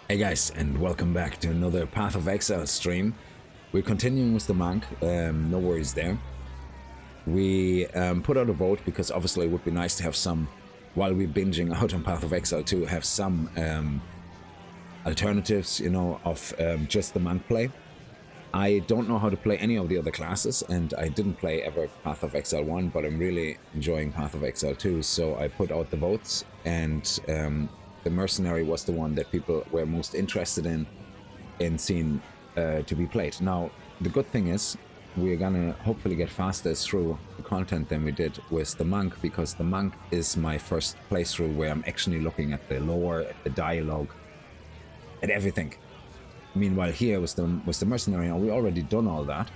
Hey guys, and welcome back to another Path of Exile stream. We're continuing with the monk, no worries there. We put out a vote because obviously it would be nice to have some, while we're binging out on Path of Exile, to have some alternatives, you know, of just the monk play. I don't know how to play any of the other classes, and I didn't play ever Path of Exile 1, but I'm really enjoying Path of Exile 2, so I put out the votes, and the Mercenary was the one that people were most interested in seeing to be played. Now, the good thing is, we're gonna hopefully get faster through the content than we did with the monk, because the monk is my first playthrough where I'm actually looking at the lore, at the dialogue, at everything. Meanwhile, here with the Mercenary, we already done all that,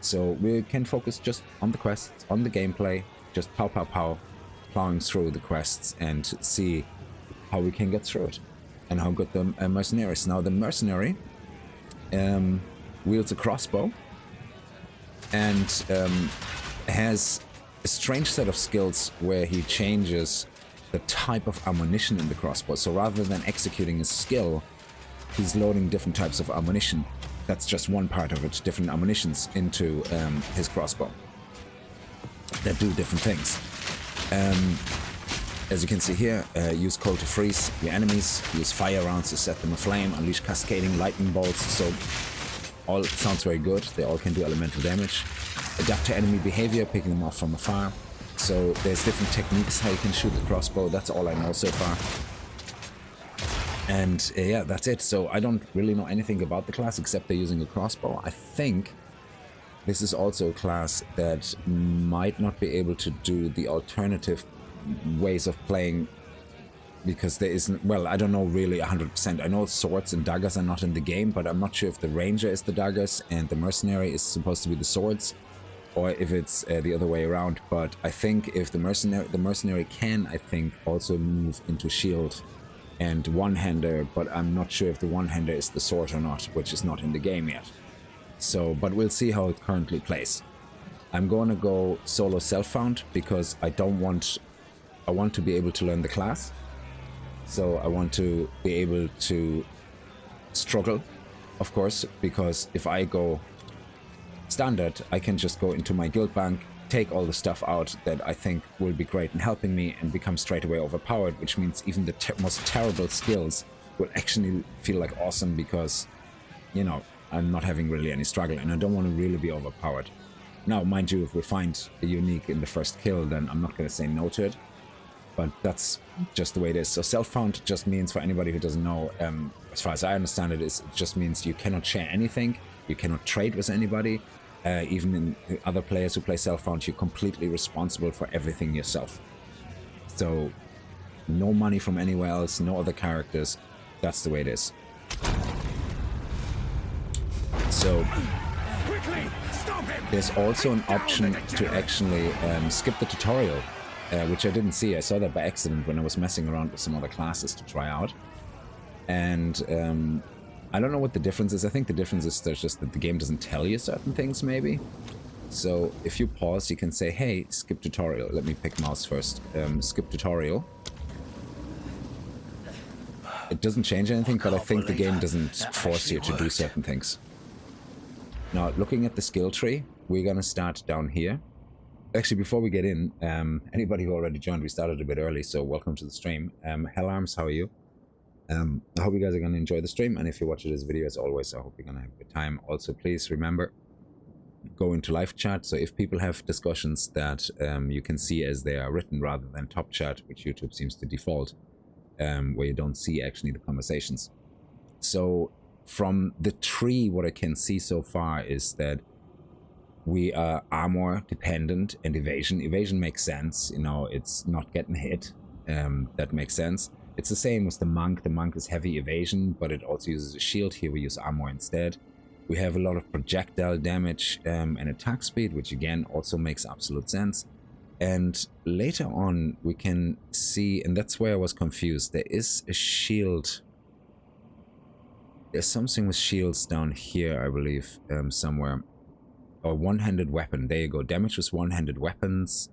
so we can focus just on the quests, on the gameplay, just pow, plowing through the quests and see how we can get through it, and how good the Mercenary is. Now, the Mercenary wields a crossbow and has a strange set of skills where he changes the type of ammunition in the crossbow. So rather than executing a skill, he's loading different types of ammunition. That's just one part of it, different ammunitions into his crossbow that do different things. As you can see here, use cold to freeze your enemies, use fire rounds to set them aflame, unleash cascading lightning bolts, so all sounds very good. They all can do elemental damage. Adapt to enemy behavior, picking them off from afar. So there's different techniques how you can shoot the crossbow. That's all I know so far. And yeah, that's it. So I don't really know anything about the class except they're using a crossbow. I think this is also a class that might not be able to do the alternative ways of playing, because there isn't, well, I don't know really 100%. I know swords and daggers are not in the game, but I'm not sure if the ranger is the daggers and the mercenary is supposed to be the swords, or if it's the other way around. But I think if the mercenary can, I think, also move into shield and one-hander, but I'm not sure if the one-hander is the sword or not, which is not in the game yet. So, but we'll see how it currently plays. I'm going to go solo self-found because I want to be able to learn the class. So I want to be able to struggle, of course, because if I go standard, I can just go into my guild bank, take all the stuff out that I think will be great in helping me, and become straight away overpowered, which means even the most terrible skills will actually feel like awesome, because, you know, I'm not having really any struggle, and I don't want to really be overpowered. Now, mind you, if we find a unique in the first kill, then I'm not going to say no to it, but that's just the way it is. So self-found just means, for anybody who doesn't know, as far as I understand it, it just means you cannot share anything, you cannot trade with anybody. Even in other players who play self-found, you're completely responsible for everything yourself. So no money from anywhere else, no other characters. That's the way it is. So there's also an option to actually skip the tutorial, which I didn't see. I saw that by accident when I was messing around with some other classes to try out. And I don't know what the difference is. I think the difference is there's just that the game doesn't tell you certain things, maybe. So if you pause, you can say, hey, skip tutorial. Let me pick mouse first. Skip tutorial. It doesn't change anything, but I think the game doesn't force you to do certain things. Now, looking at the skill tree, we're going to start down here. Actually, before we get in, anybody who already joined, we started a bit early, so welcome to the stream. Hellarms, how are you? I hope you guys are going to enjoy the stream, and if you're watching this video, as always, I hope you're going to have a good time. Also, please remember, go into live chat, so if people have discussions that you can see as they are written rather than top chat, which YouTube seems to default, where you don't see actually the conversations. So from the tree, what I can see so far is that we are armor dependent and evasion. Evasion makes sense, you know, it's not getting hit. That makes sense. It's the same with the monk. The monk is heavy evasion, but it also uses a shield. Here we use armor instead. We have a lot of projectile damage and attack speed, which again also makes absolute sense. And later on we can see, and that's where I was confused, there is a shield. There's something with shields down here, I believe, somewhere. Or one-handed weapon. There you go. Damage with one-handed weapons.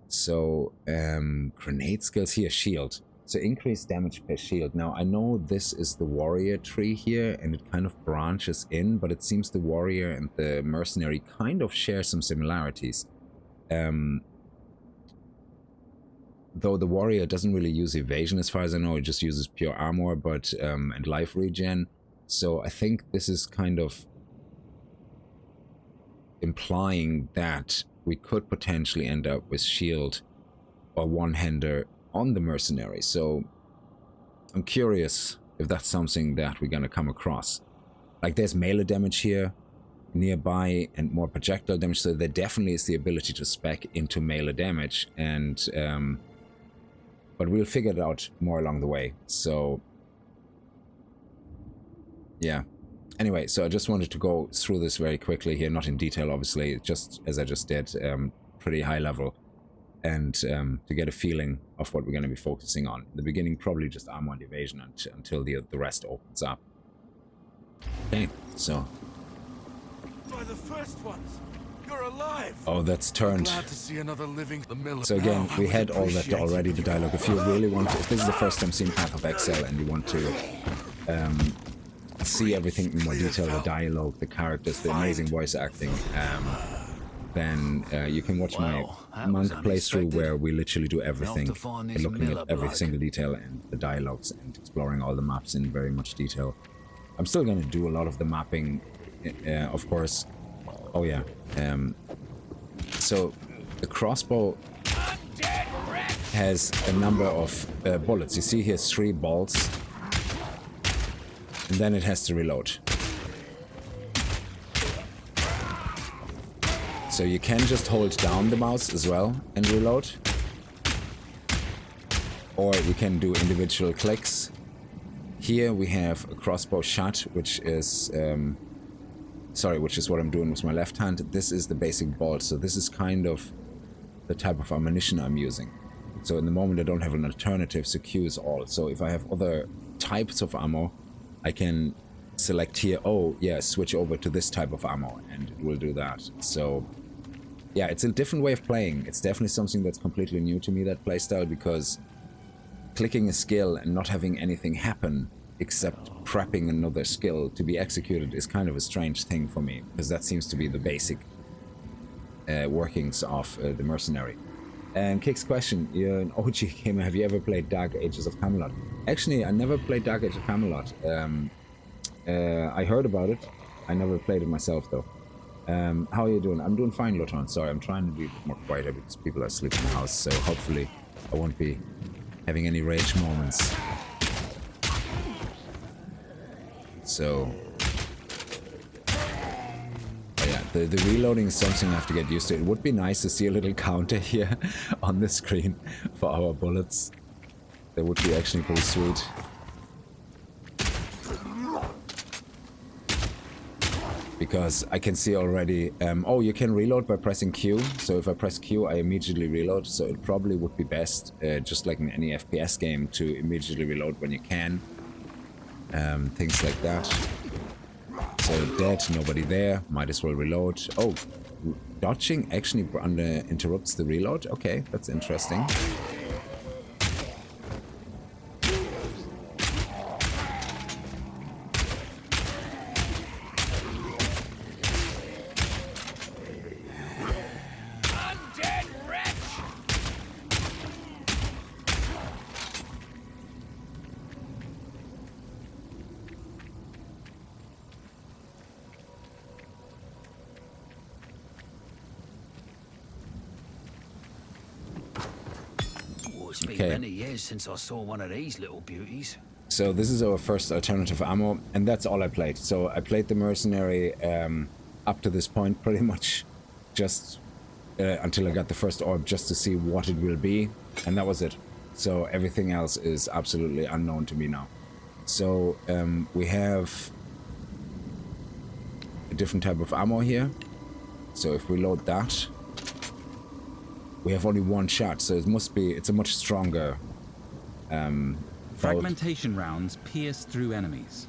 So, grenade skills here, shield. So increase damage per shield. Now I know this is the warrior tree here and it kind of branches in, but it seems the warrior and the mercenary kind of share some similarities. Though the warrior doesn't really use evasion as far as I know, it just uses pure armor but and life regen. So I think this is kind of implying that we could potentially end up with shield or one-hander on the mercenary. So I'm curious if that's something that we're gonna come across. Like there's melee damage here nearby and more projectile damage, so there definitely is the ability to spec into melee damage, and but we'll figure it out more along the way. So yeah. Anyway, so I just wanted to go through this very quickly here, not in detail obviously, just as I just did, pretty high level, and to get a feeling of what we're going to be focusing on. In the beginning, probably just armor and evasion until the rest opens up. Okay, so... By the first ones, you're alive. Oh, that's turned. Glad to see another living the mill. So again, we had all that already, the dialogue. If you really want to, if this is the first time seeing Path of Exile and you want to see everything in more detail, the dialogue, the characters, the amazing voice acting, then you can watch my month playthrough where we literally do everything, looking at every single detail and the dialogues and exploring all the maps in very much detail. I'm still going to do a lot of the mapping, of course. Oh yeah. So the crossbow has a number of bullets. You see here 3 bolts. And then it has to reload. So you can just hold down the mouse as well and reload. Or you can do individual clicks. Here we have a crossbow shot, which is which is what I'm doing with my left hand. This is the basic bolt, so this is kind of the type of ammunition I'm using. So in the moment I don't have an alternative, so Q is all. So if I have other types of ammo, I can select here, oh yeah, switch over to this type of ammo, and it will do that. So yeah, it's a different way of playing. It's definitely something that's completely new to me, that playstyle, because clicking a skill and not having anything happen except prepping another skill to be executed is kind of a strange thing for me, because that seems to be the basic workings of the Mercenary. And Kickz question, you're an OG gamer, have you ever played Dark Ages of Camelot? Actually, I never played Dark Age of Camelot. I heard about it. I never played it myself, though. How are you doing? I'm doing fine, Loton. Sorry, I'm trying to be more quieter because people are asleep in the house, so hopefully I won't be having any rage moments. So... yeah, the reloading is something I have to get used to. It would be nice to see a little counter here on the screen for our bullets. That would be actually pretty sweet. Because I can see already, oh, you can reload by pressing Q. So if I press Q, I immediately reload. So it probably would be best, just like in any FPS game, to immediately reload when you can. Things like that. So dead, nobody there, might as well reload. Oh, dodging actually interrupts the reload? Okay, that's interesting. It's been many years since I saw one of these little beauties. So this is our first alternative ammo, and that's all I played. So I played the Mercenary up to this point pretty much just until I got the first orb, just to see what it will be, and that was it. So everything else is absolutely unknown to me now. So we have a different type of ammo here. So if we load that, we have only one shot, so it must be, it's a much stronger fragmentation rounds pierce through enemies.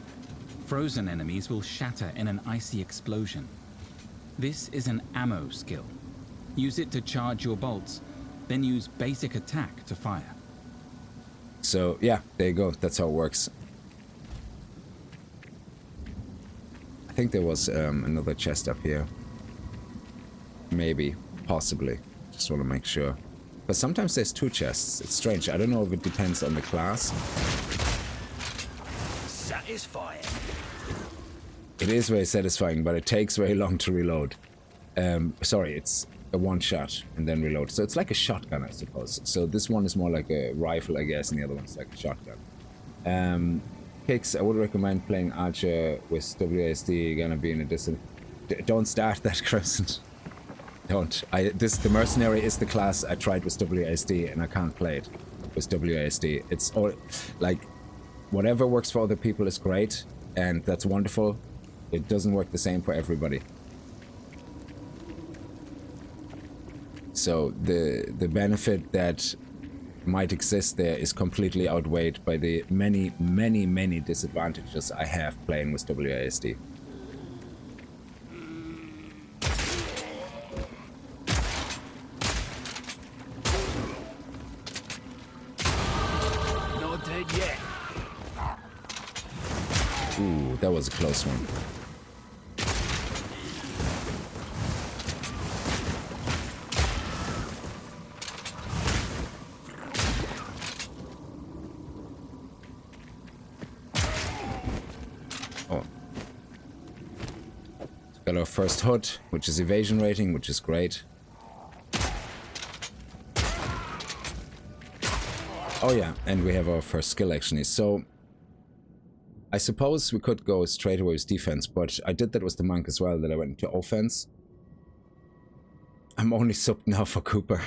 Frozen enemies will shatter in an icy explosion. This is an ammo skill. Use it to charge your bolts, then use basic attack to fire. So yeah, there you go. That's how it works. I think there was another chest up here. Maybe, possibly. Just want to make sure. But sometimes there's 2 chests. It's strange. I don't know if it depends on the class. Satisfying. It is very satisfying, but it takes very long to reload. Sorry, it's a one-shot and then reload. So it's like a shotgun, I suppose. So this one is more like a rifle, I guess, and the other one's like a shotgun. Kickz, I would recommend playing Archer with WASD. Gonna be in a distant... Don't start that, Crescent. Don't. The Mercenary is the class I tried with WASD, and I can't play it with WASD. It's all... Like, whatever works for other people is great, and that's wonderful. It doesn't work the same for everybody. So the benefit that might exist there is completely outweighed by the many, many, many disadvantages I have playing with WASD. Not dead yet. Ooh, that was a close one. Got our first hood, which is evasion rating, which is great. Oh yeah, and we have our first skill actually. So I suppose we could go straight away with defense, but I did that with the monk as well, that I went into offense. I'm only subbed now for Cooper.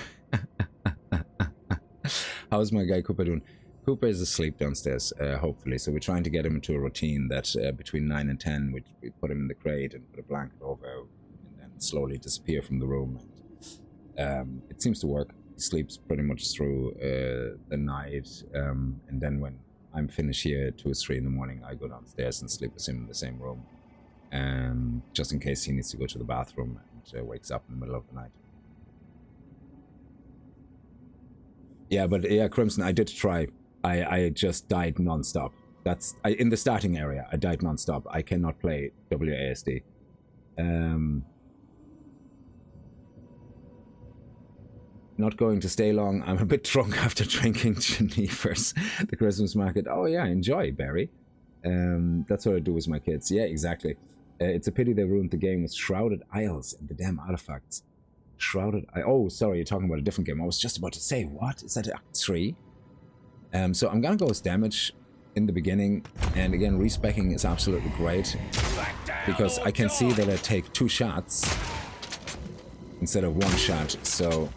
How's my guy Cooper doing? Cooper is asleep downstairs, hopefully, so we're trying to get him into a routine that between 9 and 10, we put him in the crate and put a blanket over and then slowly disappear from the room. And, it seems to work. He sleeps pretty much through the night, and then when I'm finished here at 2 or 3 in the morning, I go downstairs and sleep with him in the same room, just in case he needs to go to the bathroom and wakes up in the middle of the night. Yeah, but yeah, Crimson, I did try. I just died non-stop. That's in the starting area. I died non-stop. I cannot play WASD. Not going to stay long. I'm a bit drunk after drinking Genevers. The Christmas market. Oh yeah, enjoy, Barry. That's what I do with my kids. Yeah, exactly. It's a pity they ruined the game with Shrouded Isles and the damn artifacts. Shrouded... Oh, sorry, you're talking about a different game. I was just about to say, what? Is that Act 3? So I'm gonna go with damage in the beginning, and again, respecking is absolutely great, because I can see that I take 2 shots instead of 1 shot, so...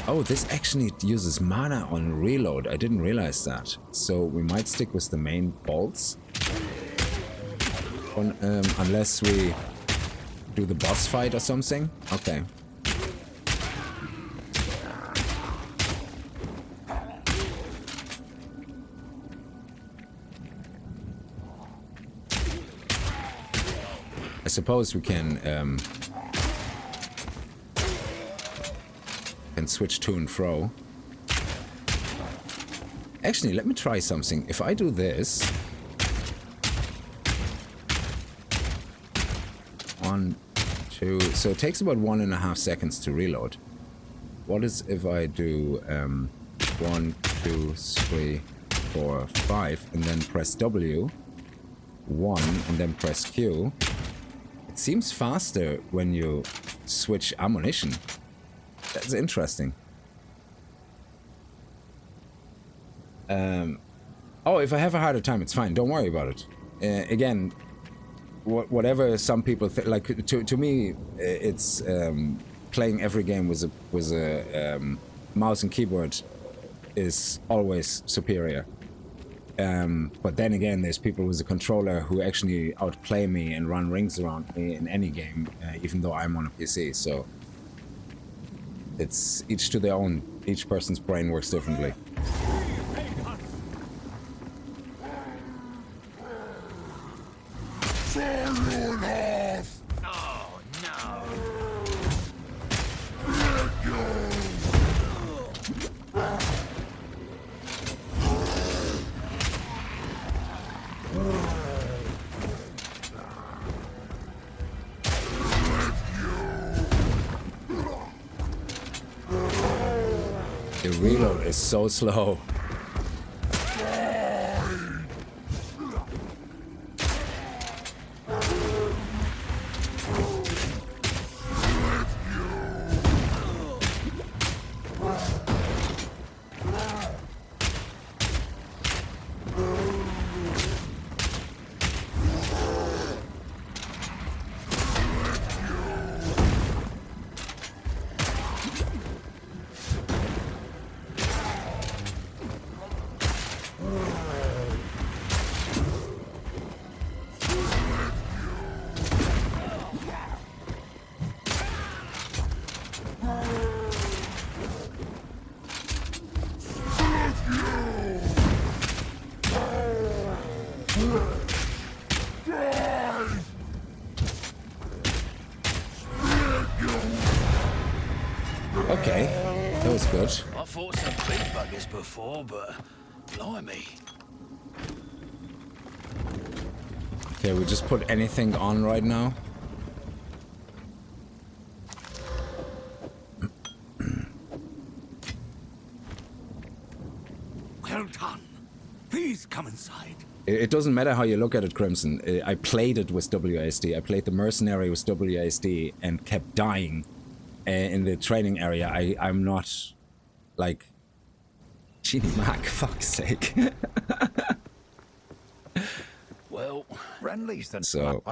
Oh, this actually uses mana on reload. I didn't realize that. So we might stick with the main bolts, unless we do the boss fight or something. Okay. I suppose we can switch to and fro. Actually, let me try something. If I do this, 1, 2, so it takes about 1.5 seconds to reload. What is if I do 1, 2, 3, 4, 5, and then press W, 1, and then press Q? It seems faster when you switch ammunition. That's interesting. Oh, if I have a harder time, it's fine. Don't worry about it. Again, whatever some people think, like to me, it's playing every game with a mouse and keyboard is always superior. But then again, there's people with a controller who actually outplay me and run rings around me in any game, even though I'm on a PC. So it's each to their own. Each person's brain works differently. Oh no! reload is so slow. Okay, that was good. I fought some big buggers before, but blimey. Okay, we just put anything on right now. Well done. Please come inside. It doesn't matter how you look at it, Crimson. I played it with WASD. I played the Mercenary with WASD and kept dying in the training area. I'm not like Genie Mac, fuck's sake. Well, Friendlies then. So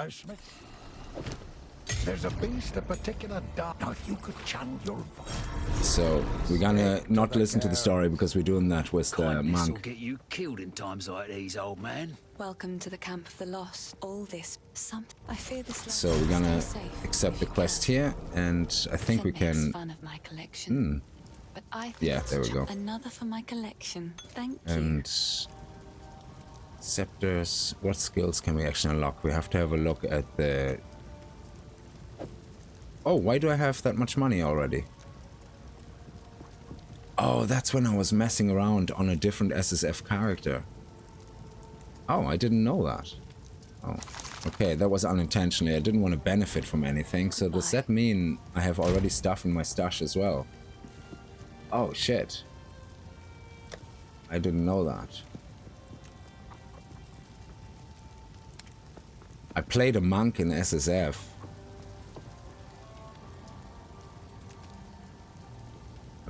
There's a beast, a particular dark. Now, if you could channel your voice. So we're gonna not listen to the story because we're doing that with the kindness will monk. get you killed in times like these, old man. Welcome to the camp of the lost. All this, I fear this. So we're gonna accept the quest here, and I think we can. Fun of my collection. But I think Yeah, there we go. Another for my collection. Thank you. And scepters. What skills can we actually unlock? We have to have a look at the. Oh, why do I have that much money already? Oh, that's when I was messing around on a different SSF character. Oh, I didn't know that. Oh, okay, that was unintentionally. I didn't want to benefit from anything. So does that mean I have already stuff in my stash as well? Oh, shit. I didn't know that. I played a monk in SSF.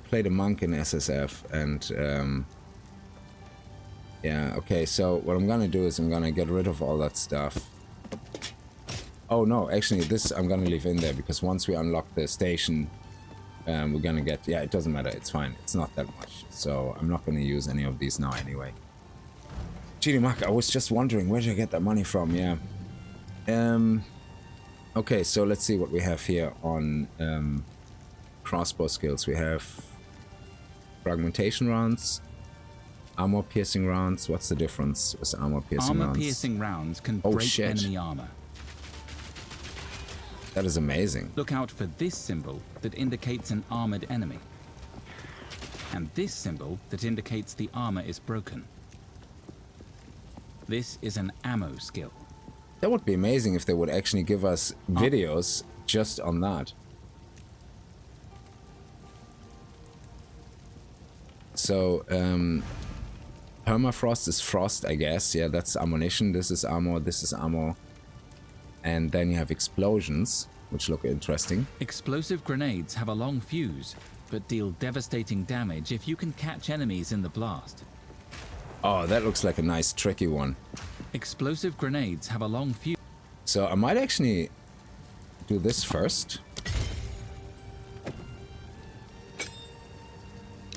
Played a monk in SSF, and yeah, okay, so what I'm gonna do is I'm gonna get rid of all that stuff. Oh no, actually this I'm gonna leave in there, because once we unlock the station, we're gonna get, yeah, it doesn't matter, it's fine, it's not that much, so I'm not gonna use any of these now anyway. Genie Mac, I was just wondering, where did I get that money from? Yeah. Okay, so let's see what we have here on crossbow skills. We have fragmentation rounds, armor piercing rounds. What's the difference with armor piercing rounds? Armor piercing rounds can Oh, break shit. enemy armor. That is amazing. Look out for this symbol that indicates an armored enemy, and this symbol that indicates the armor is broken. This is an ammo skill. That would be amazing if they would actually give us videos just on that. So, permafrost is frost, I guess. Yeah, that's ammunition. This is armor. This is ammo. And then you have explosions, which look interesting. Explosive grenades have a long fuse, but deal devastating damage if you can catch enemies in the blast. Oh, that looks like a nice, tricky one. Explosive grenades have a long fuse. So I might actually do this first.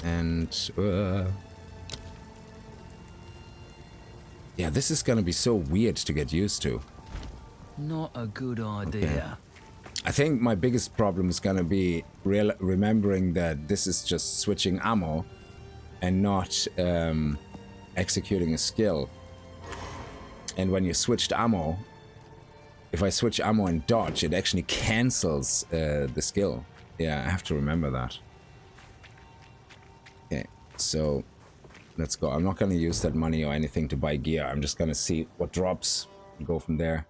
And yeah, this is gonna be so weird to get used to. Not a good idea. I think my biggest problem is gonna be remembering that this is just switching ammo and not executing a skill. And when you switched ammo, if I switch ammo and dodge, it actually cancels the skill. Yeah, I have to remember that. Okay, so let's go. I'm not going to use that money or anything to buy gear. I'm just going to see what drops and go from there.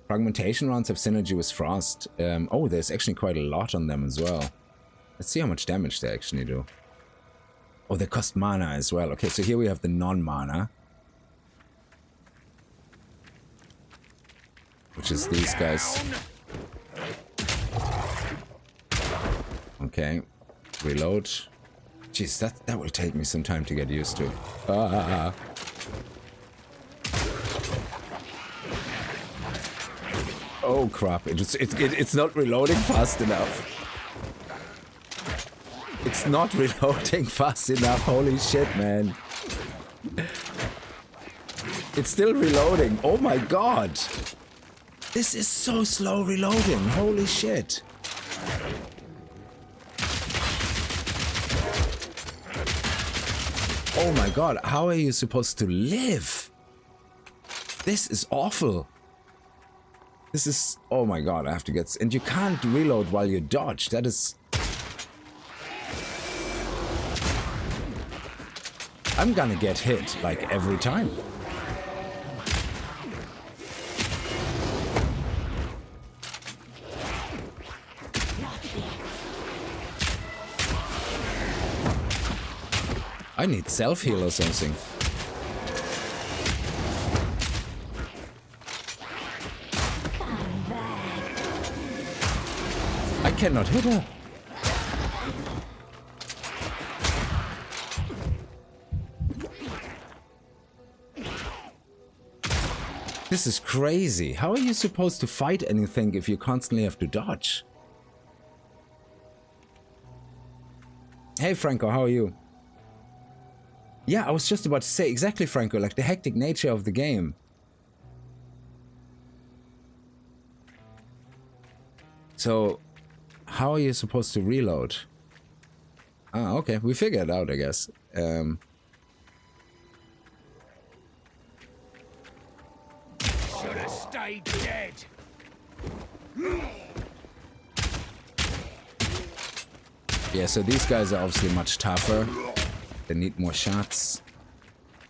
Fragmentation rounds have synergy with frost. Oh, there's actually quite a lot on them as well. Let's see how much damage they actually do. Oh, they cost mana as well. Okay, so here we have the non-mana, which is these guys. Okay, reload. Jeez, that will take me some time to get used to. Oh crap! It's not reloading fast enough. It's not reloading fast enough. Holy shit, man! It's still reloading. Oh my god! This is so slow reloading. Holy shit! Oh my god, how are you supposed to live? This is awful. This is... Oh my god, I have to get... And you can't reload while you dodge. That is... I'm gonna get hit, like, every time. I need self-heal or something. I cannot hit her. This is crazy. How are you supposed to fight anything if you constantly have to dodge? Hey Franco, how are you? Yeah, I was just about to say exactly, Franco, like the hectic nature of the game. So, how are you supposed to reload? Ah, okay, we figured it out, I guess. Should have stayed dead. Yeah, so these guys are obviously much tougher. They need more shots.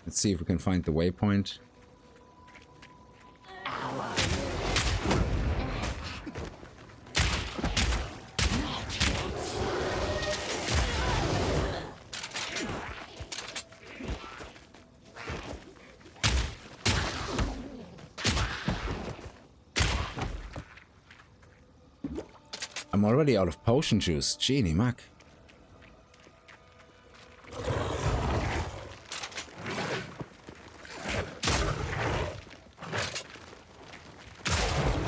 Let's see if we can find the waypoint. I'm already out of potion juice. Genie Mac.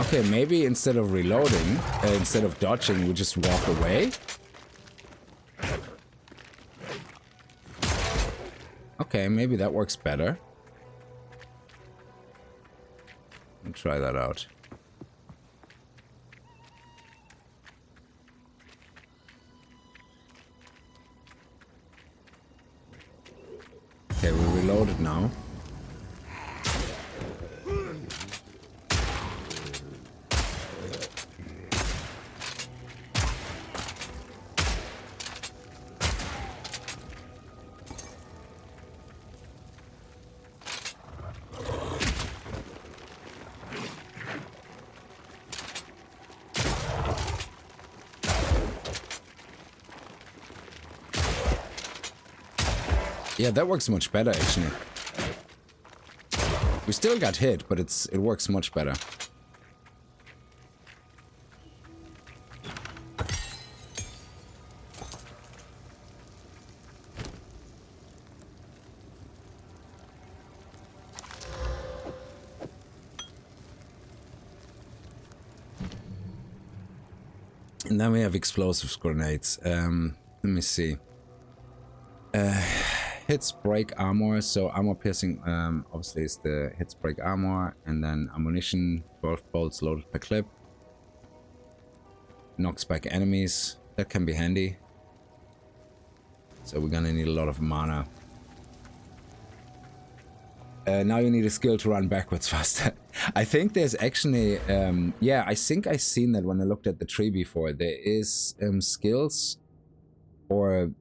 Okay, maybe instead of reloading, instead of dodging, we just walk away. Okay, maybe that works better. I'll try that out. Okay, we reloaded now. Yeah, that works much better, actually. We still got hit, but it works much better. And then we have explosive grenades. Let me see. Hits break armor, so armor piercing obviously is the hits break armor, and then ammunition, 12 bolts loaded per clip. Knocks back enemies, that can be handy. So we're gonna need a lot of mana. Now you need a skill to run backwards faster. I think there's actually, yeah, I think I seen that when I looked at the tree before. There is skills, or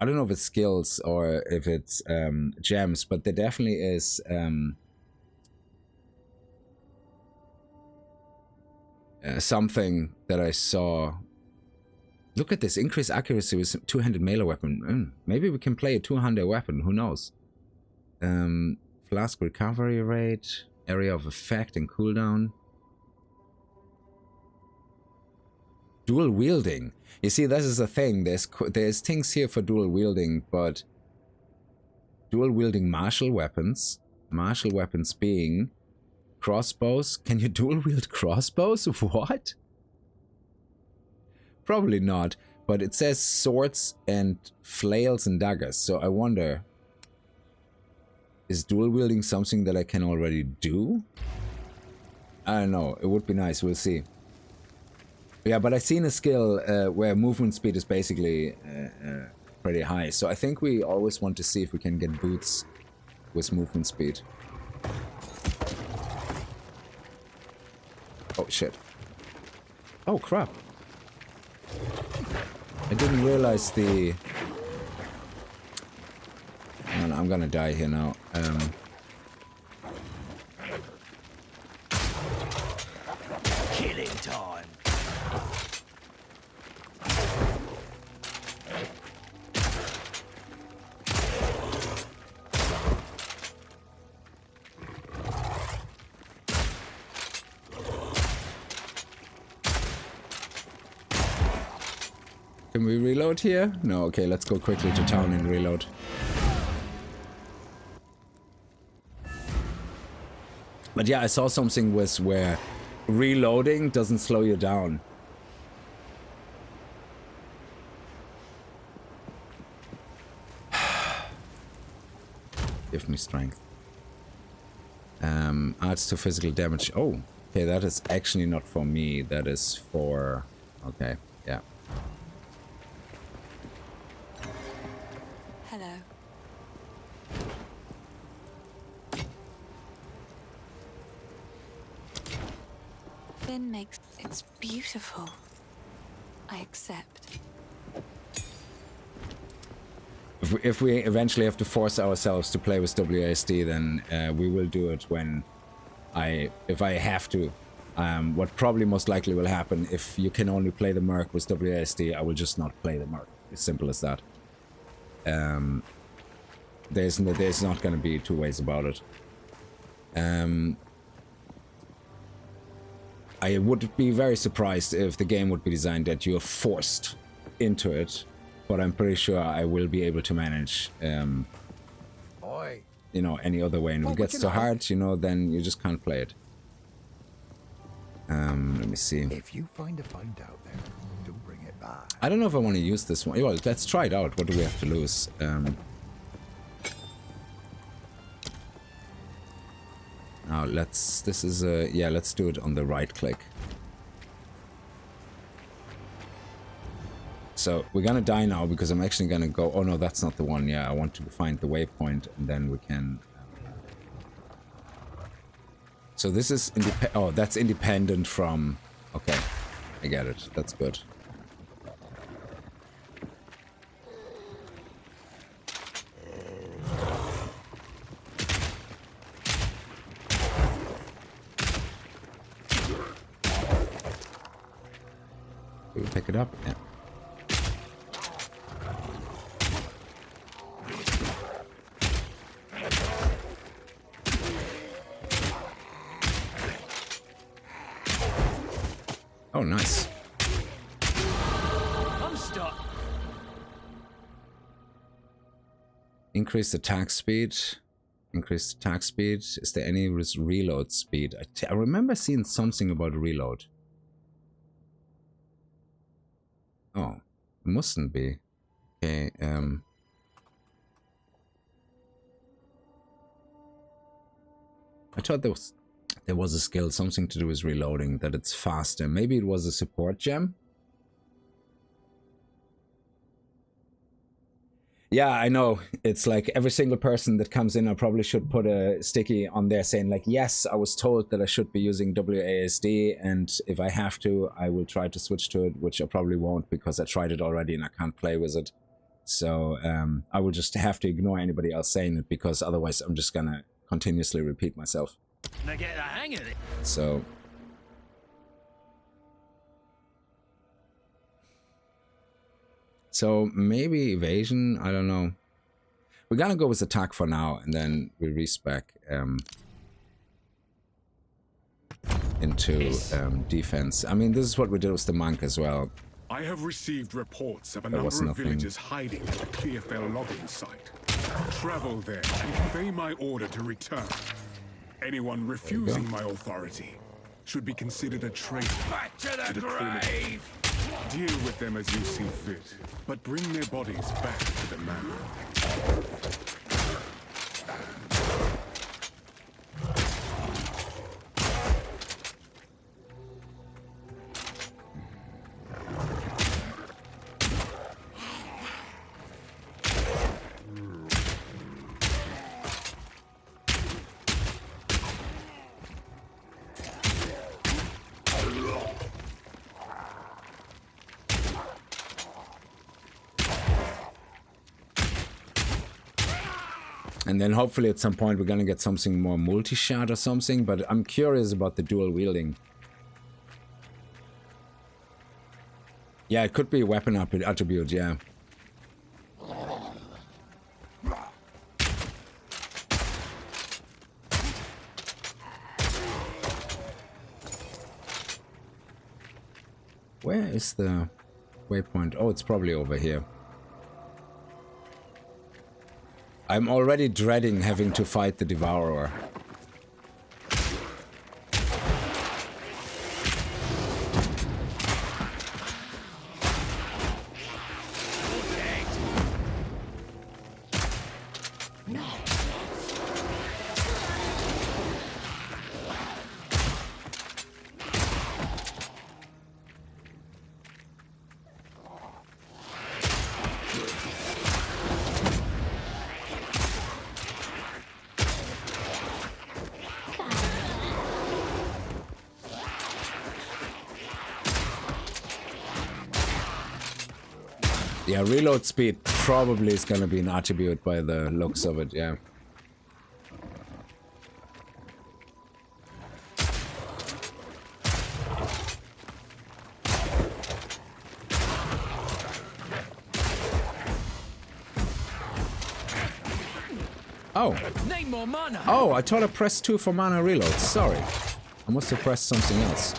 I don't know if it's skills or if it's gems, but there definitely is something that I saw. Look at this. Increased accuracy with two-handed melee weapon. Maybe we can play a two-handed weapon. Who knows? Flask recovery rate. Area of effect and cooldown. Dual wielding. You see, this is the thing. There's things here for dual wielding, but dual wielding martial weapons. Martial weapons being crossbows. Can you dual wield crossbows? What? Probably not, but it says swords and flails and daggers, so I wonder, is dual wielding something that I can already do? I don't know, it would be nice, we'll see. Yeah, but I've seen a skill where movement speed is basically pretty high, so I think we always want to see if we can get boots with movement speed. Oh shit. Oh crap. I didn't realize the... I'm gonna die here now. Killing time. Can we reload here? No, okay, let's go quickly to town and reload. But yeah, I saw something was where reloading doesn't slow you down. Give me strength. Adds to physical damage. Oh, okay, that is actually not for me. That is for... Okay, yeah. Hello. Finn makes... It's beautiful. I accept. If we eventually have to force ourselves to play with WASD, then we will do it when if I have to. What probably most likely will happen, if you can only play the Merc with WASD, I will just not play the Merc. As simple as that. There's not going to be two ways about it. I would be very surprised if the game would be designed that you're forced into it, but I'm pretty sure I will be able to manage, Oi. you know, any other way. And if it gets too hard, you know, then you just can't play it. Let me see. If you find a find out there, do bring it back. I don't know if I want to use this one. Well, let's try it out. What do we have to lose? Now let's. This is a yeah. Let's do it on the right click. So we're gonna die now because I'm actually gonna go. Oh no, that's not the one. Yeah, I want to find the waypoint and then we can. So this is oh, that's independent from. Okay, I get it. That's good. Do we pick it up? Yeah. Oh, nice. I'm stuck. Increased attack speed. Increased attack speed. Is there any reload speed? I remember seeing something about reload. Oh, it mustn't be. Okay, I thought there was a skill, something to do with reloading, that it's faster. Maybe it was a support gem? Yeah, I know. It's like every single person that comes in, I probably should put a sticky on there saying like, yes, I was told that I should be using WASD, and if I have to, I will try to switch to it, which I probably won't because I tried it already and I can't play with it. So I will just have to ignore anybody else saying it because otherwise I'm just gonna continuously repeat myself. Now get the hang of it. So So maybe evasion, I don't know. We're gonna go with attack for now, and then we'll respec into defense. I mean, this is what we did with the monk as well. I have received reports of a There was number of nothing. villagers hiding at the Clearfell logging site. Travel there and convey my order to return. Anyone refusing my authority should be considered a traitor to the grave. Deal with them as you see fit, but bring their bodies back to the manor. And then hopefully at some point we're gonna get something more multi-shot or something, but I'm curious about the dual wielding. Yeah, it could be a weapon attribute, yeah. Where is the waypoint? Oh, it's probably over here. I'm already dreading having to fight the Devourer. Yeah, reload speed probably is gonna be an attribute by the looks of it, yeah. Oh. Need more mana. Oh, I thought I pressed 2 for mana reload. Sorry. I must have pressed something else.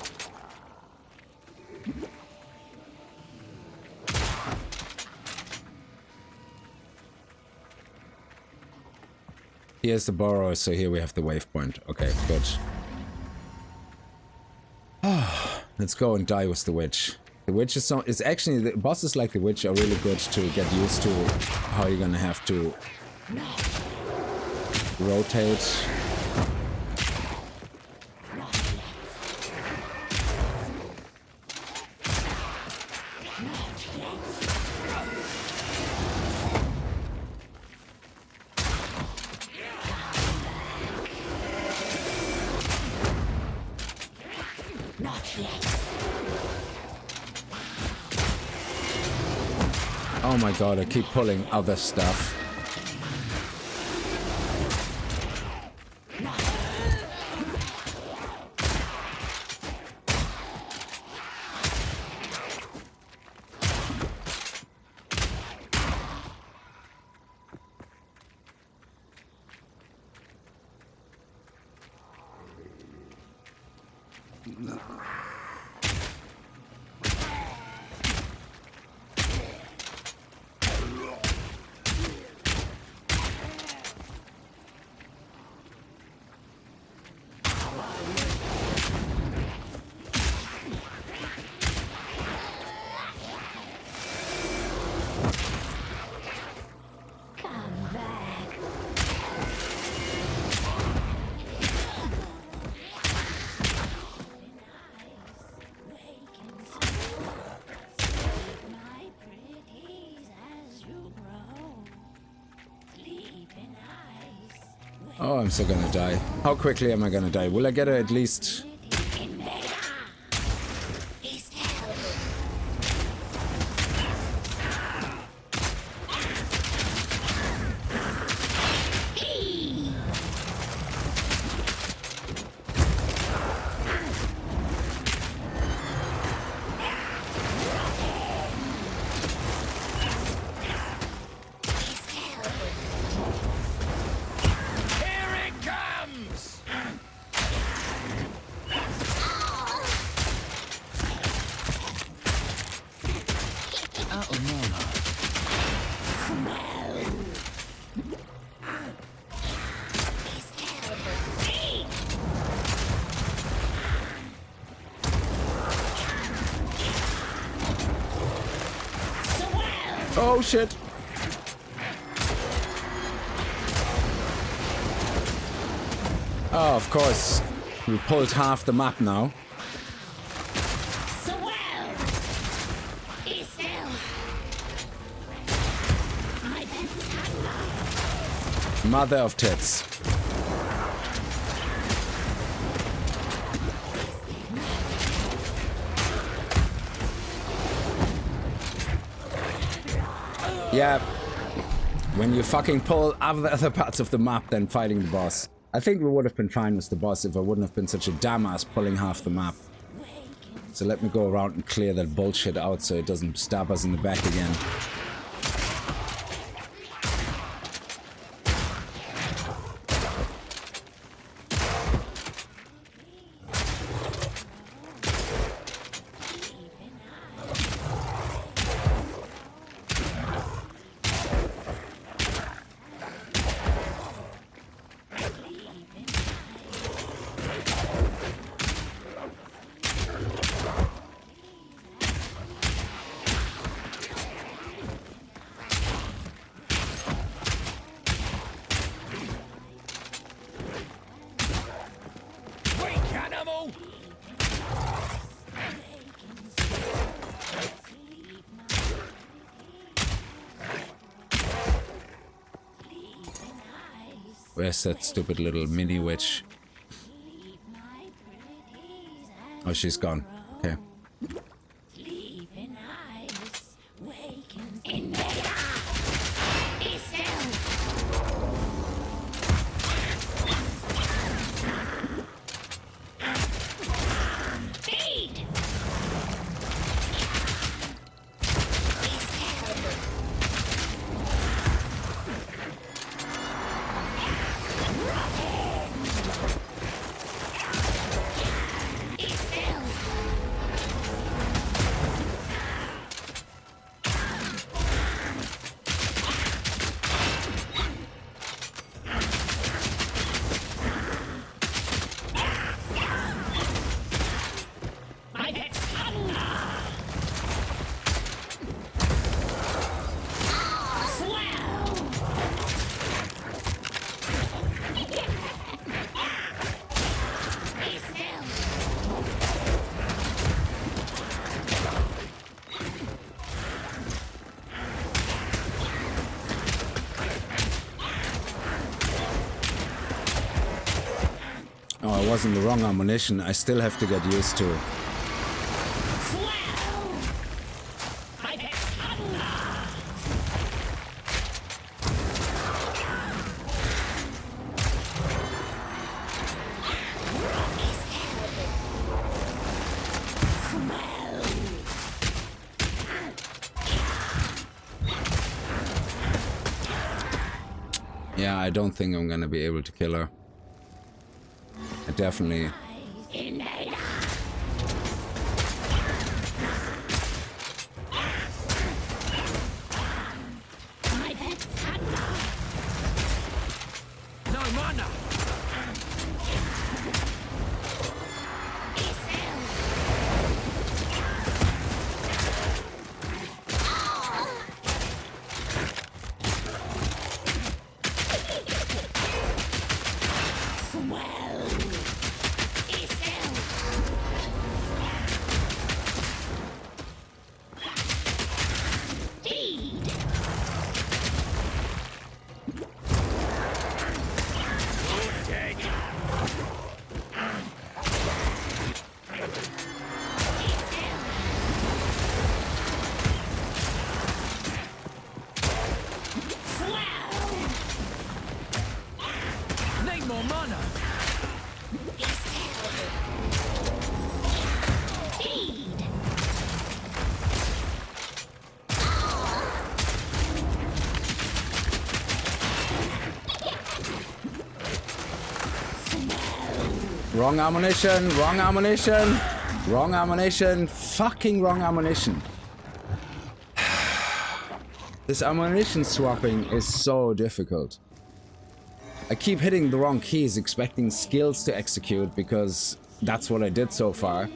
Here's the burrow, so here we have the waypoint. Okay, good. Let's go and die with the witch. The witch is so... It's actually... The bosses like the witch are really good to get used to how you're gonna have to rotate. Oh my god, I keep pulling other stuff. Oh, I'm still gonna die. How quickly am I gonna die? Will I get at least... Oh shit. Oh, of course. We pulled half the map now. Mother of tits. Yeah. When you fucking pull other parts of the map than fighting the boss. I think we would have been fine with the boss if I wouldn't have been such a dumbass pulling half the map. So let me go around and clear that bullshit out so it doesn't stab us in the back again. Where's that stupid little mini witch? Oh, she's gone. Okay. Wasn't the wrong ammunition. I still have to get used to. Yeah, I don't think I'm gonna be able to kill her. Definitely. Wrong ammunition, wrong ammunition, wrong ammunition, fucking wrong ammunition. This ammunition swapping is so difficult. I keep hitting the wrong keys expecting skills to execute because that's what I did so far.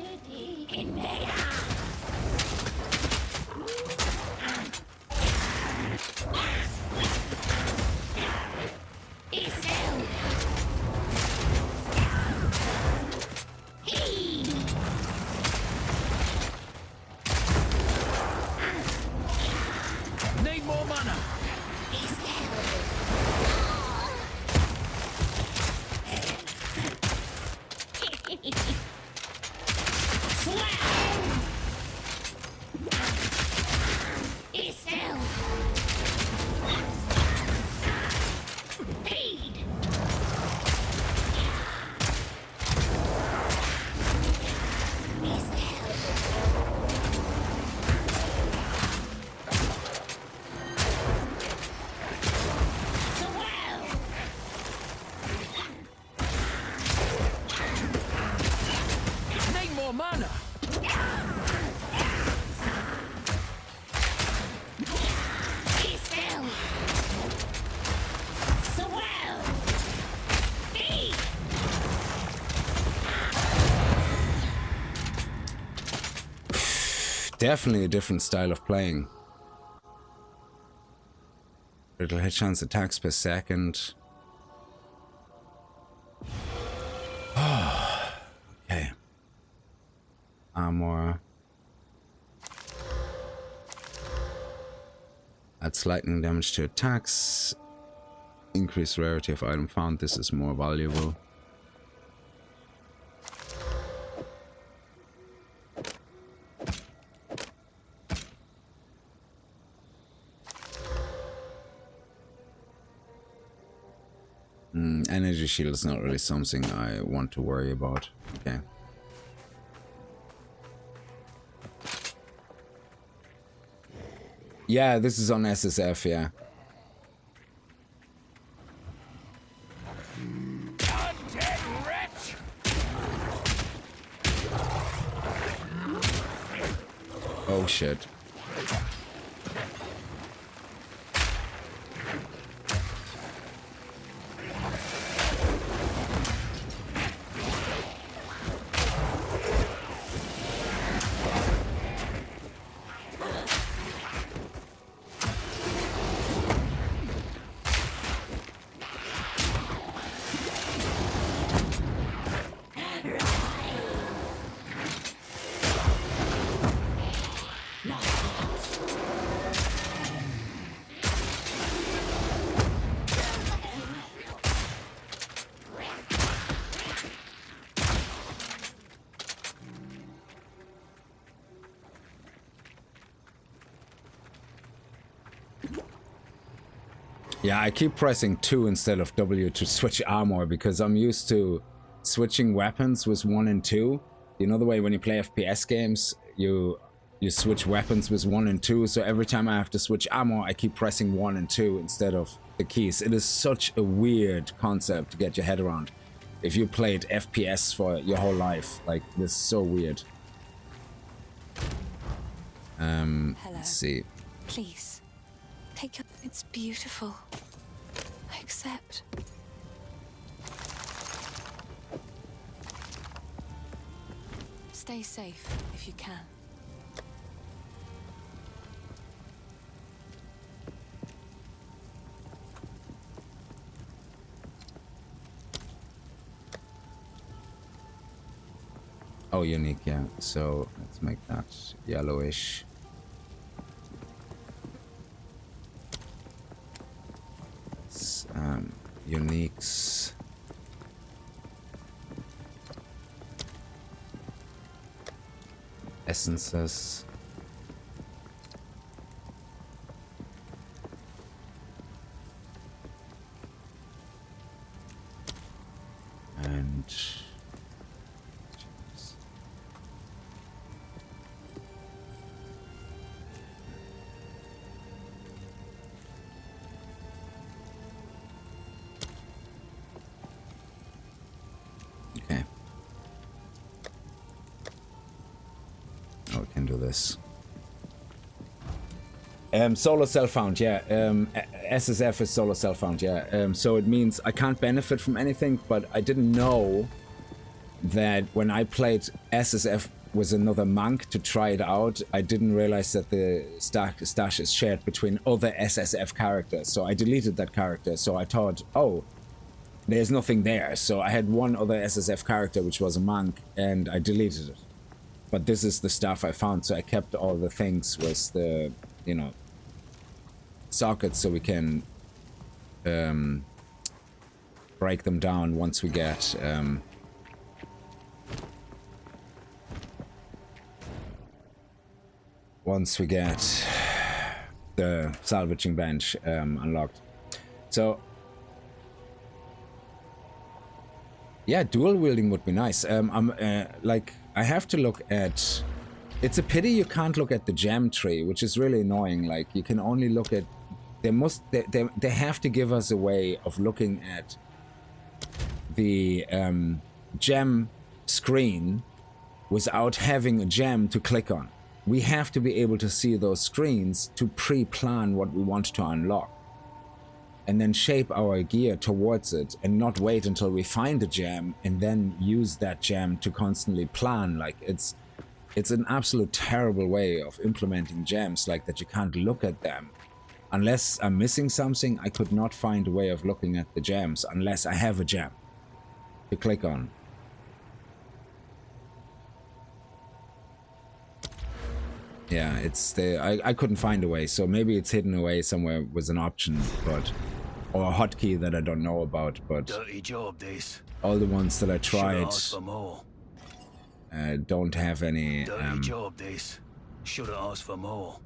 definitely a different style of playing. Critical hit chance, attacks per second. Okay. Armor. Adds lightning damage to attacks. Increased rarity of item found. This is more valuable. Energy shield is not really something I want to worry about. Okay. Yeah, this is on SSF, yeah. Oh shit. Yeah, I keep pressing 2 instead of W to switch armor because I'm used to switching weapons with 1 and 2. You know the way when you play FPS games, you switch weapons with 1 and 2, so every time I have to switch armor, I keep pressing 1 and 2 instead of the keys. It is such a weird concept to get your head around. If you played FPS for your whole life, like, this is so weird. Hello. Let's see. Please, take your... It's beautiful. Accept. Stay safe if you can. Oh, unique, yeah. So let's make that yellowish. It's, uniques. Essences. And okay. Oh, we can do this. Solo self-found, yeah. SSF is solo self-found, yeah. So it means I can't benefit from anything, but I didn't know that when I played SSF with another monk to try it out, I didn't realize that the stash is shared between other SSF characters. So I deleted that character. So I thought, oh, there's nothing there. So I had one other SSF character, which was a monk, and I deleted it. But this is the stuff I found. So I kept all the things with the, you know, sockets so we can break them down once we get the salvaging bench unlocked. So yeah, dual wielding would be nice. Like, I have to look at... It's a pity you can't look at the gem tree, which is really annoying. Like, you can only look at... They have to give us a way of looking at the gem screen without having a gem to click on. We have to be able to see those screens to pre-plan what we want to unlock. And then shape our gear towards it and not wait until we find a gem and then use that gem to constantly plan. Like, it's It's an absolute terrible way of implementing gems like that. You can't look at them. Unless I'm missing something, I could not find a way of looking at the gems unless I have a gem to click on. Yeah, it's the I couldn't find a way, so maybe it's hidden away somewhere with an option, but or a hotkey that I don't know about. But Dirty job, this. all the ones that I Should've tried asked for more. don't have any. Dirty job, this. Should have asked for more.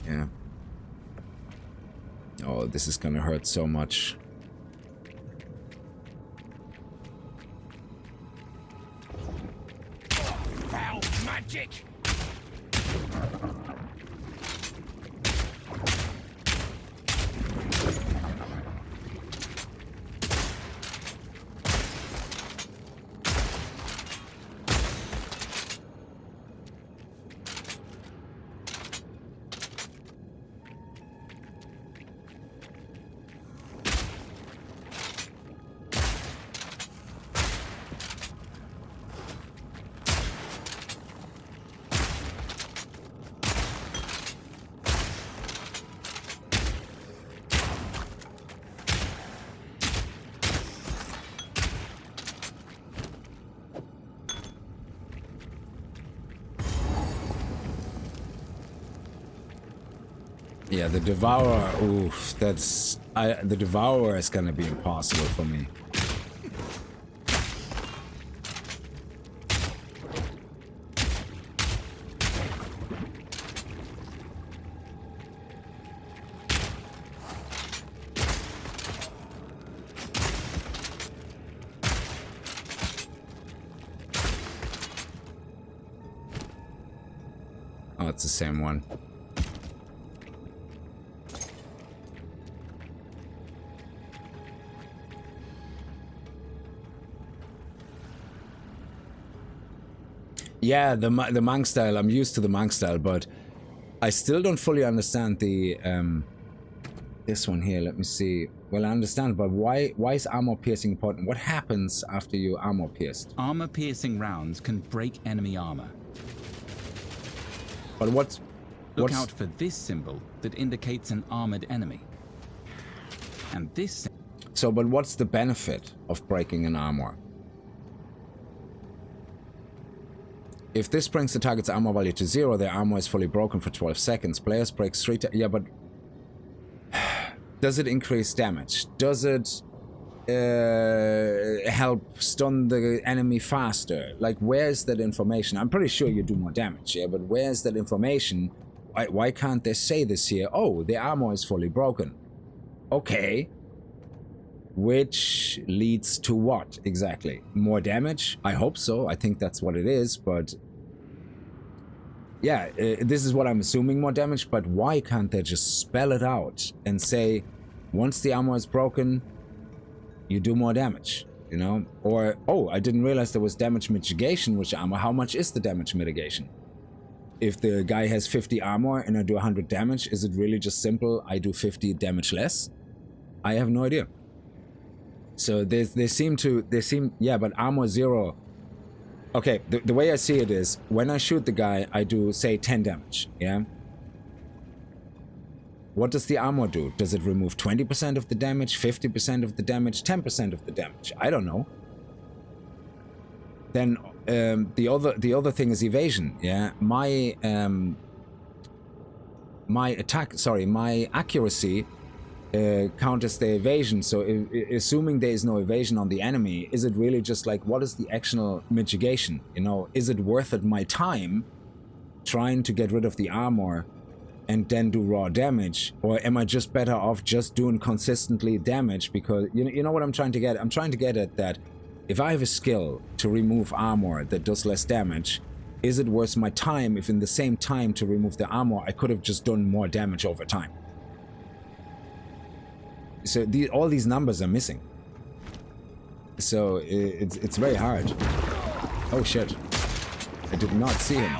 Yeah. Oh, this is gonna hurt so much. Foul magic! Yeah, the Devourer, oof, that's... the Devourer is gonna be impossible for me. Oh, it's the same one. Yeah, the monk style. I'm used to the monk style, but I still don't fully understand the this one here. Let me see. Well, I understand, but why is armor piercing important? What happens after you armor pierced? Armor piercing rounds can break enemy armor. But what's Look out for this symbol that indicates an armored enemy. And this. So, but what's the benefit of breaking an armor? If this brings the target's armor value to 0, their armor is fully broken for 12 seconds. Players break 3 times. Yeah, but does it increase damage? Does it help stun the enemy faster? Like, where's that information? I'm pretty sure you do more damage, yeah, but where's that information? Why can't they say this here? Oh, the armor is fully broken. Okay. Which leads to what exactly? More damage? I hope so. I think that's what it is, but yeah, this is what I'm assuming, more damage, but why can't they just spell it out and say, once the armor is broken, you do more damage, you know? Or, oh, I didn't realize there was damage mitigation with armor. How much is the damage mitigation? If the guy has 50 armor and I do 100 damage, is it really just simple, I do 50 damage less? I have no idea. So they seem, yeah, but armor 0. Okay, the way I see it is, when I shoot the guy, I do, say, 10 damage, yeah? What does the armor do? Does it remove 20% of the damage, 50% of the damage, 10% of the damage? I don't know. Then the other thing is evasion, yeah? My accuracy counters the evasion, so assuming there is no evasion on the enemy, is it really just like, what is the actual mitigation? You know, is it worth it my time trying to get rid of the armor and then do raw damage, or am I just better off just doing consistently damage? Because you know what I'm trying to get? I'm trying to get at that if I have a skill to remove armor that does less damage, is it worth my time if in the same time to remove the armor I could have just done more damage over time? So all these numbers are missing. So it's very hard. Oh shit. I did not see him.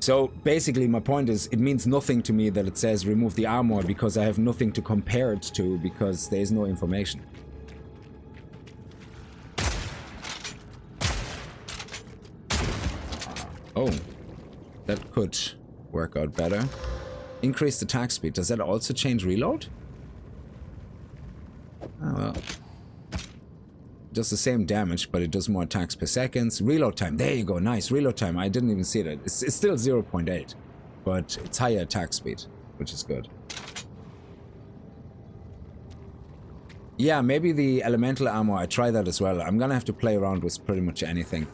So basically my point is, it means nothing to me that it says remove the armor, because I have nothing to compare it to, because there is no information. Oh, that could work out better. Increased attack speed. Does that also change reload? Oh well. It does the same damage, but it does more attacks per second. Reload time. There you go. Nice. Reload time. I didn't even see that. It's still 0.8, but it's higher attack speed, which is good. Yeah, maybe the elemental armor. I try that as well. I'm gonna have to play around with pretty much anything.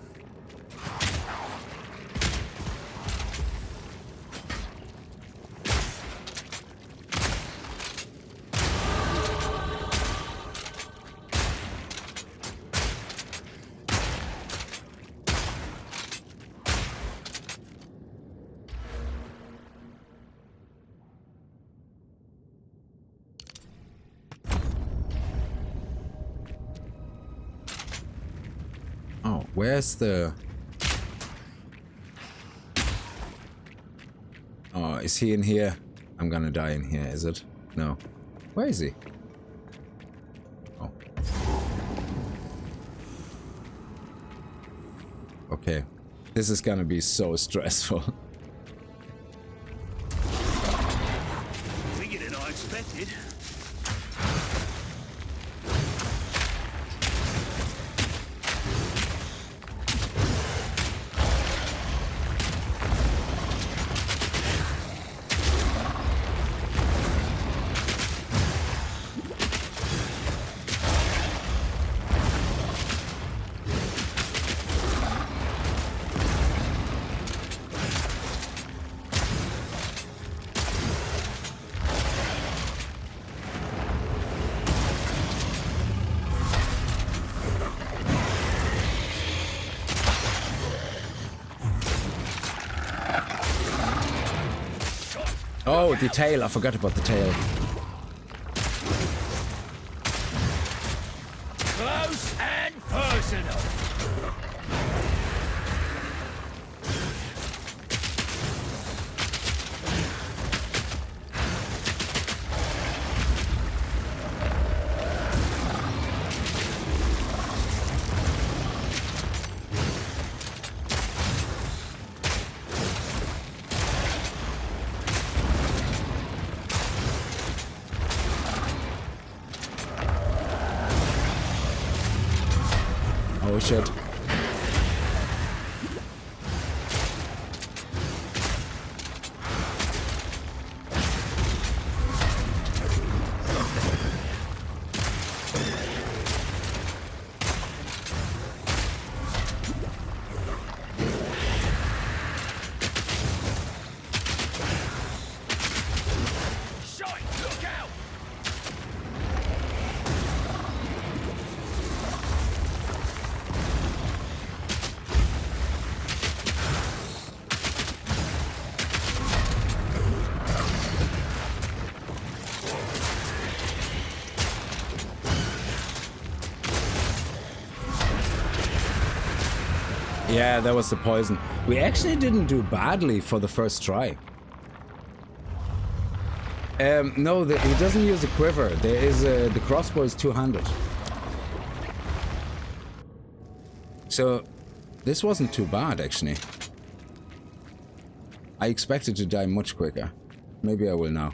Where's the... Oh, is he in here? I'm gonna die in here, is it? No. Where is he? Oh. Okay. This is gonna be so stressful. Bigger than I expected. Oh, the tail. I forgot about the tail. Close and personal. Oh shit. Yeah, that was the poison. We actually didn't do badly for the first try. No, he doesn't use a quiver. There is the crossbow is 200. So this wasn't too bad actually. I expected to die much quicker. Maybe I will now.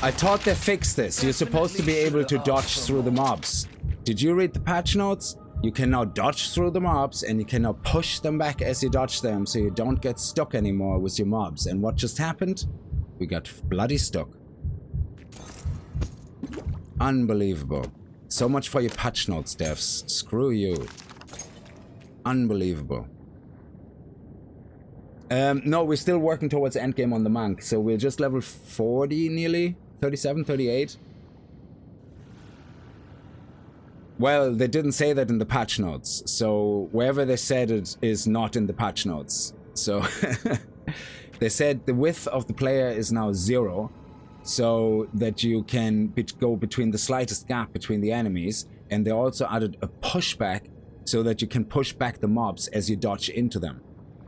I thought they fixed this. You're supposed to be able to dodge through the mobs. Did you read the patch notes? You can now dodge through the mobs and you can now push them back as you dodge them so you don't get stuck anymore with your mobs. And what just happened? We got bloody stuck. Unbelievable. So much for your patch notes, devs. Screw you. Unbelievable. No, we're still working towards endgame on the monk. So we're just level 40 nearly. 37, 38. Well, they didn't say that in the patch notes. So wherever they said it is not in the patch notes. So they said the width of the player is now 0. So that you can go between the slightest gap between the enemies. And they also added a pushback so that you can push back the mobs as you dodge into them.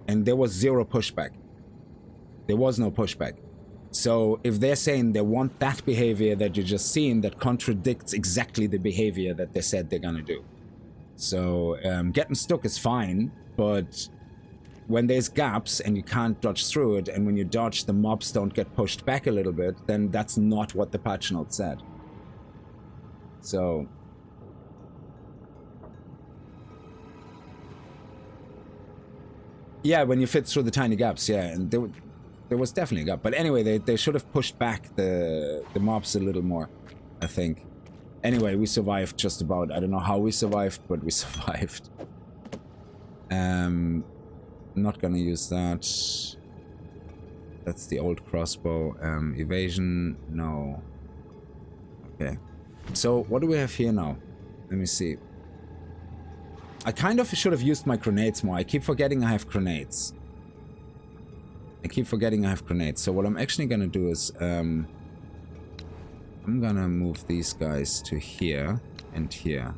And there was 0 pushback. There was no pushback. So if they're saying they want that behavior that you just seen, that contradicts exactly the behavior that they said they're gonna do. So getting stuck is fine, but when there's gaps and you can't dodge through it, and when you dodge the mobs don't get pushed back a little bit, then that's not what the patch note said. So yeah, when you fit through the tiny gaps, yeah, and there was definitely a gap. But anyway, they should have pushed back the mobs a little more, I think. Anyway, we survived just about. I don't know how we survived, but we survived. Not gonna use that. That's the old crossbow. Evasion, no. Okay. So what do we have here now? Let me see. I kind of should have used my grenades more. I keep forgetting I have grenades. So what I'm actually gonna do is I'm gonna move these guys to here and here.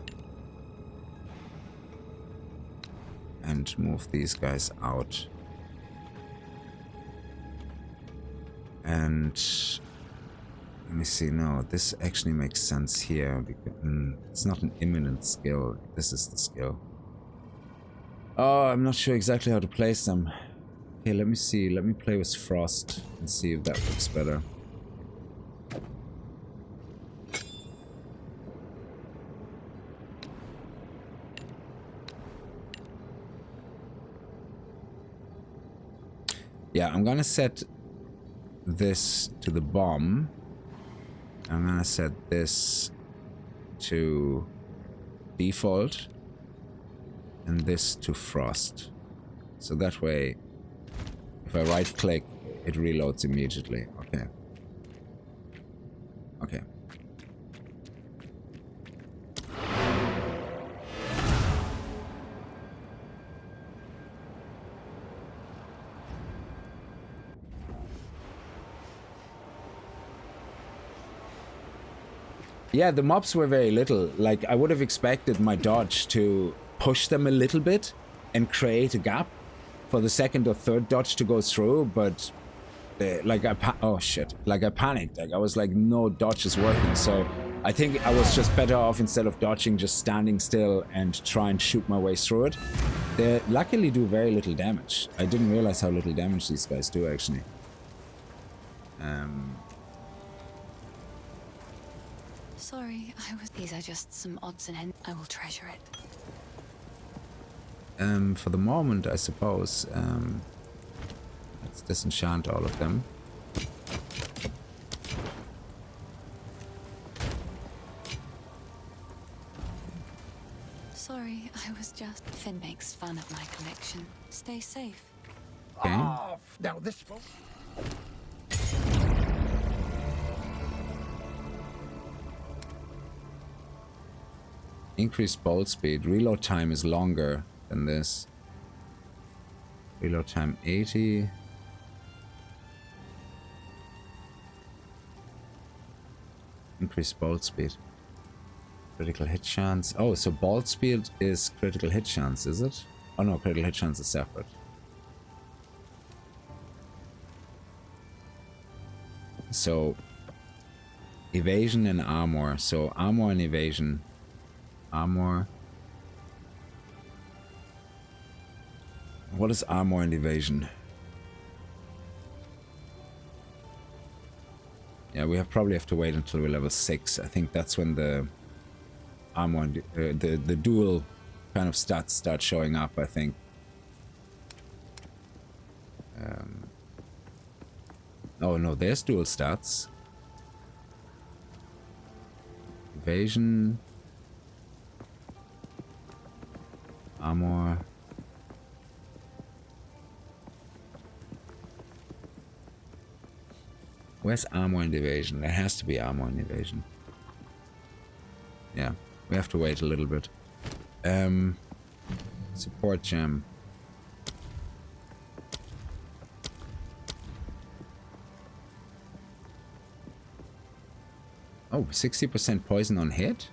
And move these guys out. And let me see, no, this actually makes sense here because it's not an imminent skill. This is the skill. Oh, I'm not sure exactly how to place them. Okay, let me see. Let me play with Frost and see if that works better. Yeah, I'm gonna set this to the bomb. I'm gonna set this to default. And this to Frost. So that way, if I right click, it reloads immediately. Okay. Okay. Yeah, the mobs were very little. Like, I would have expected my dodge to push them a little bit and create a gap for the second or third dodge to go through, but like I panicked. Like I was like, no dodge is working. So I think I was just better off, instead of dodging, just standing still and try and shoot my way through it. They luckily do very little damage. I didn't realize how little damage these guys do actually. Sorry, these are just some odds and ends. I will treasure it. For the moment, I suppose, let's disenchant all of them. Sorry, I was just... Finn makes fun of my collection. Stay safe. Okay. Now this one. Increased bolt speed. Reload time is longer than this. Reload time 80. Increased bolt speed. Critical hit chance. Oh, so bolt speed is critical hit chance, is it? Oh no, critical hit chance is separate. So evasion and armor. So armor and evasion. Armor. What is armor and evasion? Yeah, we probably have to wait until we're level 6. I think that's when the armor, the dual kind of stats start showing up, I think. Oh no, there's dual stats. Evasion. Armor. Where's armor and evasion? There has to be armor and evasion. Yeah, we have to wait a little bit. Support gem. Oh, 60% poison on hit?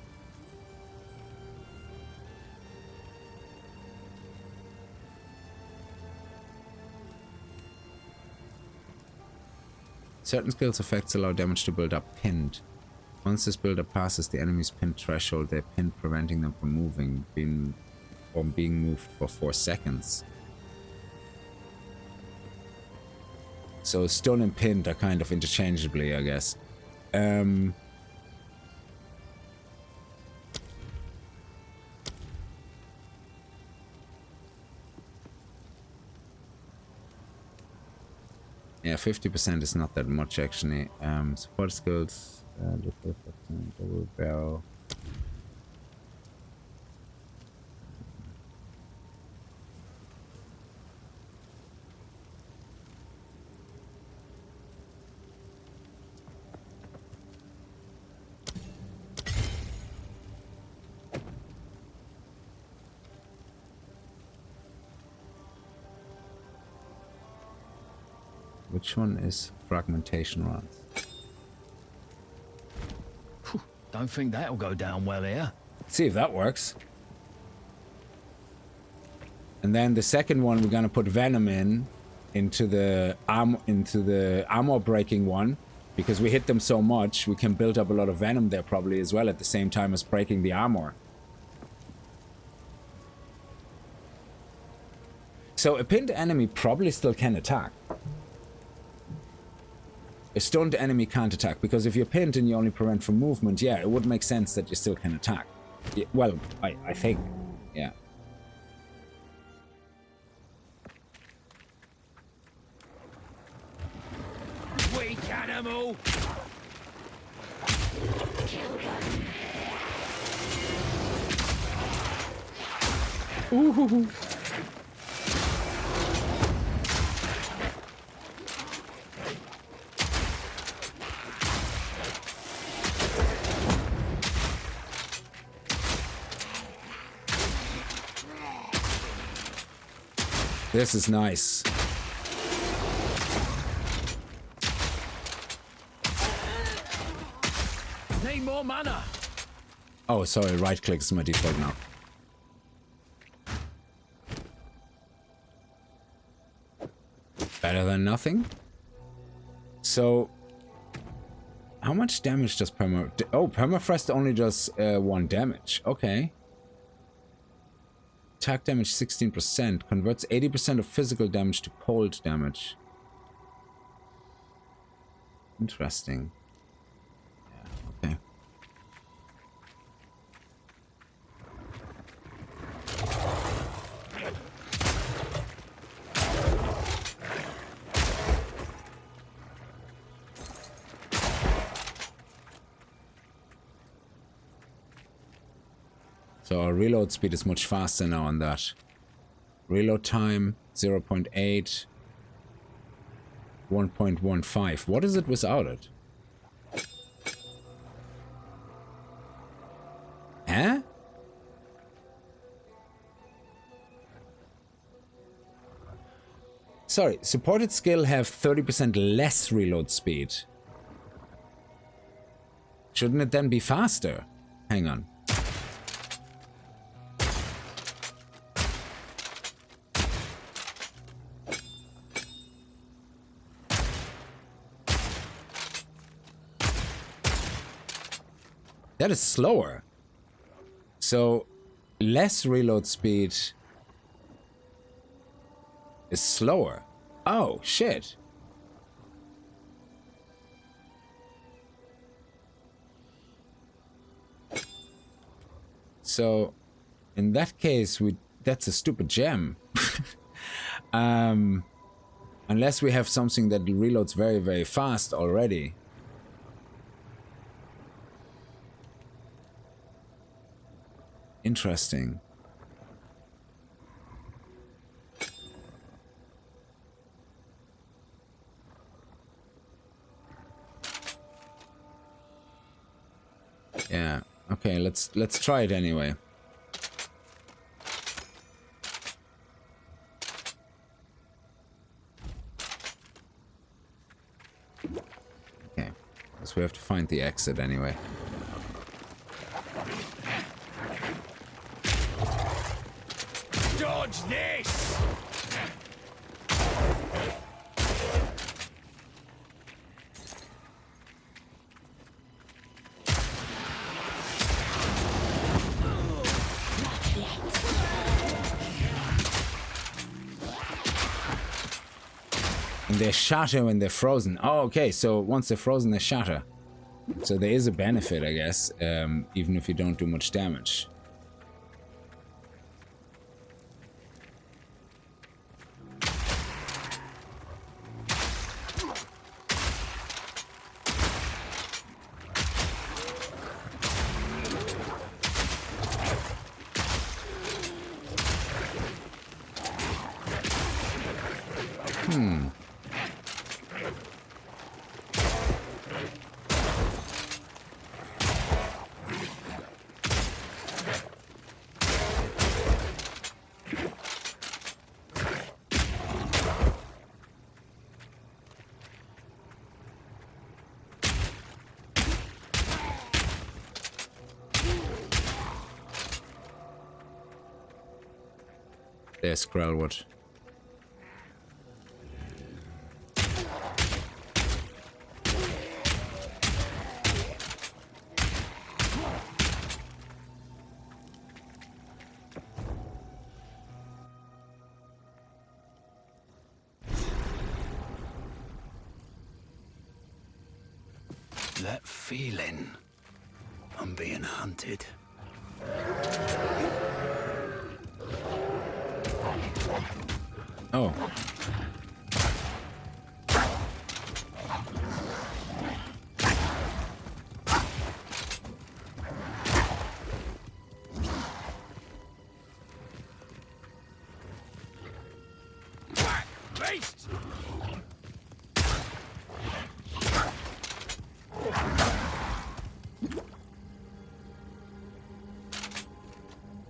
Certain skills effects allow damage to build up pinned. Once this build-up passes the enemy's pinned threshold, they're pinned, preventing them from being moved for 4 seconds. So stun and pinned are kind of interchangeably, I guess. Yeah, 50% is not that much actually. Support skills, double barrel. Which one is fragmentation runs? Don't think that'll go down well here. See if that works. And then the second one we're gonna put venom into the armor breaking one, because we hit them so much we can build up a lot of venom there probably as well at the same time as breaking the armor. So a pinned enemy probably still can attack. A stunned enemy can't attack, because if you're pinned and you only prevent from movement, yeah, it would make sense that you still can attack. Yeah, well, I think, yeah. Weak animal! Ooh. This is nice. Need more mana. Oh, sorry, right click is my default now. Better than nothing. So, how much damage does permafrost only does 1 damage. Okay. Attack damage 16%, converts 80% of physical damage to cold damage. Interesting. Yeah, okay. So our reload speed is much faster now on that. Reload time 0.8, 1.15. What is it without it? Huh? Sorry, supported skill have 30% less reload speed. Shouldn't it then be faster? Hang on. That is slower. So, less reload speed is slower. Oh, shit. so in that case, that's a stupid gem. Unless we have something that reloads very, very fast already. Interesting. Yeah. Okay, let's try it anyway. Okay. Because we have to find the exit anyway. Dodge this! And they shatter when they're frozen. Oh, okay, so once they're frozen, they shatter. So there is a benefit, I guess, even if you don't do much damage. There's Grellwood. That feeling. I'm being hunted. Oh. Beast!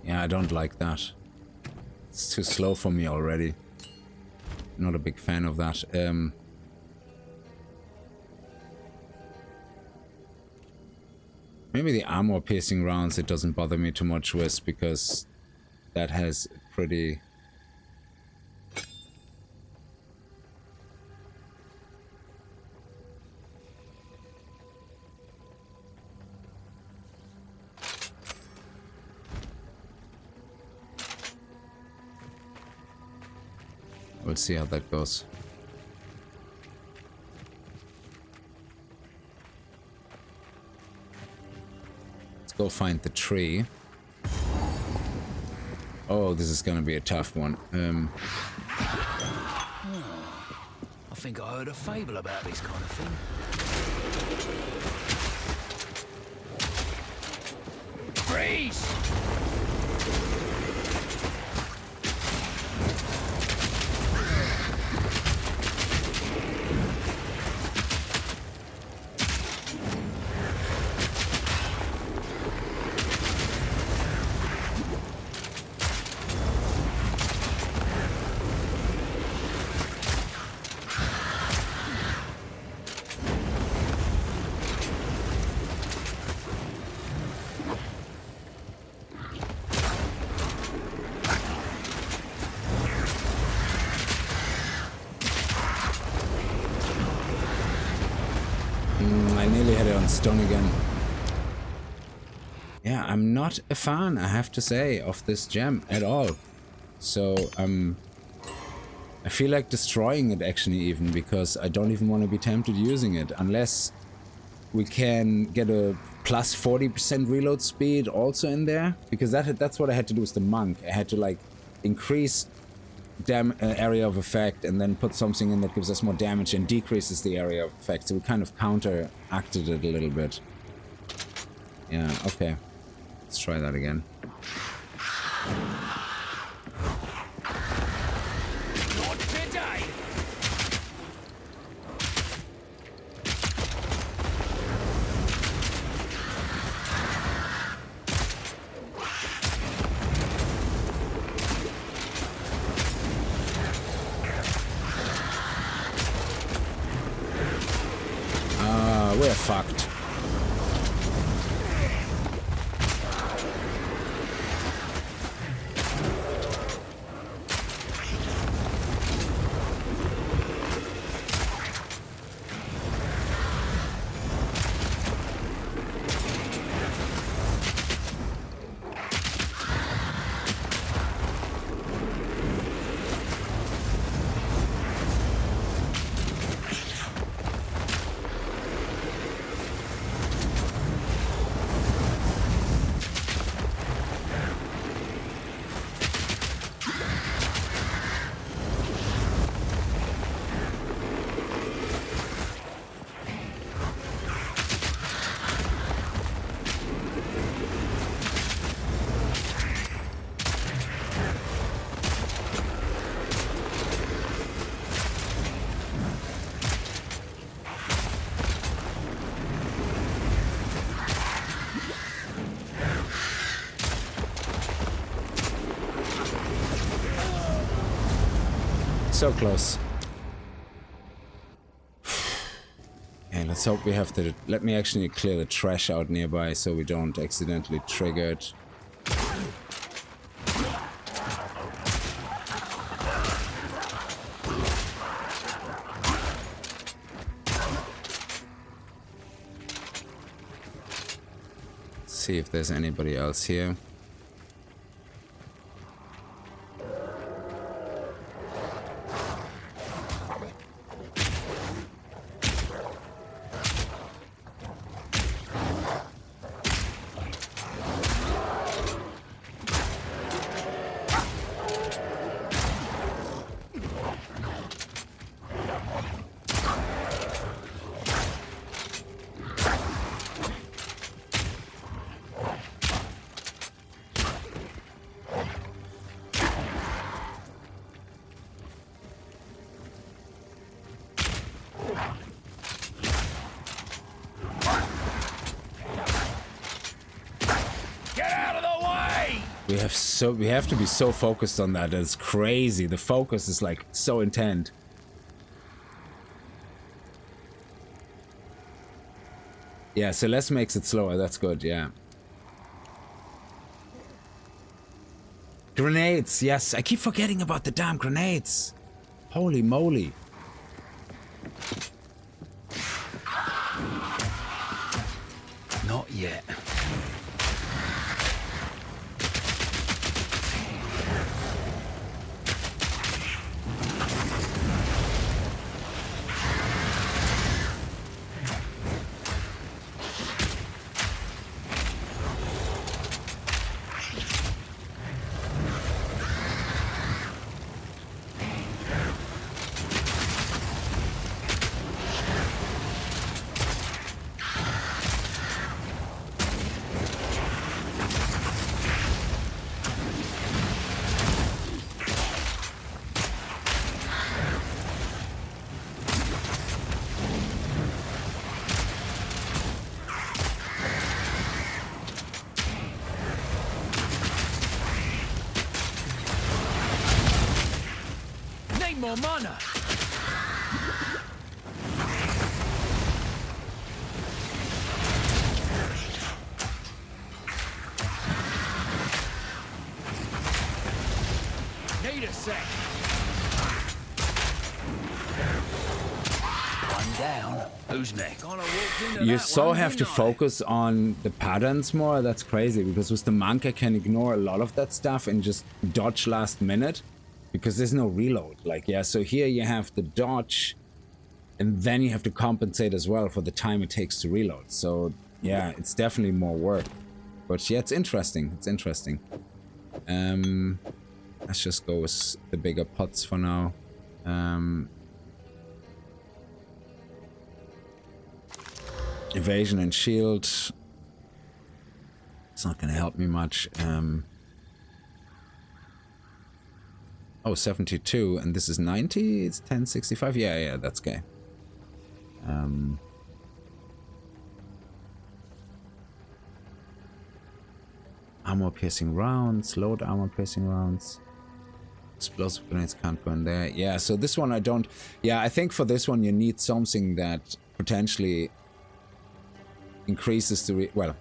Yeah, I don't like that. It's too slow for me already. Not a big fan of that. Maybe the armor piercing rounds it doesn't bother me too much with, because that has pretty... We'll see how that goes. Let's go find the tree. Oh, this is gonna be a tough one. I think I heard a fable about this kind of thing. Freeze! I nearly had it on stone again. Yeah, I'm not a fan, I have to say, of this gem at all. So, I feel like destroying it actually even, because I don't even want to be tempted using it, unless we can get a plus 40% reload speed also in there, because that's what I had to do with the monk. I had to like increase area of effect and then put something in that gives us more damage and decreases the area of effect. So we kind of counteracted it a little bit. Yeah, okay. Let's try that again. We're fucked. So close. And let's hope we have to... Let me actually clear the trash out nearby so we don't accidentally trigger it. See if there's anybody else here. We have to be so focused on that. It's crazy. The focus is like so intent. Yeah, Celeste makes it slower. That's good, yeah. Grenades, yes. I keep forgetting about the damn grenades. Holy moly. Not yet. More mana. Need a sec. One down. Who's next? You so have to focus on the patterns more. That's crazy, because with the monk I can ignore a lot of that stuff and just dodge last minute. Because there's no reload. Like, yeah, so here you have the dodge, And then you have to compensate as well for the time it takes to reload. So yeah, it's definitely more work. But yeah, it's interesting. It's interesting. Let's just go with the bigger pots for now. Evasion and shield. It's not going to help me much. Oh, 72, and this is 90? It's 1065? Yeah, that's okay. Armor piercing rounds, load armor piercing rounds. Explosive grenades can't burn there. Yeah, so this one I don't... Yeah, I think for this one you need something that potentially increases the... Well,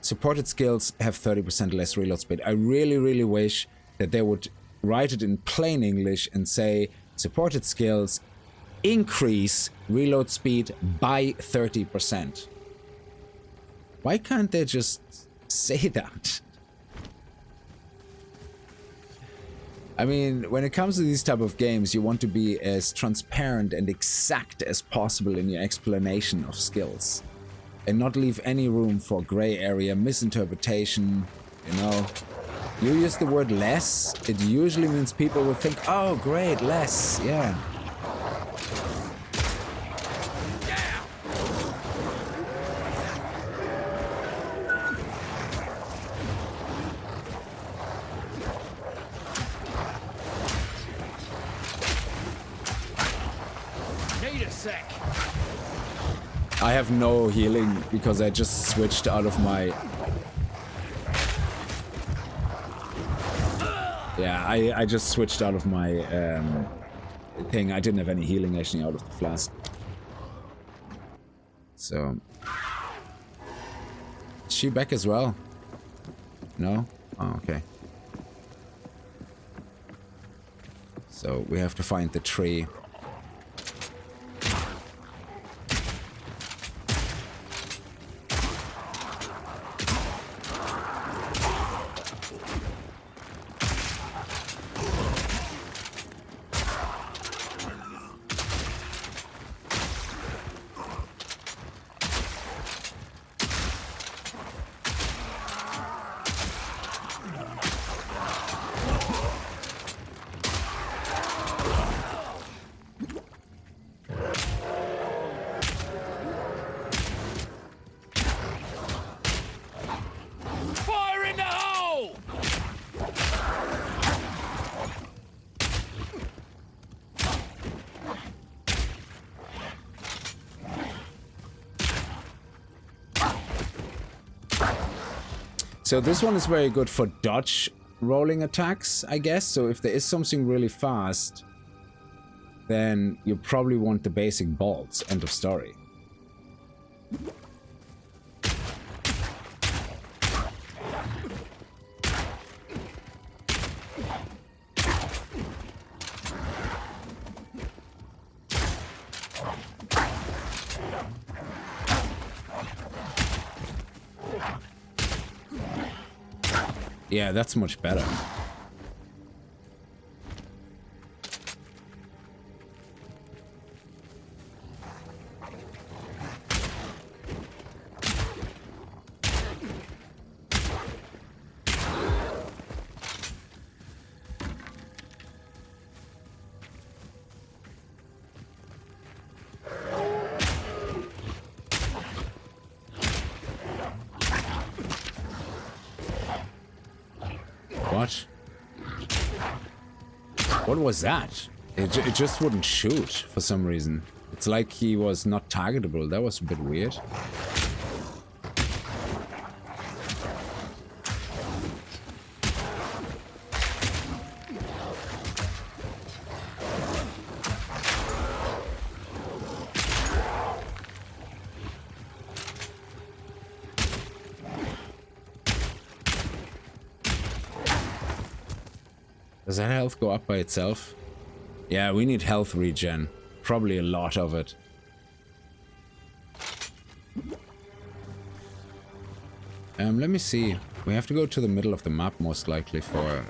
supported skills have 30% less reload speed. I really, really wish that they would write it in plain English and say supported skills increase reload speed by 30%. Why can't they just say that? I mean, when it comes to these type of games, you want to be as transparent and exact as possible in your explanation of skills. And not leave any room for gray area, misinterpretation, you know. You use the word less, it usually means people will think, oh great, less, yeah. I have no healing because I just switched out of my... Yeah, I just switched out of my thing. I didn't have any healing actually out of the flask. So... Is she back as well? No? Oh, okay. So we have to find the tree. So this one is very good for dodge rolling attacks, I guess. So if there is something really fast, then you probably want the basic bolts. End of story. Yeah, that's much better. What was that? It just wouldn't shoot for some reason. It's like he was not targetable. That was a bit weird. Does that health go up by itself? Yeah, we need health regen. Probably a lot of it. Let me see. We have to go to the middle of the map most likely for...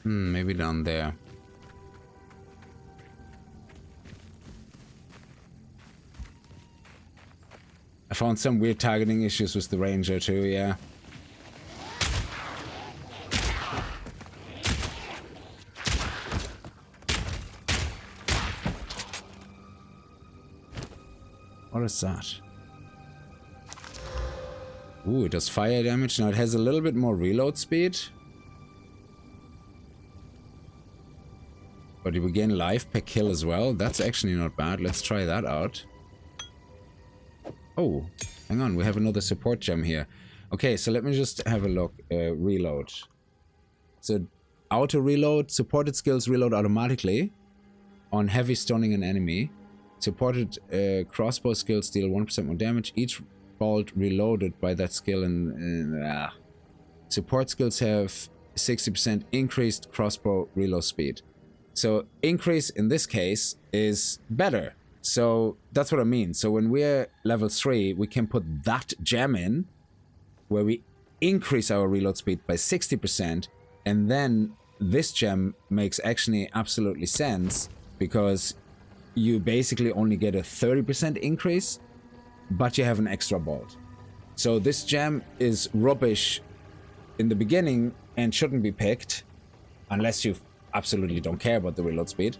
Maybe down there. I found some weird targeting issues with the ranger too, yeah. What is that? Ooh, it does fire damage. Now it has a little bit more reload speed. But you gain life per kill as well. That's actually not bad. Let's try that out. Oh, hang on. We have another support gem here. Okay, so let me just have a look. Reload. So auto reload. Supported skills reload automatically on heavy stoning an enemy. Supported crossbow skills deal 1% more damage. Each bolt reloaded by that skill and support skills have 60% increased crossbow reload speed. So increase in this case is better. So that's what I mean. So when we're level 3, we can put that gem in where we increase our reload speed by 60%, and then this gem makes actually absolutely sense because you basically only get a 30% increase, but you have an extra bolt. So this gem is rubbish in the beginning and shouldn't be picked unless you absolutely don't care about the reload speed.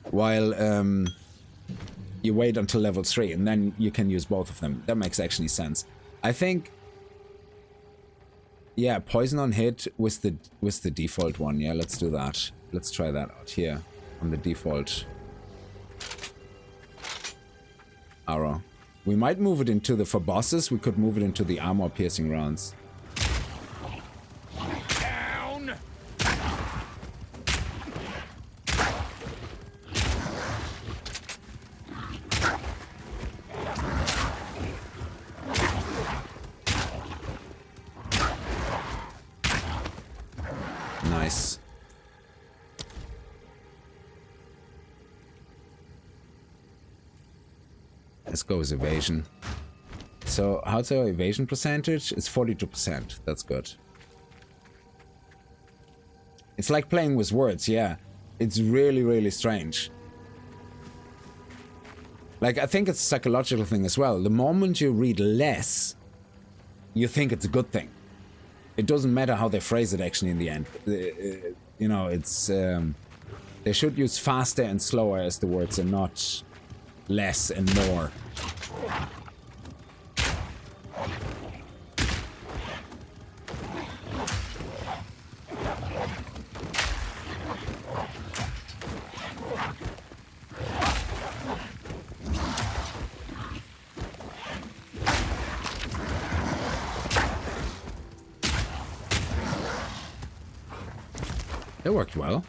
While you wait until level 3 and then you can use both of them. That makes actually sense. I think, yeah, poison on hit with the default one. Yeah, let's do that. Let's try that out here on the default arrow. We might move it into the, for bosses, we could move it into the armor piercing rounds. Down. Nice. Let's go with evasion. So how's our evasion percentage? It's 42%. That's good. It's like playing with words, yeah. It's really, really strange. Like, I think it's a psychological thing as well. The moment you read less, you think it's a good thing. It doesn't matter how they phrase it actually in the end. You know, it's... they should use faster and slower as the words and not less and more. It worked well.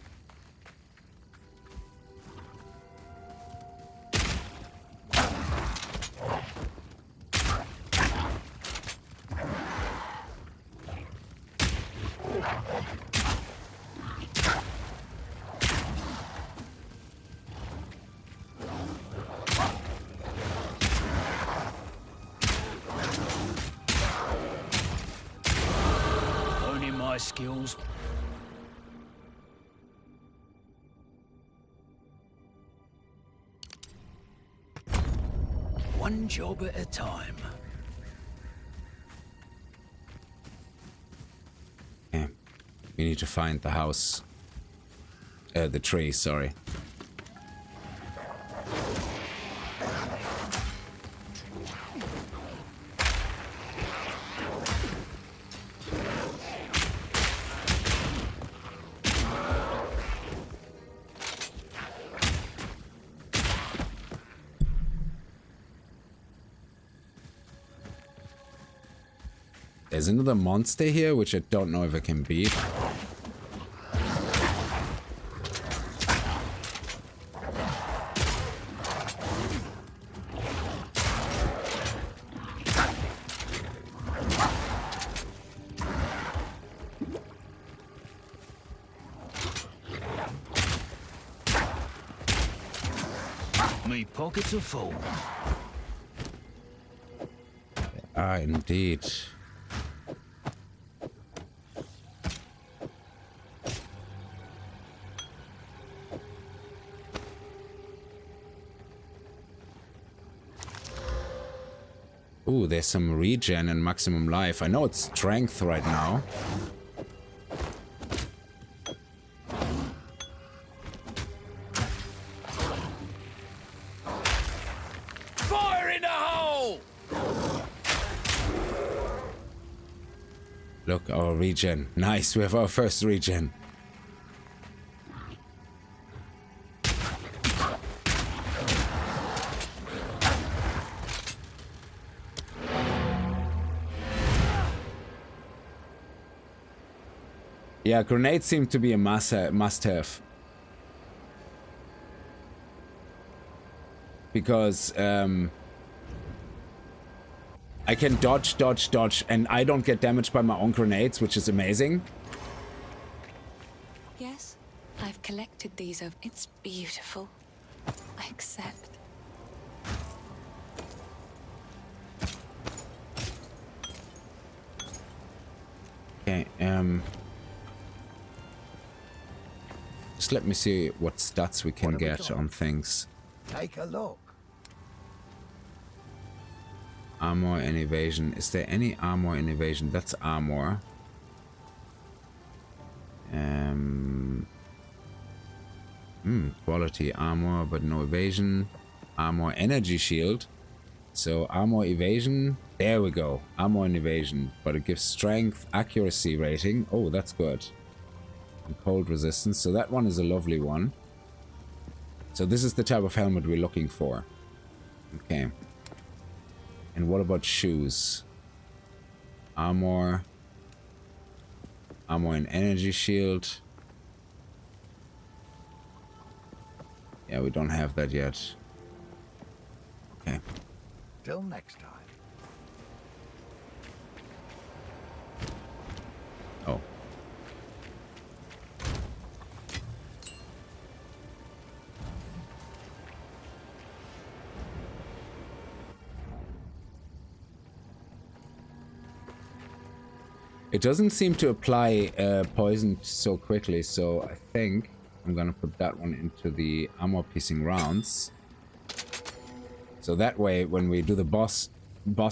Only my skills. One job at a time. Yeah. We need to find the house. The tree, sorry. There's another monster here, which I don't know if I can beat. Me pockets are full. Ah, indeed. Ooh, there's some regen and maximum life. I know it's strength right now. Fire in the hole! Look, our regen. Nice, we have our first regen. Yeah, grenades seem to be a must-have. Because I can dodge, and I don't get damaged by my own grenades, which is amazing. Yes, I've collected these over. It's beautiful. I accept. Okay, just let me see what stats we can get on things. Take a look. Armor and evasion. Is there any armor and evasion? That's armor. Quality armor, but no evasion. Armor energy shield. So armor evasion. There we go. Armor and evasion. But it gives strength, accuracy rating. Oh, that's good. And cold resistance. So that one is a lovely one. So this is the type of helmet we're looking for. Okay. And what about shoes? Armor. Armor and energy shield. Yeah, we don't have that yet. Okay. Till next time. Oh. It doesn't seem to apply poison so quickly, so I think I'm gonna put that one into the armor piercing rounds. So that way, when we do the boss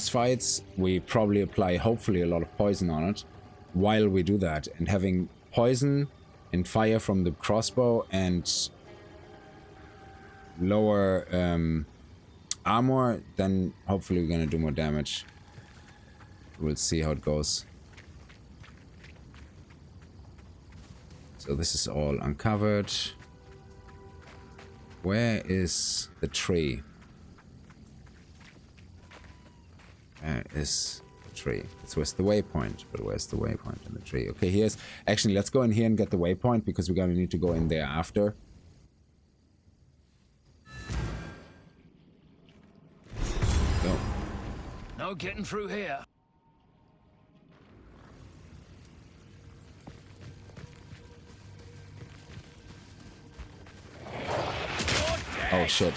fights, we probably apply, hopefully, a lot of poison on it while we do that. And having poison and fire from the crossbow and lower armor, then hopefully we're gonna do more damage. We'll see how it goes. So this is all uncovered. Where is the tree? Where is the tree? It's where's the waypoint, but where's the waypoint in the tree? Okay, here's... Actually, let's go in here and get the waypoint, because we're gonna need to go in there after. Go. No getting through here. Oh, shit.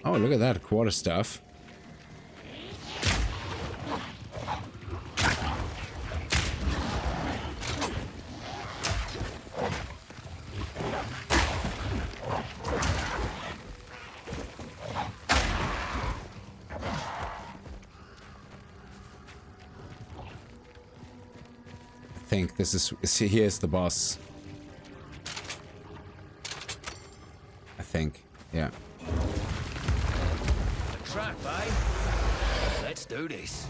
Oh, look at that quarter stuff. I think this is... See, here's the boss. I think, yeah. Trap, eh? Let's do this.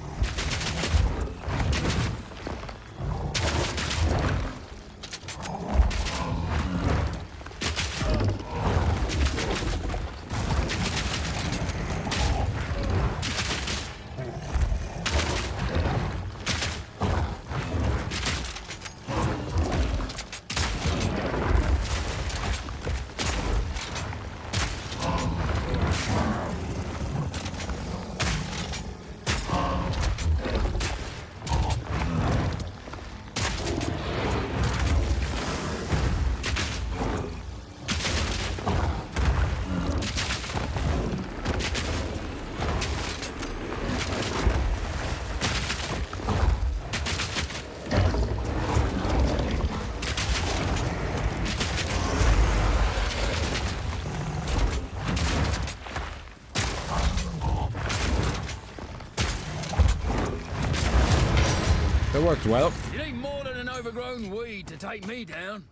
worked well. You need more than an overgrown weed to take me down.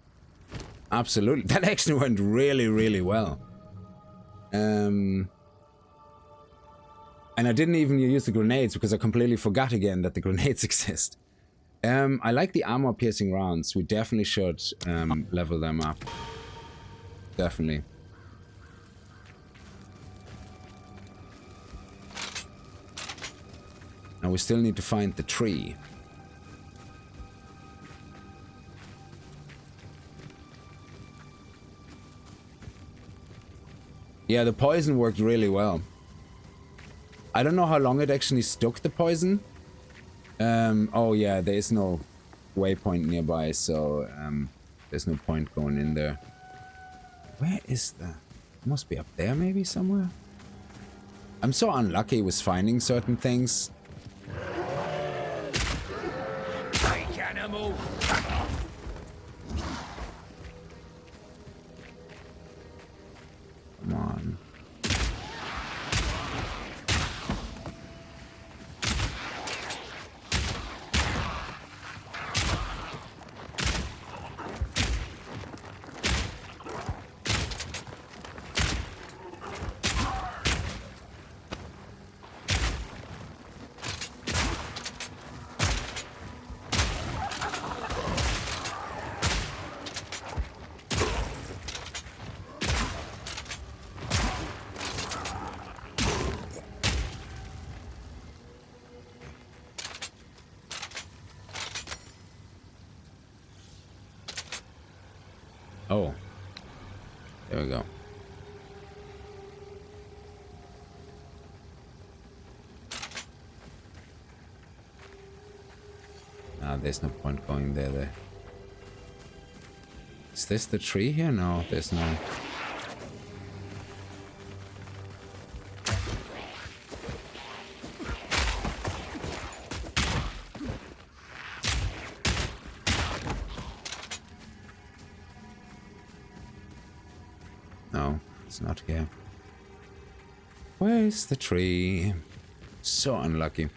Absolutely. That actually went really, really well. And I didn't even use the grenades because I completely forgot again that the grenades exist. I like the armor-piercing rounds. We definitely should level them up. Definitely. Now we still need to find the tree. Yeah, the poison worked really well. I don't know how long it actually stuck, the poison. Oh yeah, there is no waypoint nearby, so there's no point going in there. Where is the... It must be up there maybe somewhere? I'm so unlucky with finding certain things. Hey, animal! Come on. Oh, there we go. Ah, there's no point going there. Is this the tree here? No, there's no. No, it's not here. Where's the tree? So unlucky.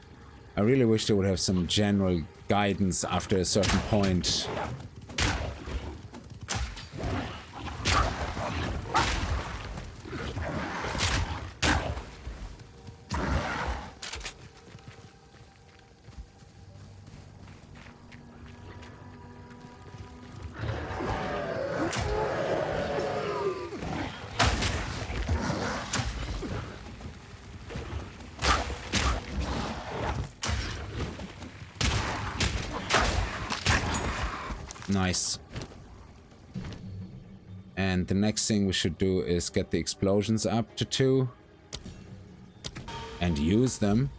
I really wish they would have some general guidance after a certain point. Nice. And the next thing we should do is get the explosions up to 2 and use them.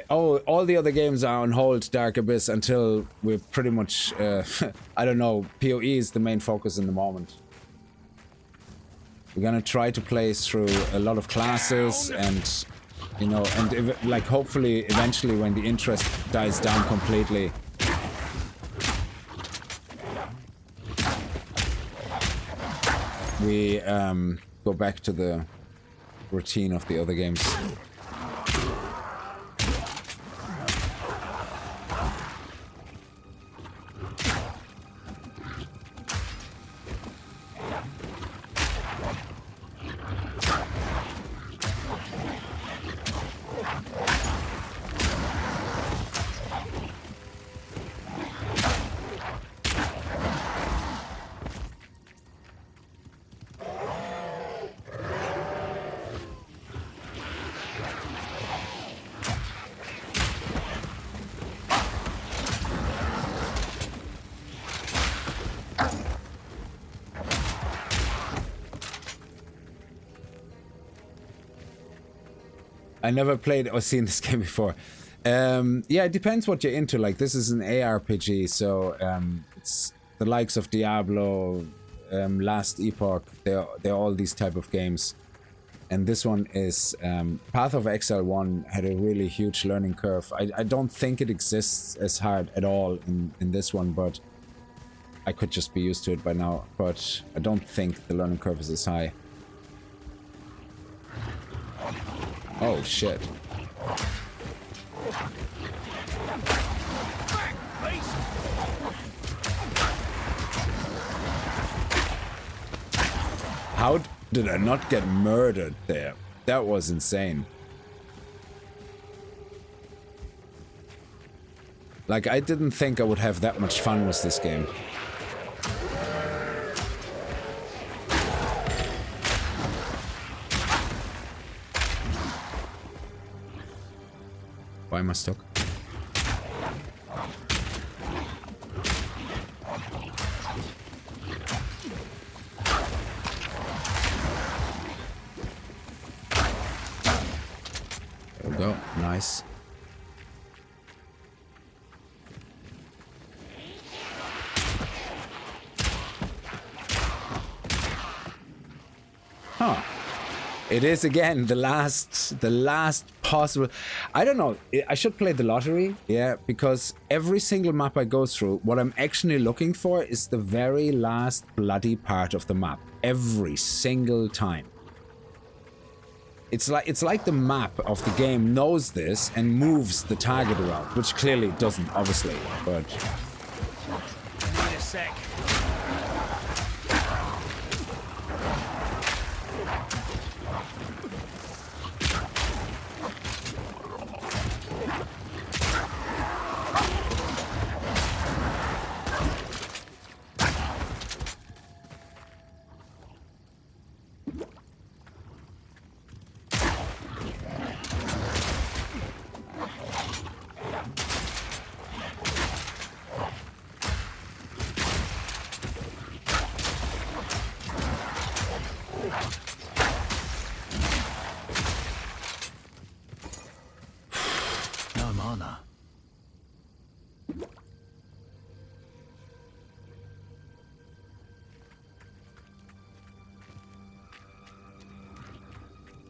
All the other games are on hold, Dark Abyss, until we're pretty much I don't know, PoE is the main focus in the moment. We're gonna try to play through a lot of classes and, you know, and like hopefully eventually when the interest dies down completely, we go back to the routine of the other games. I never played or seen this game before. Yeah, it depends what you're into. Like, this is an ARPG, so it's the likes of Diablo, Last Epoch. They're all these type of games. And this one is Path of Exile 1 had a really huge learning curve. I don't think it exists as hard at all in this one, but I could just be used to it by now. But I don't think the learning curve is as high. Oh, shit. How did I not get murdered there? That was insane. Like, I didn't think I would have that much fun with this game. Why am I stuck? There we go. Nice. Huh. It is again the last possible. I don't know. I should play the lottery, yeah, because every single map I go through, what I'm actually looking for is the very last bloody part of the map. Every single time. It's like the map of the game knows this and moves the target around, which clearly it doesn't, obviously, but. Wait a sec.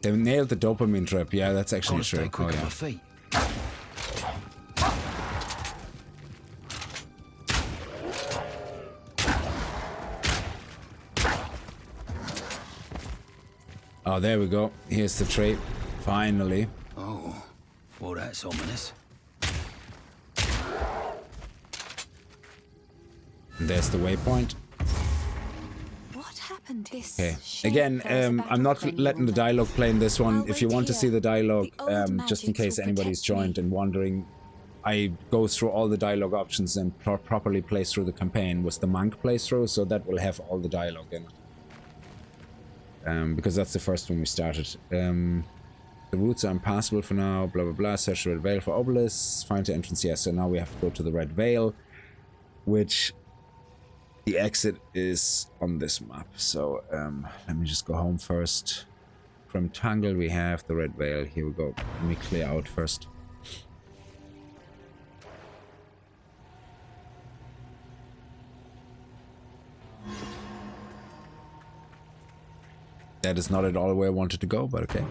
They nailed the dopamine trap. Yeah, that's actually true. Stay quick Oh, on yeah. my feet. Oh, there we go. Here's the trait. Finally. Oh, well, that's ominous. And there's the waypoint. What happened to this? Okay. shape Again, that was about I'm to not claim letting the you? dialogue play in this one. I'll If you wait want to here. see the dialogue, The old just in magic case will anybody's protect me. joined and wondering, I go through all the dialogue options and properly play through the campaign with the monk playthrough, so that will have all the dialogue in it. Because that's the first one we started. The routes are impassable for now, blah blah blah, search the Red Veil for obelisks, find the entrance, yes, so now we have to go to the Red Veil, which the exit is on this map, so let me just go home first. From Tangle we have the Red Veil, here we go, let me clear out first. That is not at all where I wanted to go, but okay.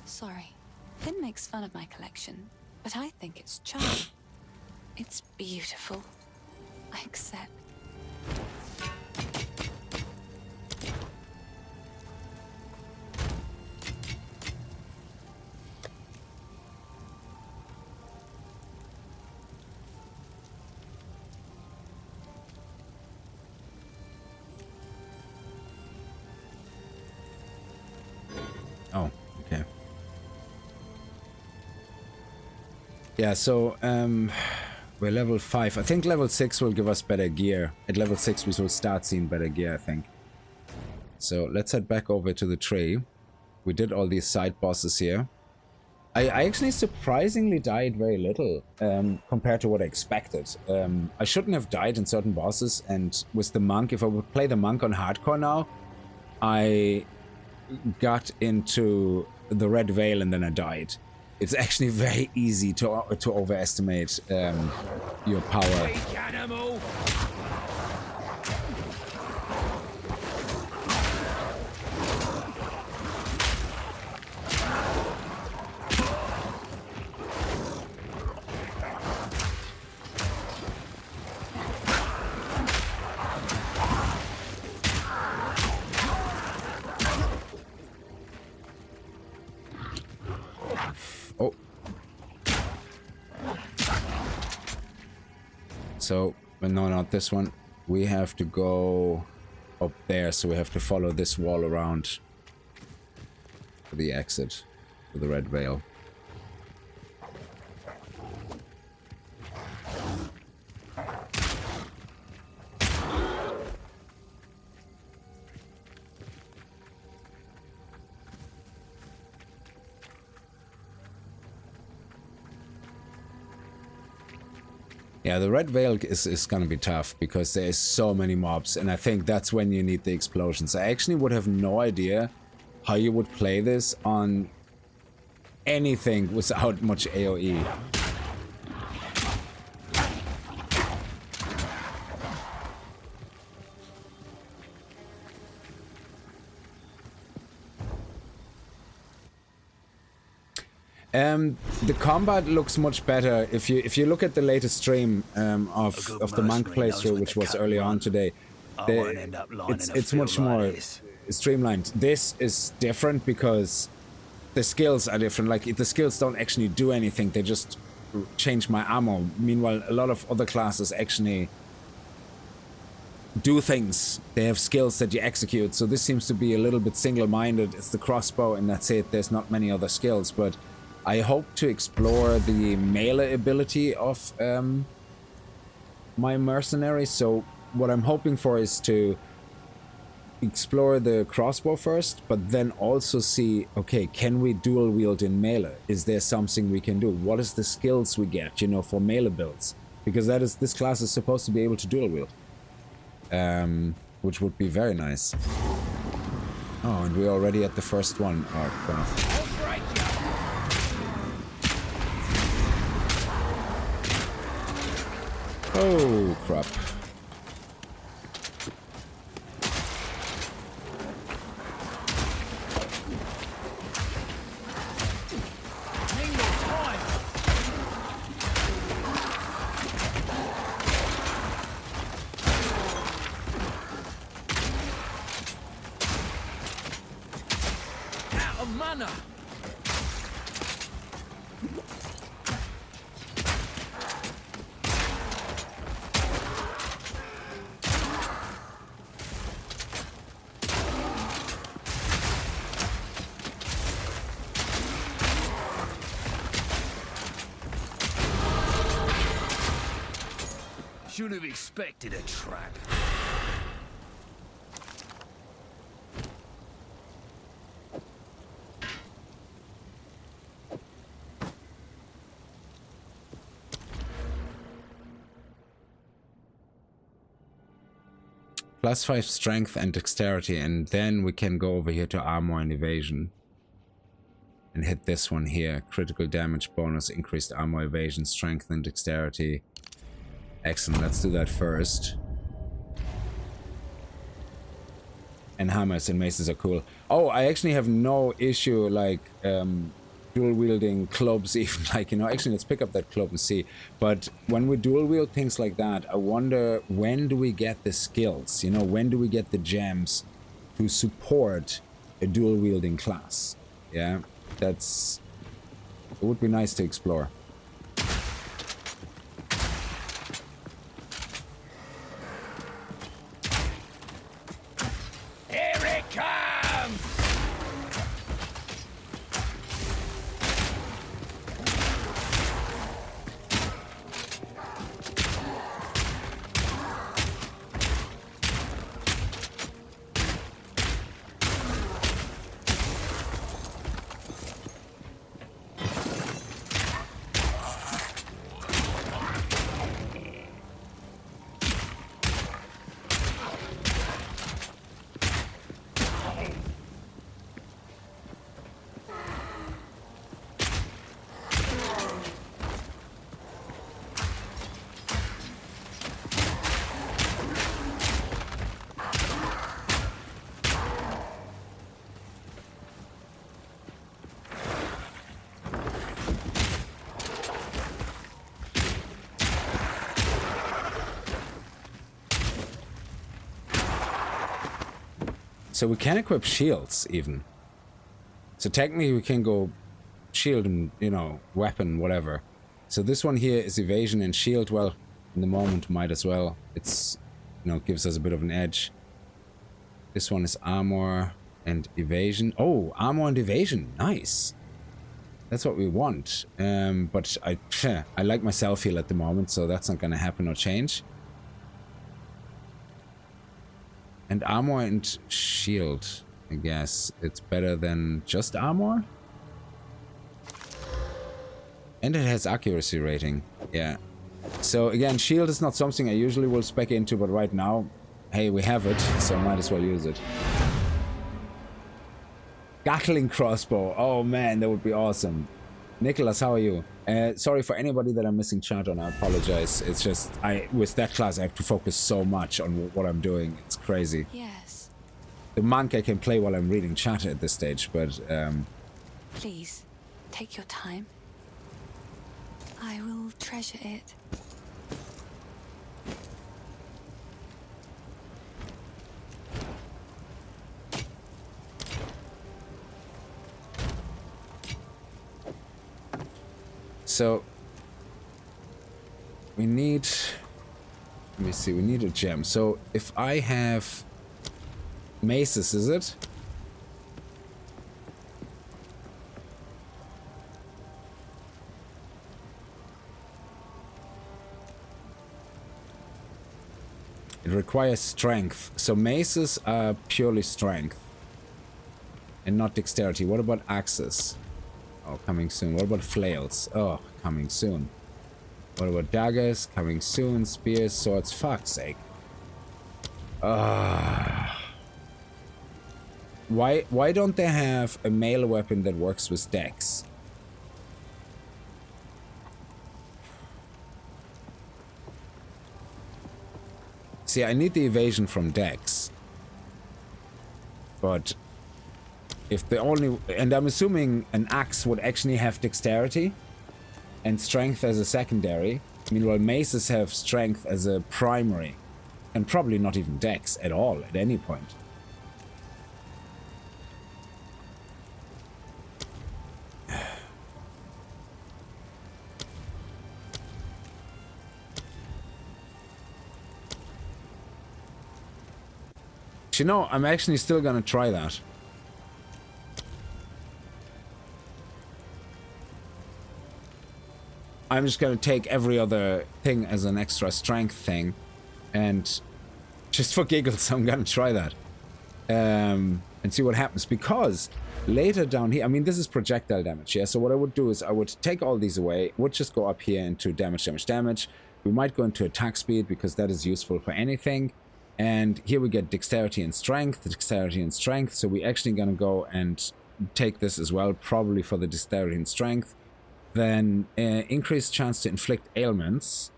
Sorry. Finn makes fun of my collection, but I think it's charming. It's beautiful. I accept. Oh, okay. Yeah, so we're level 5. I think level 6 will give us better gear. At level 6 we will start seeing better gear, I think. So let's head back over to the tree. We did all these side bosses here. I actually surprisingly died very little compared to what I expected. I shouldn't have died in certain bosses, and with the monk, if I would play the monk on hardcore now, I got into the Red Veil and then I died. It's actually very easy to overestimate your power. Weak animal! So, but no, not this one. We have to go up there, so we have to follow this wall around for the exit to the Red Veil. Yeah, the Red Veil is gonna be tough because there's so many mobs, and I think that's when you need the explosions. I actually would have no idea how you would play this on anything without much AoE. The combat looks much better if you look at the latest stream of the monk playthrough, which was earlier on today. It's much more streamlined. This is different because the skills are different. Like, the skills don't actually do anything; they just change my ammo. Meanwhile, a lot of other classes actually do things. They have skills that you execute. So this seems to be a little bit single-minded. It's the crossbow, and that's it. There's not many other skills, but I hope to explore the melee ability of my mercenary. So what I'm hoping for is to explore the crossbow first, but then also see, okay, can we dual wield in melee? Is there something we can do? What is the skills we get, you know, for melee builds? Because this class is supposed to be able to dual wield, which would be very nice. Oh, and we're already at the first one. Oh, crap. Oh, crap. Out of mana. Should have expected a trap. +5 strength and dexterity, and then we can go over here to armor and evasion and hit this one here. Critical damage bonus, increased armor, evasion, strength, and dexterity. Excellent, let's do that first. And hammers and maces are cool. Oh, I actually have no issue, like, dual wielding clubs even, like, you know, actually let's pick up that club and see. But when we dual wield things like that, I wonder, when do we get the skills? You know, when do we get the gems to support a dual wielding class? Yeah, it would be nice to explore. So we can equip shields, even. So technically we can go shield and, you know, weapon, whatever. So this one here is evasion and shield. Well, in the moment, might as well. It's, you know, gives us a bit of an edge. This one is armor and evasion. Oh, armor and evasion. Nice. That's what we want. But I like my self-heal at the moment, so that's not going to happen or change. And armor and shield, I guess. It's better than just armor. And it has accuracy rating. Yeah. So again, shield is not something I usually will spec into, but right now, hey, we have it, so might as well use it. Gatling crossbow. Oh man, that would be awesome. Nicholas, how are you? Sorry for anybody that I'm missing chat on. I apologize. It's just with that class I have to focus so much on what I'm doing. It's crazy. Yes. The monk I can play while I'm reading chat at this stage, but Please, take your time. I will treasure it. so we need, let me see, we need a gem. So if I have maces, is it? It requires strength. So maces are purely strength and not dexterity. What about axes? Oh, coming soon. What about flails? Oh, coming soon. What about daggers? Coming soon. Spears, swords. Fuck's sake. Why don't they have a melee weapon that works with dex? See, I need the evasion from dex. But if the only... And I'm assuming an axe would actually have dexterity and strength as a secondary. Meanwhile, maces have strength as a primary. And probably not even dex at all at any point. You know, I'm actually still gonna try that. I'm just gonna take every other thing as an extra strength thing, and just for giggles, I'm gonna try that. And see what happens, because later down here, I mean, this is projectile damage, yeah? So what I would do is I would take all these away, would just go up here into damage. We might go into attack speed, because that is useful for anything. And here we get dexterity and strength, so we actually gonna go and take this as well, probably for the dexterity and strength. Then increased chance to inflict ailments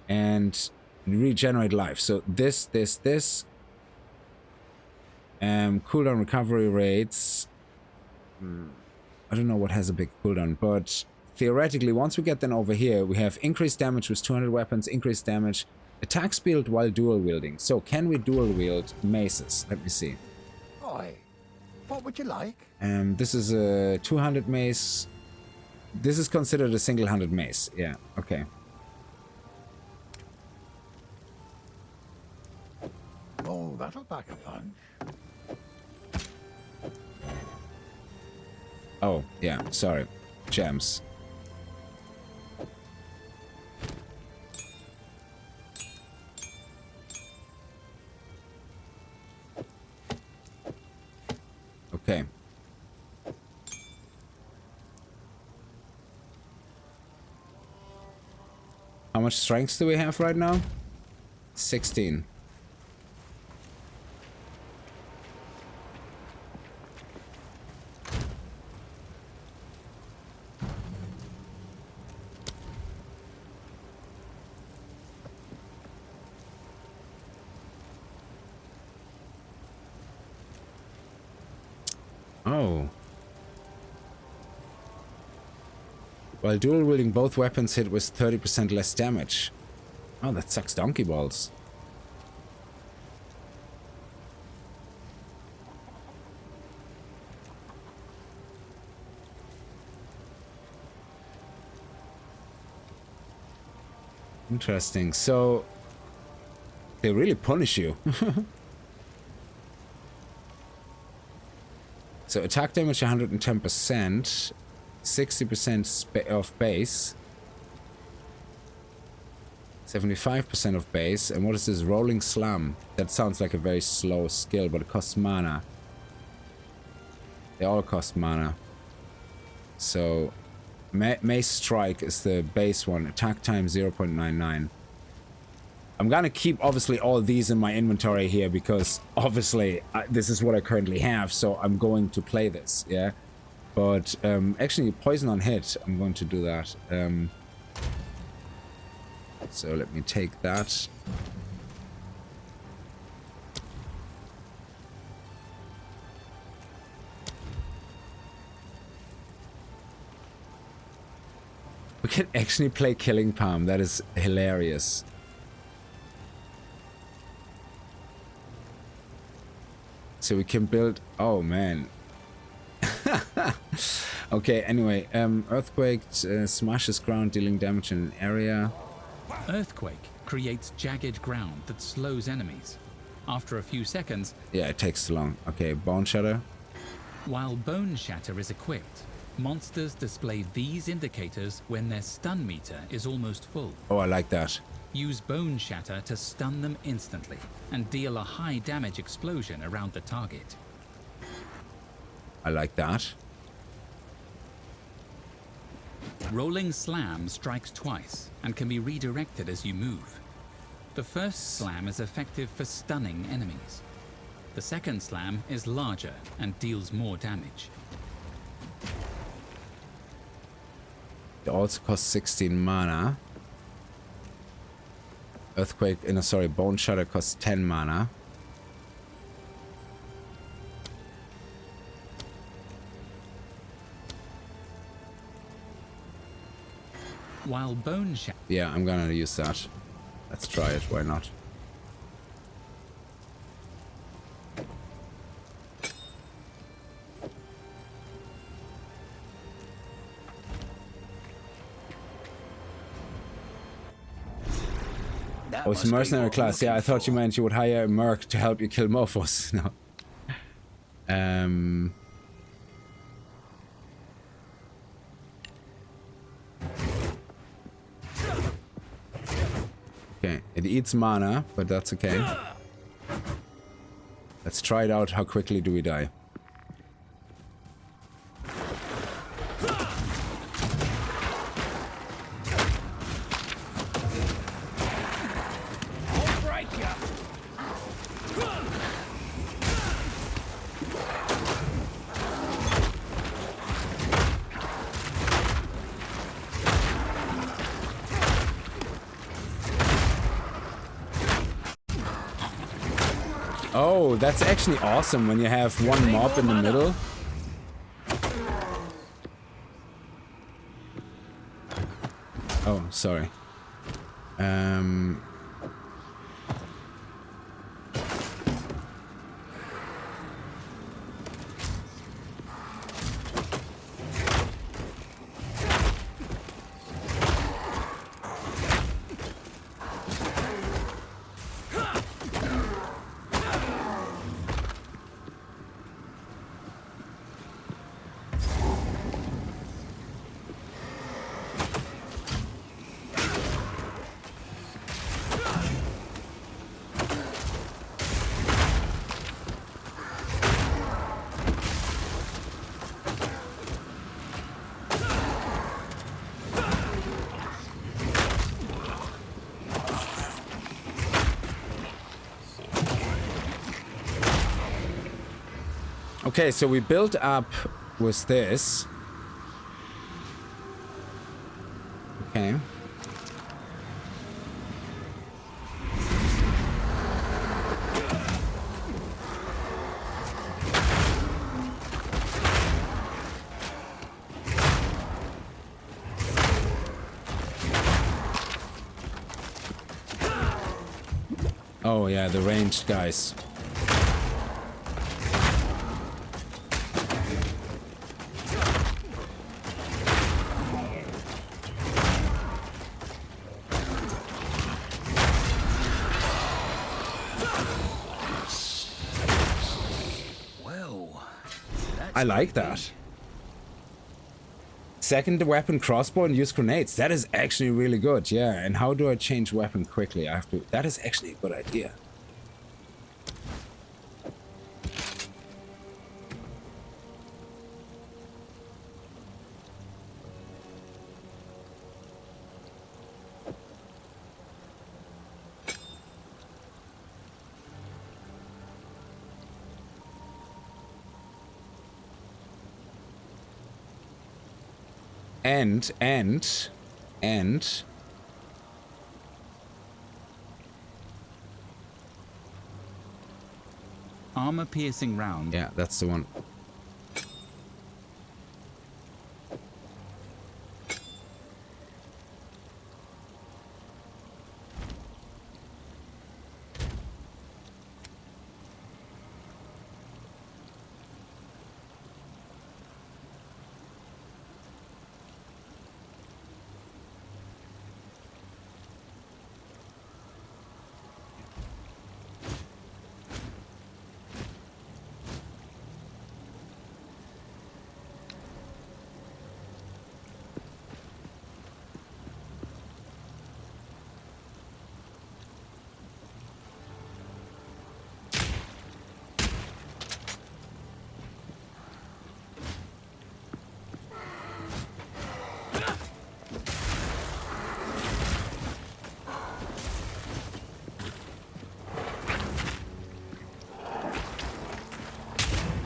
and regenerate life. So this. Cooldown recovery rates. I don't know what has a big cooldown, but theoretically, once we get then over here, we have increased damage with 200 weapons, increased damage. Attack speed while dual wielding. So can we dual wield maces? Let me see. Oi, what would you like? This is a 200 mace. This is considered a single-handed mace. Yeah, okay. Oh, that'll back a punch. Oh, yeah, sorry. Gems. Okay. How much strength do we have right now? 16. Oh. While dual wielding, both weapons hit with 30% less damage. Oh, that sucks donkey balls. Interesting. So they really punish you. So attack damage 110%, 60% of base, 75% of base, and what is this? Rolling Slam. That sounds like a very slow skill, but it costs mana. They all cost mana. So Mace Strike is the base one. Attack time 0.99. I'm gonna keep obviously all these in my inventory here because obviously this is what I currently have, so I'm going to play this, yeah. But actually, poison on hit, I'm going to do that. So let me take that. We can actually play Killing Palm. That is hilarious. So we can build... Oh, man. Okay, anyway. Earthquake smashes ground, dealing damage in an area. Earthquake creates jagged ground that slows enemies. After a few seconds... Yeah, it takes too long. Okay, Bone Shatter. While Bone Shatter is equipped, monsters display these indicators when their stun meter is almost full. Oh, I like that. Use Bone Shatter to stun them instantly and deal a high damage explosion around the target. I like that. Rolling Slam strikes twice and can be redirected as you move. The first slam is effective for stunning enemies. The second slam is larger and deals more damage. It also costs 16 mana. Earthquake, no, sorry, Bone Shatter costs 10 mana. While Bone Shatter... Yeah, I'm gonna use that. Let's try it, why not? Oh, it's a mercenary class. Yeah, I thought you meant you would hire a merc to help you kill mofos. No. Okay, it eats mana, but that's okay. Let's try it out. How quickly do we die? Oh, that's actually awesome when you have one mob in the middle. Oh, sorry. Okay, so we built up with this. Okay. Oh yeah, the ranged guys. I like that. Second weapon, crossbow, and use grenades. That is actually really good, yeah. And how do I change weapon quickly? I have to... That is actually a good idea. And armor-piercing round. yeah, that's the one.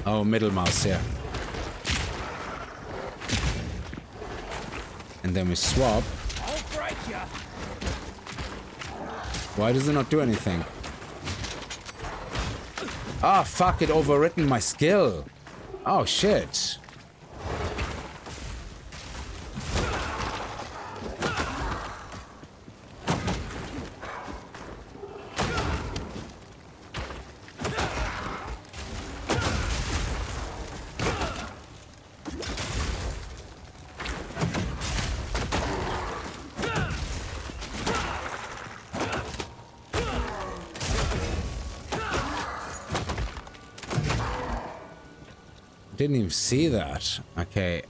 Oh, middle mouse, yeah. And then we swap. I'll break ya. Why does it not do anything? Ah, fuck, it overwritten my skill. Oh, shit. Didn't even see that. Okay,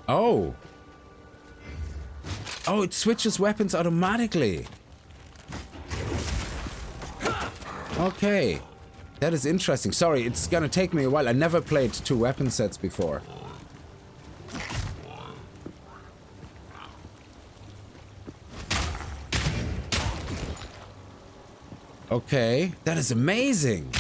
oh. Oh, it switches weapons automatically. Okay. That is interesting. Sorry, it's gonna take me a while. I never played 2 weapon sets before. Okay, that is amazing.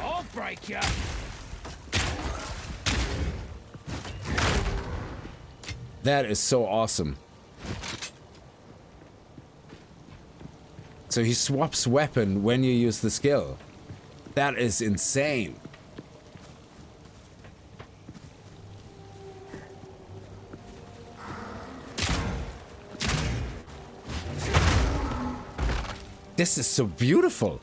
I'll break ya. That is so awesome. So he swaps weapon when you use the skill. That is insane. This is so beautiful.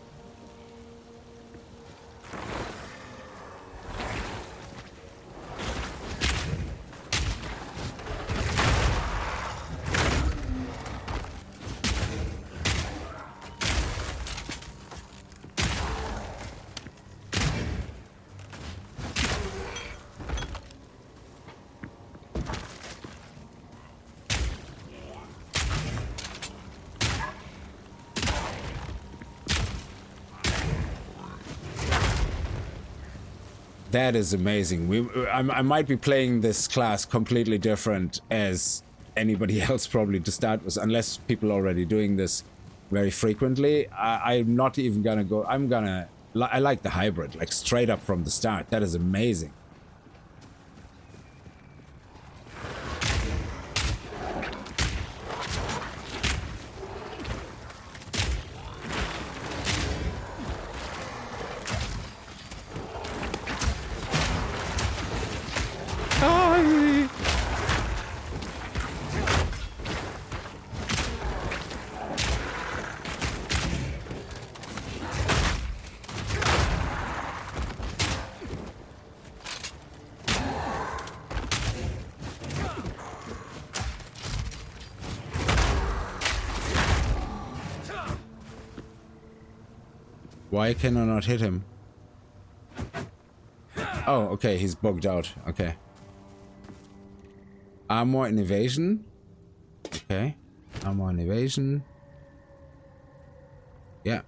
That is amazing. I might be playing this class completely different as anybody else probably to start with, unless people are already doing this very frequently. I'm not even gonna go. I like the hybrid, like straight up from the start. That is amazing. Why can I not hit him? Oh, okay, he's bugged out. Okay. Armor and evasion. Okay. Armor and evasion. Yeah.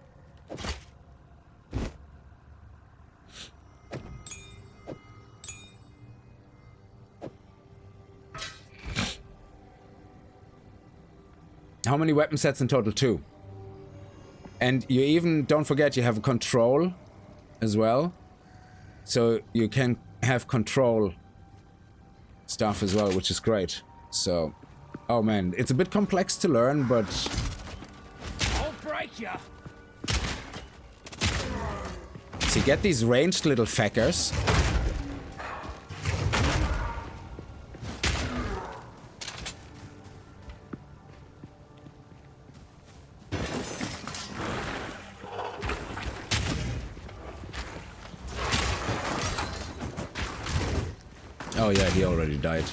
How many weapon sets in total? 2. And you even, don't forget, you have a control as well. So you can have control stuff as well, which is great. So, oh man, it's a bit complex to learn, but... I'll break ya. So you get these ranged little feckers. Oh yeah, he already died.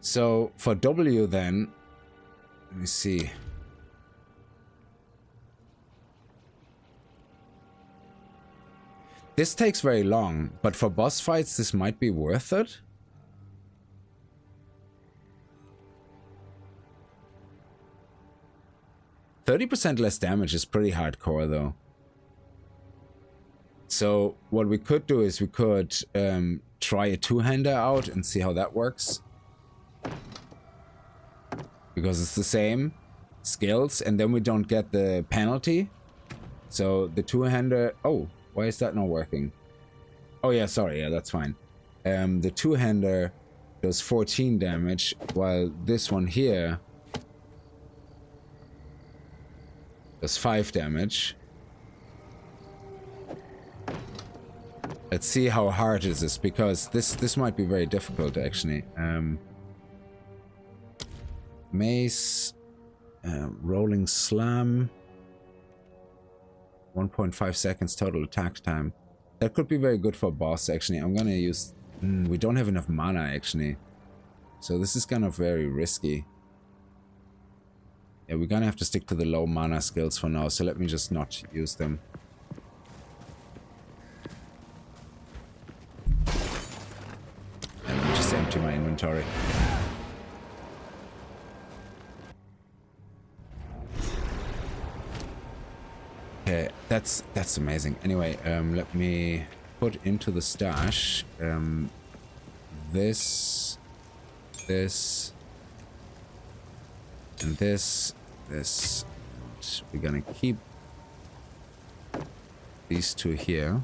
So for W then, let me see. This takes very long, but for boss fights this might be worth it. %30 less damage is pretty hardcore though. So what we could do is we could try a two-hander out and see how that works. Because it's the same skills and then we don't get the penalty. So the two-hander... Oh, why is that not working? Oh yeah, sorry, yeah, that's fine. The two-hander does 14 damage while this one here does 5 damage. Let's see how hard is this, because this might be very difficult actually. Mace, rolling slam, 1.5 seconds total attack time. That could be very good for boss actually. I'm gonna use... we don't have enough mana actually. So this is kind of very risky. Yeah, we're gonna have to stick to the low mana skills for now, so let me just not use them. And let me just empty my inventory. Okay, that's amazing. Anyway, let me put into the stash this, and this. And we're gonna keep these two here.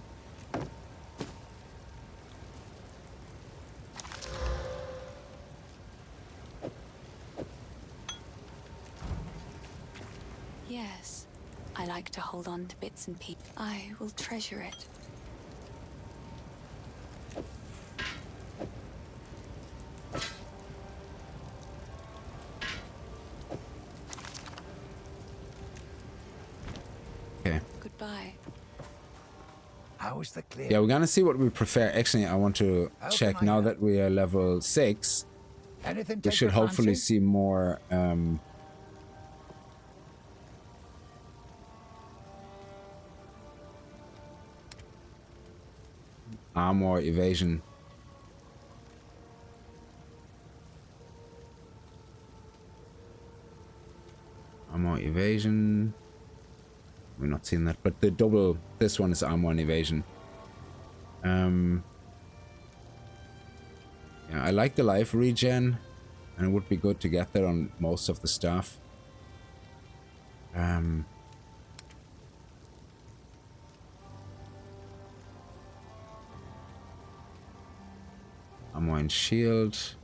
Yes, I like to hold on to bits and pieces. I will treasure it. Goodbye. How is the clear? Yeah, we're gonna see what we prefer. Actually, I want to check now that we are level 6. Anything We should hopefully see more armor, evasion. Armor, evasion. We're not seeing that, but the double, this one is armor and evasion. Yeah, I like the life regen, and it would be good to get that on most of the stuff. Armor and shield,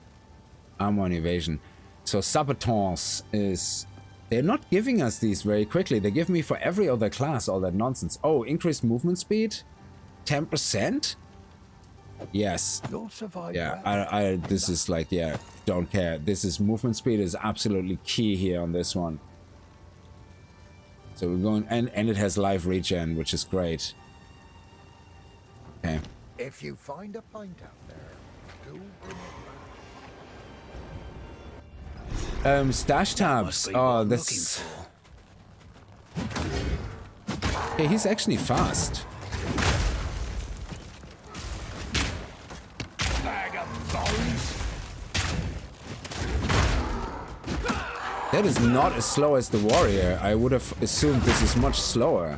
armor and evasion. So saboteurs is... They're not giving us these very quickly. They give me for every other class all that nonsense. Oh, increased movement speed? 10%? Yes. You'll survive. Yeah, this is like, yeah, don't care. This is movement speed is absolutely key here on this one. So we're going, and it has life regen, which is great. Okay. If you find a pint out there, do bring it back. Stash tabs. Oh, this. Okay, he's actually fast. That is not as slow as the warrior. I would have assumed this is much slower.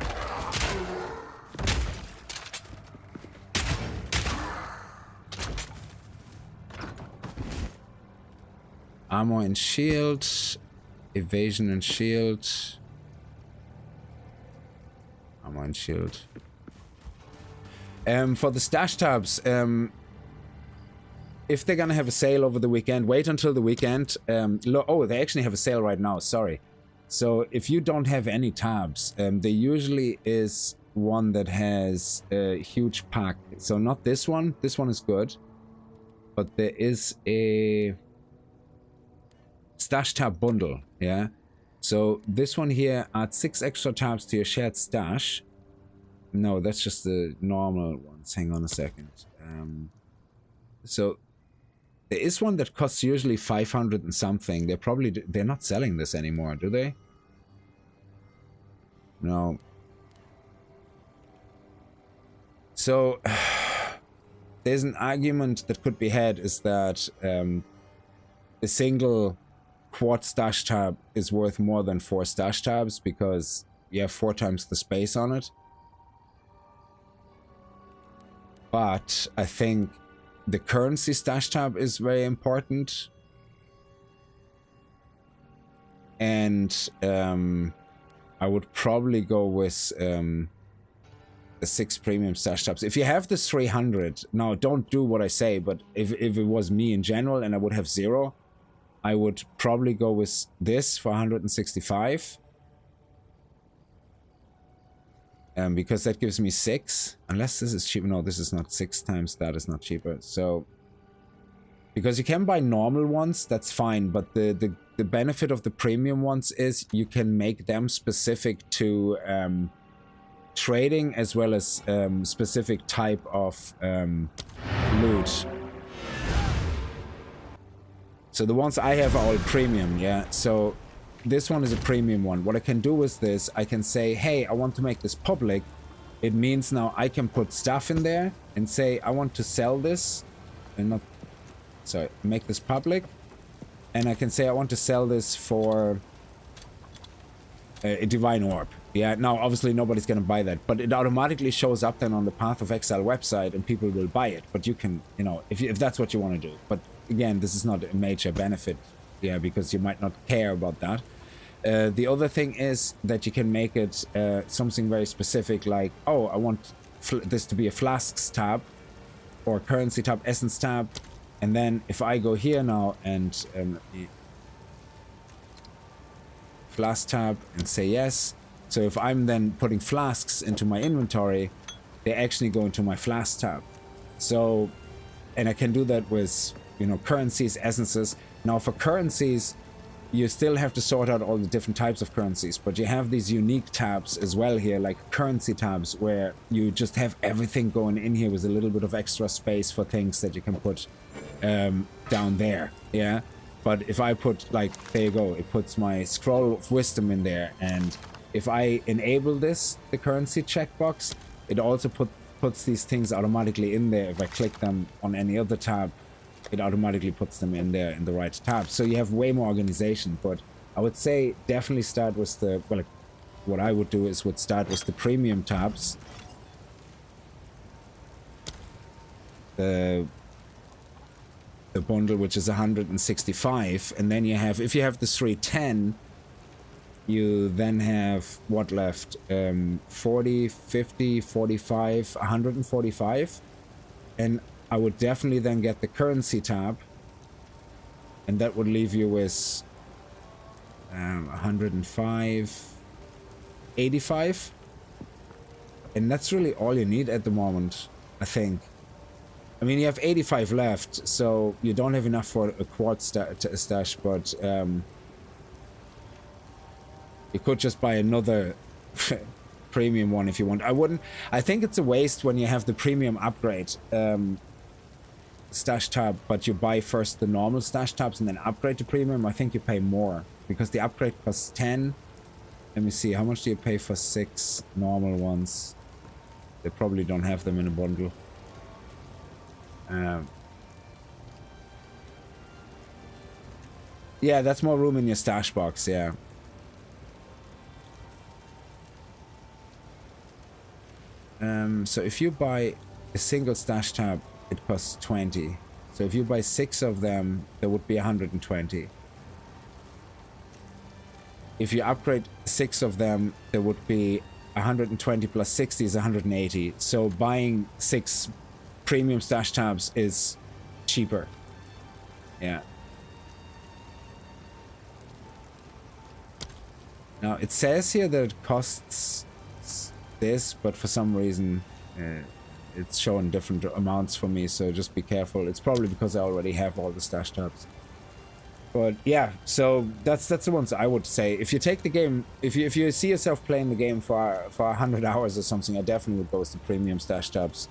Armor and shield, evasion and shield, armor and shield. For the stash tabs, if they're gonna have a sale over the weekend, wait until the weekend. Oh, they actually have a sale right now, sorry. So if you don't have any tabs, there usually is one that has a huge pack. So not this one is good. But there is a stash tab bundle, yeah? So this one here adds 6 extra tabs to your shared stash. No, that's just the normal ones. Hang on a second. So there is one that costs usually 500 and something. They're not selling this anymore, do they? No. So there's an argument that could be had is that a single quad stash tab is worth more than 4 stash tabs because you have 4 times the space on it. But I think the currency stash tab is very important. And I would probably go with the 6 premium stash tabs. If you have this 300, now don't do what I say, but if it was me in general and I would have 0, I would probably go with this for 165. Because that gives me 6. Unless this is cheaper. No, this is not 6 times that is not cheaper. So, because you can buy normal ones, that's fine. But the benefit of the premium ones is you can make them specific to trading as well as specific type of loot. So the ones I have are all premium, yeah? So this one is a premium one. What I can do with this, I can say, hey, I want to make this public. It means now I can put stuff in there and say, I want to sell this. And not... Sorry, make this public. And I can say, I want to sell this for a divine orb. Yeah, now obviously nobody's going to buy that. But it automatically shows up then on the Path of Exile website and people will buy it. But you can, you know, if that's what you want to do. But again, this is not a major benefit. Yeah, because you might not care about that. The other thing is that you can make it something very specific, like, oh, I want this to be a flasks tab or currency tab, essence tab. And then if I go here now and flask tab and say yes. So if I'm then putting flasks into my inventory, they actually go into my flask tab. So, and I can do that with, you know, currencies, essences. Now for currencies, you still have to sort out all the different types of currencies, but you have these unique tabs as well here, like currency tabs, where you just have everything going in here with a little bit of extra space for things that you can put down there, yeah? But if I put, like, there you go, it puts my scroll of wisdom in there, and if I enable this, the currency checkbox, it also puts these things automatically in there. If I click them on any other tab, it automatically puts them in there in the right tab. So you have way more organization, but I would say definitely start with the, well, what I would do is start with the premium tabs. The bundle, which is 165, and then you have, if you have the 310, you then have what left? 40, 50, 45, 145, and I would definitely then get the currency tab, and that would leave you with 105, 85, and that's really all you need at the moment, I think. I mean, you have 85 left, so you don't have enough for a quad stash, but you could just buy another premium one if you want. I think it's a waste when you have the premium upgrade. stash tab, but you buy first the normal stash tabs and then upgrade to premium, I think you pay more because the upgrade costs 10. Let me see, how much do you pay for 6 normal ones? They probably don't have them in a bundle. Yeah, that's more room in your stash box, yeah. So if you buy a single stash tab, it costs 20. So if you buy 6 of them, there would be 120. If you upgrade 6 of them, there would be 120 plus 60 is 180. So buying 6 premium stash tabs is cheaper. Yeah. Now it says here that it costs this, but for some reason it's showing different amounts for me, so just be careful. It's probably because I already have all the stash tabs. But yeah, so that's the ones I would say. If you take the game, if you see yourself playing the game for 100 hours or something, I definitely would go with the premium stash tabs,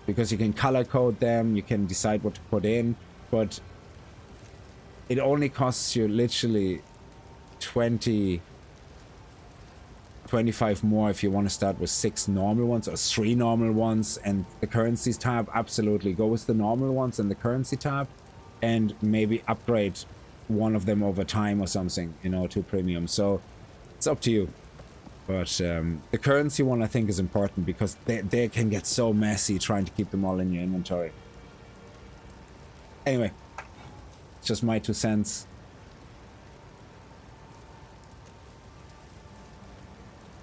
because you can color code them, you can decide what to put in, but it only costs you literally 25 more if you want to start with 6 normal ones or 3 normal ones, and the currencies tab, absolutely go with the normal ones and the currency tab, and maybe upgrade one of them over time or something, you know, to premium. So it's up to you. But the currency one I think is important, because they can get so messy trying to keep them all in your inventory. Anyway, it's just my 2 cents.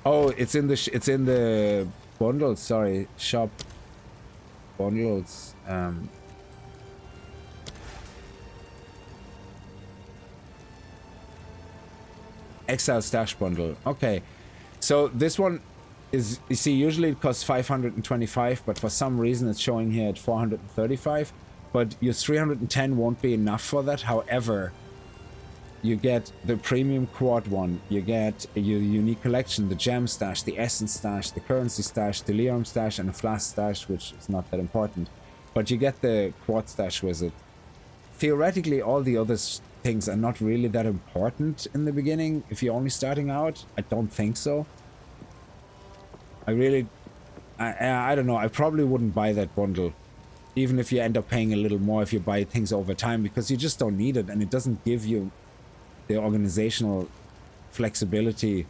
Oh, it's in the bundles. Sorry, shop bundles. Exile stash bundle. Okay, so this one is, you see, usually it costs 525, but for some reason it's showing here at 435. But your 310 won't be enough for that. However, you get the premium quad one, you get your unique collection, the gem stash, the essence stash, the currency stash, the Leon stash, and a flask stash, which is not that important. But you get the quad stash with it. Theoretically, all the other things are not really that important in the beginning. If you're only starting out, I don't think so. I don't know, I probably wouldn't buy that bundle. Even if you end up paying a little more if you buy things over time, because you just don't need it, and it doesn't give you the organizational flexibility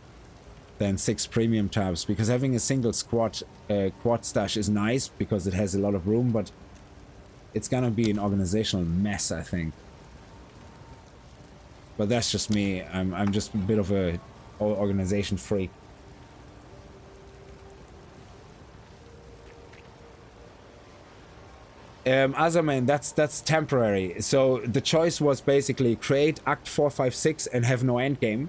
than 6 premium tabs, because having a single quad stash is nice because it has a lot of room, but it's gonna be an organizational mess, I think. But that's just me. I'm just a bit of a organization freak. Azerman, that's temporary. So the choice was basically create Act 4, 5, 6 and have no endgame.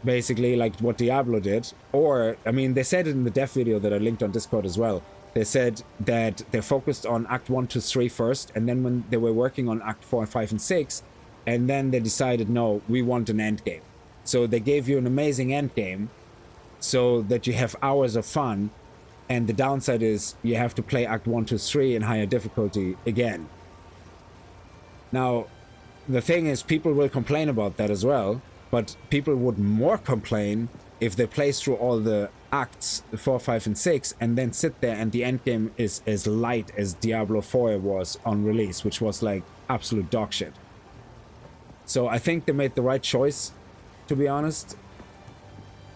Basically, like what Diablo did. Or, I mean, they said it in the dev video that I linked on Discord as well. They said that they focused on Act 1 to 3 first, and then when they were working on Act 4, 5, and 6, and then they decided, no, we want an endgame. So they gave you an amazing endgame so that you have hours of fun. And the downside is you have to play Act 1 to 3 in higher difficulty again. Now, the thing is, people will complain about that as well, but people would more complain if they play through all the acts, 4, 5, and 6, and then sit there and the endgame is as light as Diablo 4 was on release, which was like absolute dog shit. So I think they made the right choice, to be honest.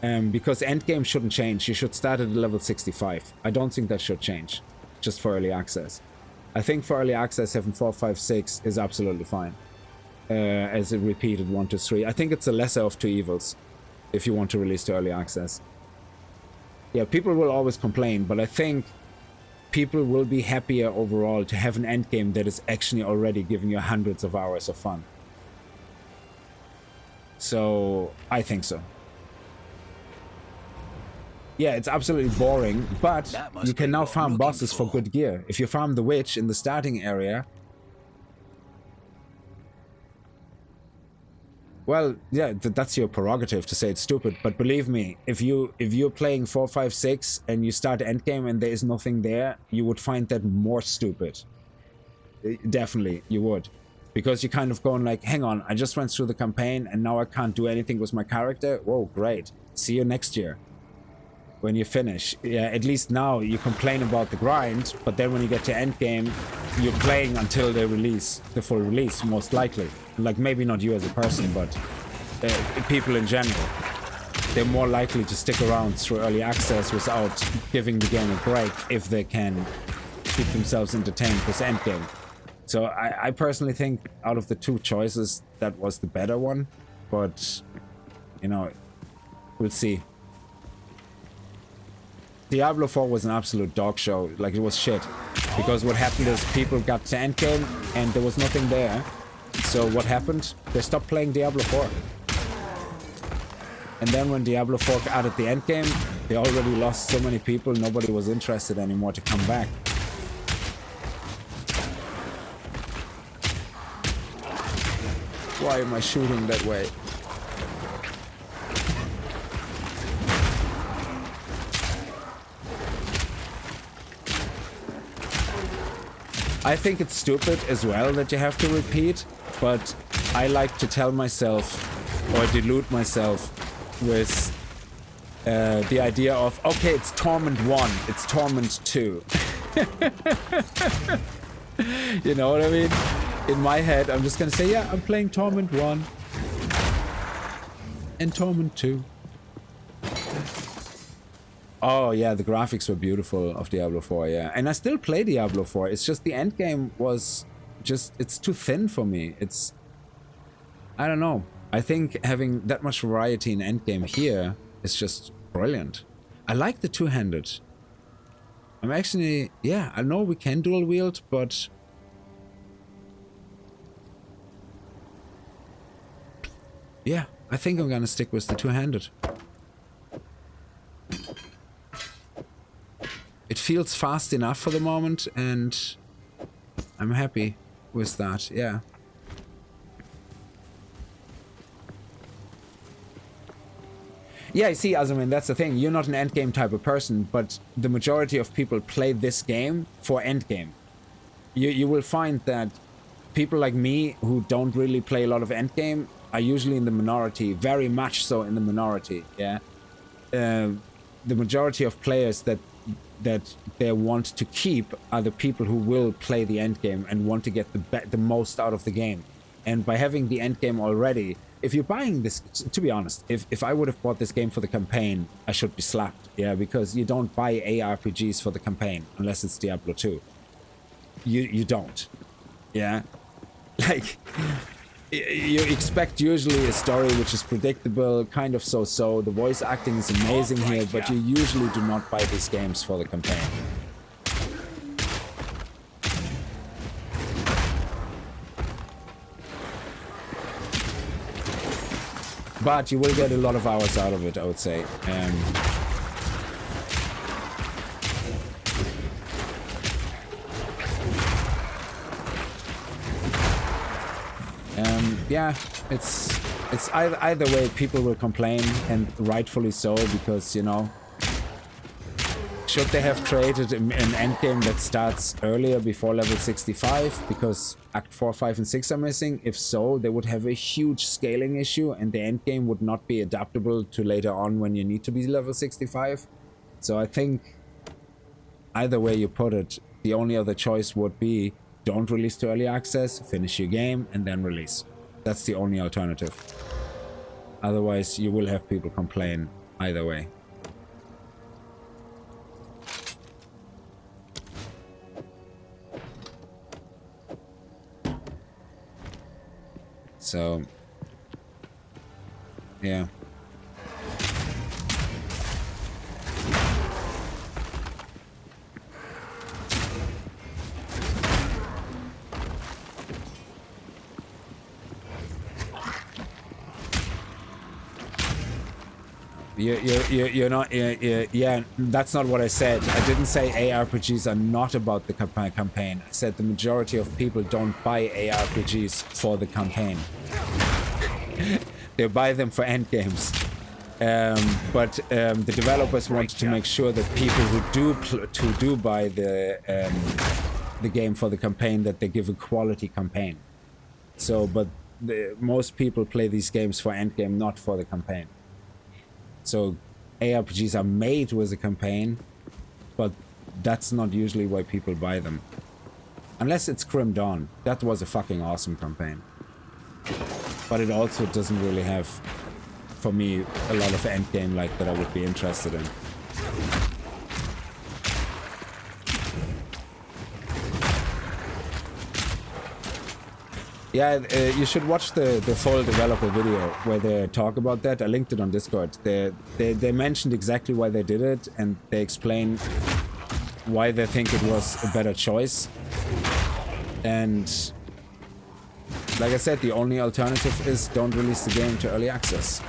Because endgame shouldn't change. You should start at level 65. I don't think that should change, just for early access. I think for early access, having 4, 5, 6 is absolutely fine. As a repeated 1 to 3. I think it's a lesser of 2 evils, if you want to release to early access. Yeah, people will always complain, but I think people will be happier overall to have an endgame that is actually already giving you hundreds of hours of fun. So, I think so. Yeah, it's absolutely boring, but you can now farm bosses for good gear. If you farm the witch in the starting area... Well, yeah, that's your prerogative to say it's stupid, but believe me, if you're playing 4, 5, 6 and you start endgame and there is nothing there, you would find that more stupid. definitely you would. Because you're kind of going like, hang on, I just went through the campaign and now I can't do anything with my character. Whoa, great. See you next year. When you finish. Yeah, at least now you complain about the grind, but then when you get to Endgame, you're playing until they release, the full release, most likely. Like, maybe not you as a person, but people in general. They're more likely to stick around through early access without giving the game a break if they can keep themselves entertained with Endgame. So I personally think out of the two choices, that was the better one. But, you know, we'll see. Diablo 4 was an absolute dog show. Like, it was shit. Because what happened is people got to Endgame and there was nothing there. So what happened? They stopped playing Diablo 4. And then when Diablo 4 added the Endgame, they already lost so many people, nobody was interested anymore to come back. Why am I shooting that way? I think it's stupid as well that you have to repeat, but I like to tell myself or delude myself with the idea of, okay, it's Torment 1, it's Torment 2. You know what I mean? In my head, I'm just gonna say, yeah, I'm playing Torment 1 and Torment 2. Oh yeah, the graphics were beautiful of Diablo 4, yeah. And I still play Diablo 4, it's just the endgame was just, it's too thin for me. It's, I don't know. I think having that much variety in endgame here is just brilliant. I like the two-handed. I'm actually, yeah, I know we can dual wield, but yeah, I think I'm gonna stick with the two-handed. It feels fast enough for the moment, and I'm happy with that, yeah. Yeah, I see, Azumin, that's the thing. You're not an endgame type of person, but the majority of people play this game for endgame. You will find that people like me who don't really play a lot of endgame are usually in the minority, very much so in the minority, yeah. The majority of players that they want to keep are the people who will play the endgame and want to get the most out of the game. And by having the endgame already, if you're buying this, to be honest, if I would have bought this game for the campaign, I should be slapped, yeah, because you don't buy ARPGs for the campaign unless it's Diablo 2. You don't, yeah. Like, you expect usually a story which is predictable, kind of so-so. The voice acting is amazing here, but you usually do not buy these games for the campaign. But you will get a lot of hours out of it, I would say. Yeah, it's either way, people will complain, and rightfully so, because, you know, should they have created an endgame that starts earlier before level 65 because Act 4, 5 and 6 are missing? If so, they would have a huge scaling issue and the endgame would not be adaptable to later on when you need to be level 65. So I think either way you put it, the only other choice would be don't release to early access, finish your game and then release. That's the only alternative. Otherwise you will have people complain either way. So, yeah. You're not, yeah, that's not what I said. I didn't say ARPGs are not about the campaign. I said the majority of people don't buy ARPGs for the campaign. They buy them for endgames. But the developers want to make sure that people who do buy the game for the campaign, that they give a quality campaign. So, but most people play these games for endgame, not for the campaign. So ARPGs are made with a campaign, but that's not usually why people buy them. Unless it's Grim Dawn. That was a fucking awesome campaign. But it also doesn't really have, for me, a lot of endgame like that I would be interested in. Yeah, you should watch the full developer video where they talk about that. I linked it on Discord. They mentioned exactly why they did it, and they explain why they think it was a better choice. And like I said, the only alternative is don't release the game to early access.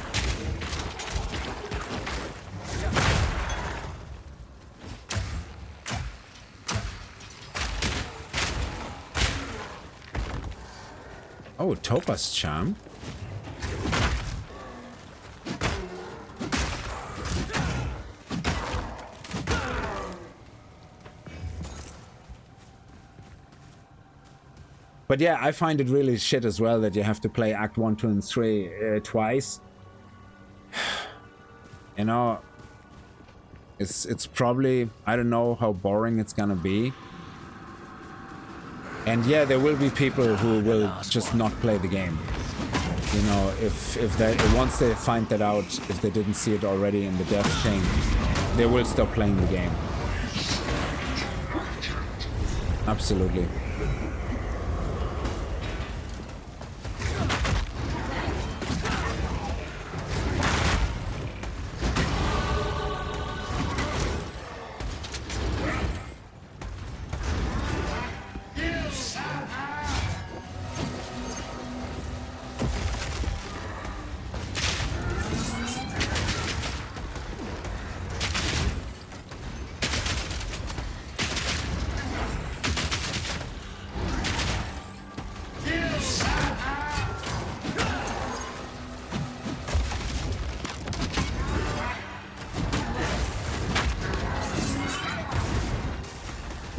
Oh, Topaz Charm. But yeah, I find it really shit as well that you have to play Act 1, 2, and 3 twice. You know, it's probably, I don't know how boring it's gonna be. And yeah, there will be people who will just not play the game. You know, if they, once they find that out, if they didn't see it already in the dev thing, they will stop playing the game. Absolutely.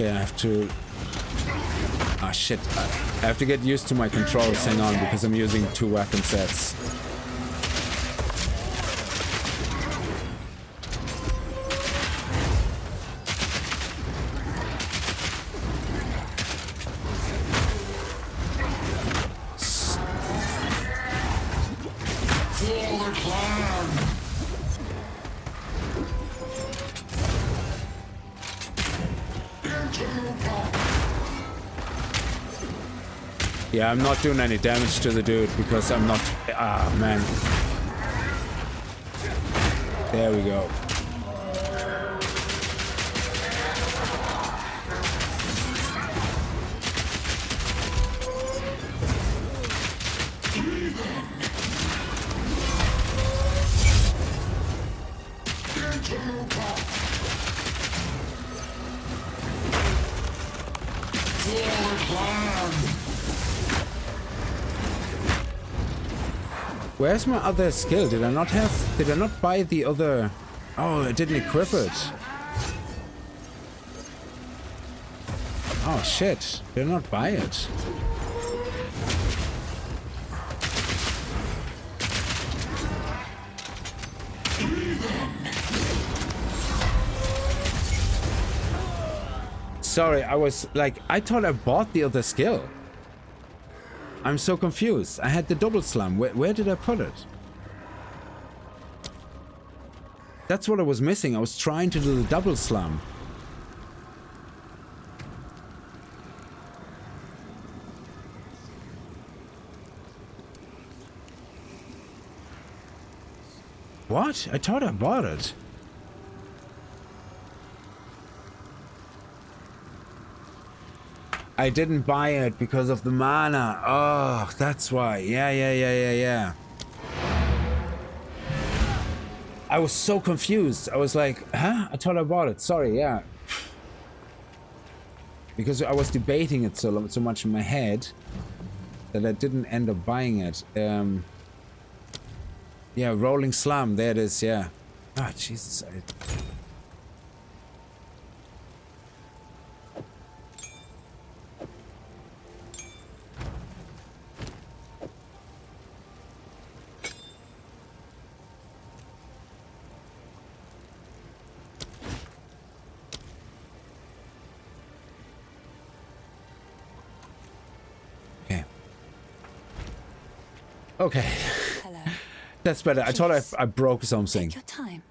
Okay, I have to... Ah, shit. I have to get used to my controls, hang on, because I'm using 2 weapon sets. Yeah, I'm not doing any damage to the dude because I'm not... Ah, man. There we go. Where's my other skill? Did I not buy the other... Oh, I didn't equip it. Oh shit, did I not buy it? Sorry, I was like, I thought I bought the other skill. I'm so confused. I had the double slam. Where did I put it? That's what I was missing. I was trying to do the double slam. What? I thought I bought it. I didn't buy it because of the mana. Oh, that's why. Yeah. I was so confused. I was like, huh? I thought I bought it. Sorry, yeah. Because I was debating it so much in my head that I didn't end up buying it. Yeah, Rolling Slam. There it is, yeah. Ah, Jesus. Okay. Hello. That's better. I thought Please. I broke something. Take your time.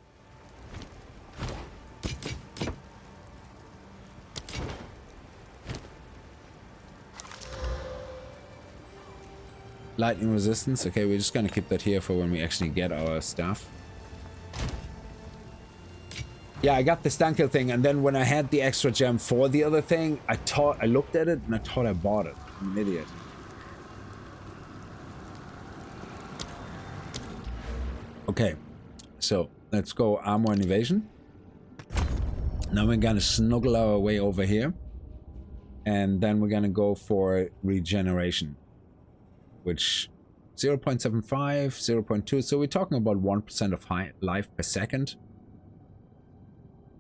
Lightning resistance. Okay, we're just gonna keep that here for when we actually get our stuff. Yeah, I got the Stankill thing, and then when I had the extra gem for the other thing, I looked at it and I thought I bought it. I'm an idiot. Okay, so let's go armor and evasion. Now we're gonna snuggle our way over here, and then we're gonna go for regeneration, which 0.75, 0.2. So we're talking about 1% of life per second,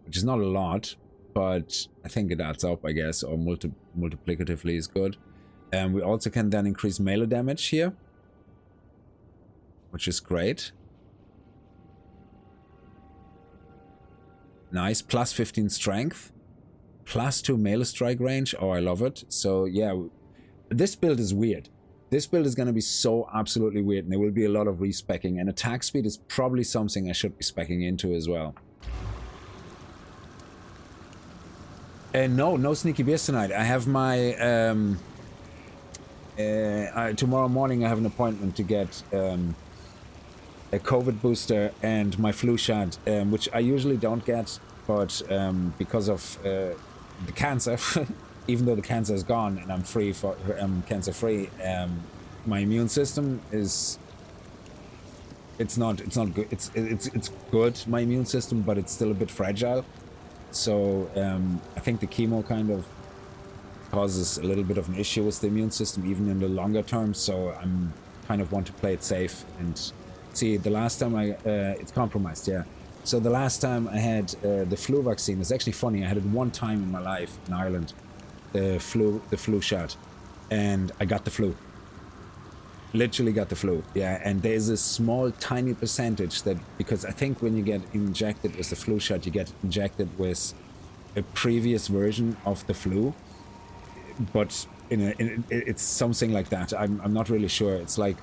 which is not a lot, but I think it adds up, I guess, or multiplicatively is good. And we also can then increase melee damage here, which is great. Nice. Plus 15 strength. Plus 2 melee strike range. Oh, I love it. So, yeah. This build is weird. This build is going to be so absolutely weird. And there will be a lot of respeccing. And attack speed is probably something I should be speccing into as well. No sneaky beers tonight. I have my... tomorrow morning I have an appointment to get... a COVID booster and my flu shot, which I usually don't get, but because of the cancer, even though the cancer is gone and I'm free for cancer free, my immune system is it's not good. It's good, my immune system, but it's still a bit fragile. So I think the chemo kind of causes a little bit of an issue with the immune system, even in the longer term. So I'm kind of want to play it safe and. See, the last time it's compromised, yeah. So the last time I had the flu vaccine, it's actually funny, I had it one time in my life in Ireland, the flu shot, and I got the flu. Literally got the flu, yeah. And there's a small, tiny percentage that, because I think when you get injected with the flu shot, you get injected with a previous version of the flu, but it's something like that. I'm not really sure. It's like,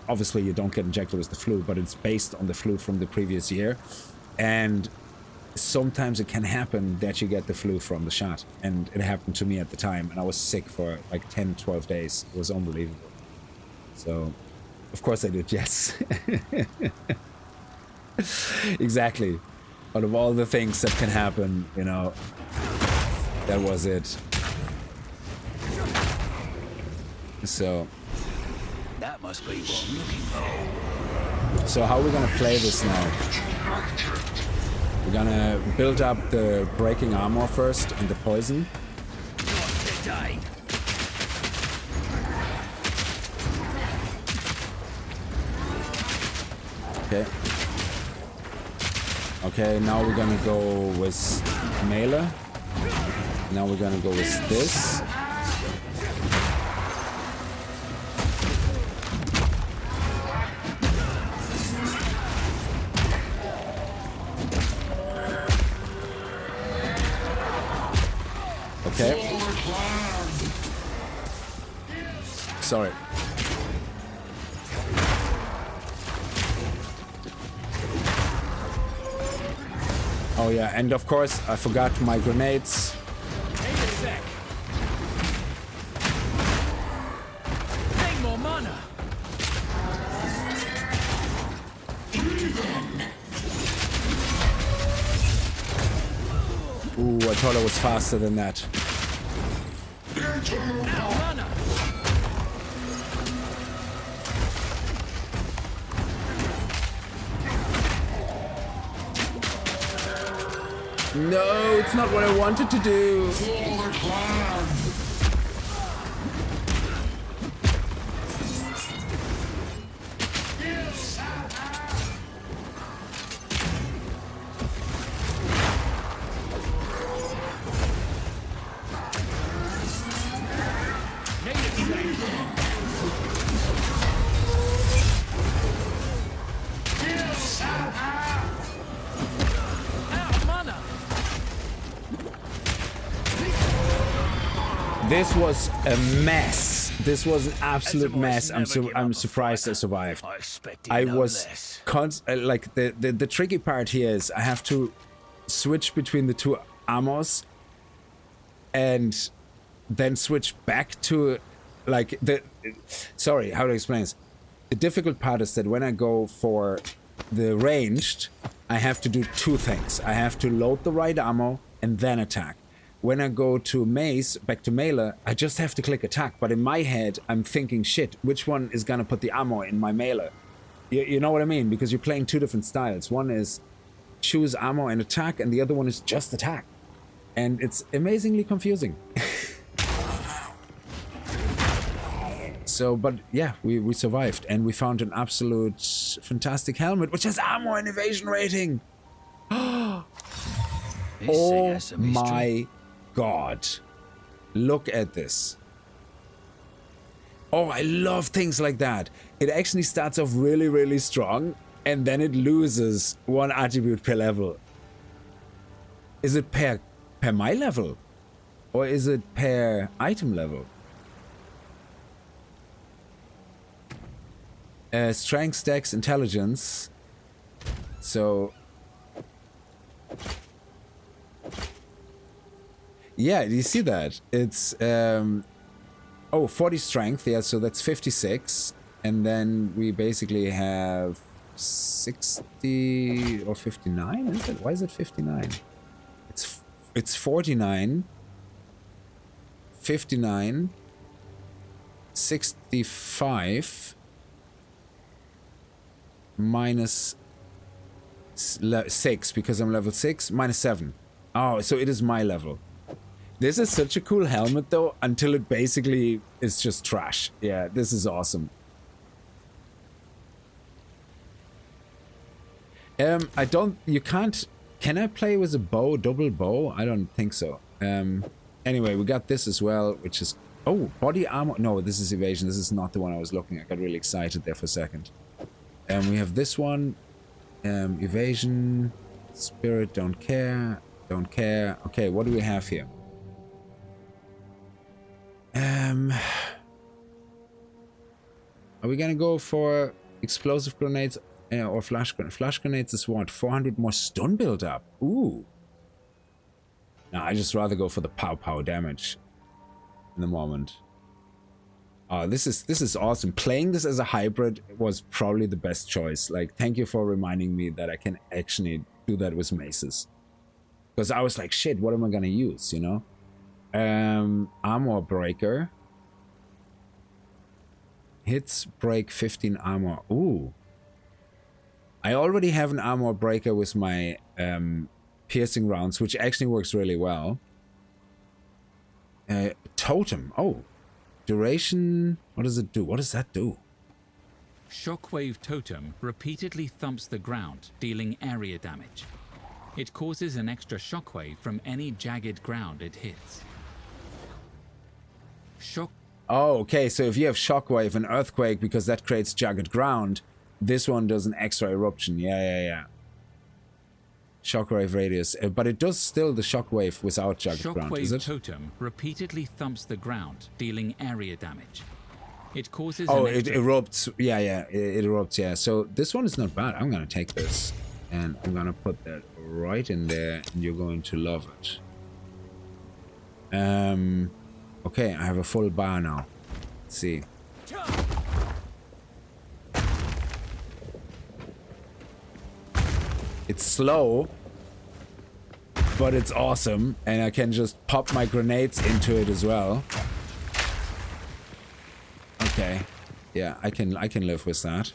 obviously you don't get injected with the flu, but it's based on the flu from the previous year. And sometimes it can happen that you get the flu from the shot. And it happened to me at the time. And I was sick for like 10, 12 days. It was unbelievable. So, of course I did, yes. Exactly. Out of all the things that can happen, you know, that was it. So... That must be what I'm looking for. So how are we gonna play this now? We're gonna build up the breaking armor first and the poison. Not today. Okay. Okay, now we're gonna go with melee. Now we're gonna go with this. Okay. Sorry. Oh yeah, and of course I forgot my grenades. Take a sec. Need more mana. Ooh, I thought I was faster than that. No, it's not what I wanted to do. This was a mess. This was an absolute mess. I'm surprised I survived. I was like the tricky part here is I have to switch between the two ammos and then switch back to like sorry, how to explain this? The difficult part is that when I go for the ranged, I have to do two things. I have to load the right ammo and then attack. When I go to Mace, back to melee, I just have to click attack. But in my head, I'm thinking, shit, which one is gonna put the ammo in my melee? You know what I mean? Because you're playing two different styles. One is choose ammo and attack, and the other one is just attack. And it's amazingly confusing. So, but yeah, we survived, and we found an absolute fantastic helmet, which has ammo and evasion rating. Oh my god. Look at this. Oh, I love things like that. It actually starts off really, really strong, and then it loses one attribute per level. Is it per my level? Or is it per item level? Strength, Dex, Intelligence. So... yeah, do you see that? It's... oh, 40 strength, yeah, so that's 56. And then we basically have 60 or 59, is it? Why is it 59? It's 49, 59, 65, minus 6, because I'm level 6, minus 7. Oh, so it is my level. This is such a cool helmet, though, until it basically is just trash. Yeah, this is awesome. You can't, can I play with a bow, double bow? I don't think so. Anyway, we got this as well, which is, oh, body armor. No, this is evasion. This is not the one I was looking at. I got really excited there for a second. We have this one, evasion, spirit, don't care. Okay, what do we have here? Are we gonna go for explosive grenades or flash grenades? Flash grenades is what? 400 more stun build up. Ooh. No, I just rather go for the pow damage in the moment. Oh, this is awesome. Playing this as a hybrid was probably the best choice. Like, thank you for reminding me that I can actually do that with maces. Because I was like, shit, what am I gonna use, you know? Armor breaker. Hits break 15 armor. Ooh. I already have an armor breaker with my piercing rounds, which actually works really well. Totem. Oh. Duration. What does it do? What does that do? Shockwave Totem repeatedly thumps the ground, dealing area damage. It causes an extra shockwave from any jagged ground it hits. Oh, okay. So if you have shockwave and earthquake, because that creates jagged ground, this one does an extra eruption. Yeah. Shockwave radius, but it does still the shockwave without jagged ground, is it? Shockwave Totem repeatedly thumps the ground, dealing area damage. It causes. Oh, it erupts. Yeah, it erupts. Yeah. So this one is not bad. I'm gonna take this, and I'm gonna put that right in there, and you're going to love it. Okay, I have a full bar now. Let's see. It's slow, but it's awesome, and I can just pop my grenades into it as well. Okay, yeah, I can live with that.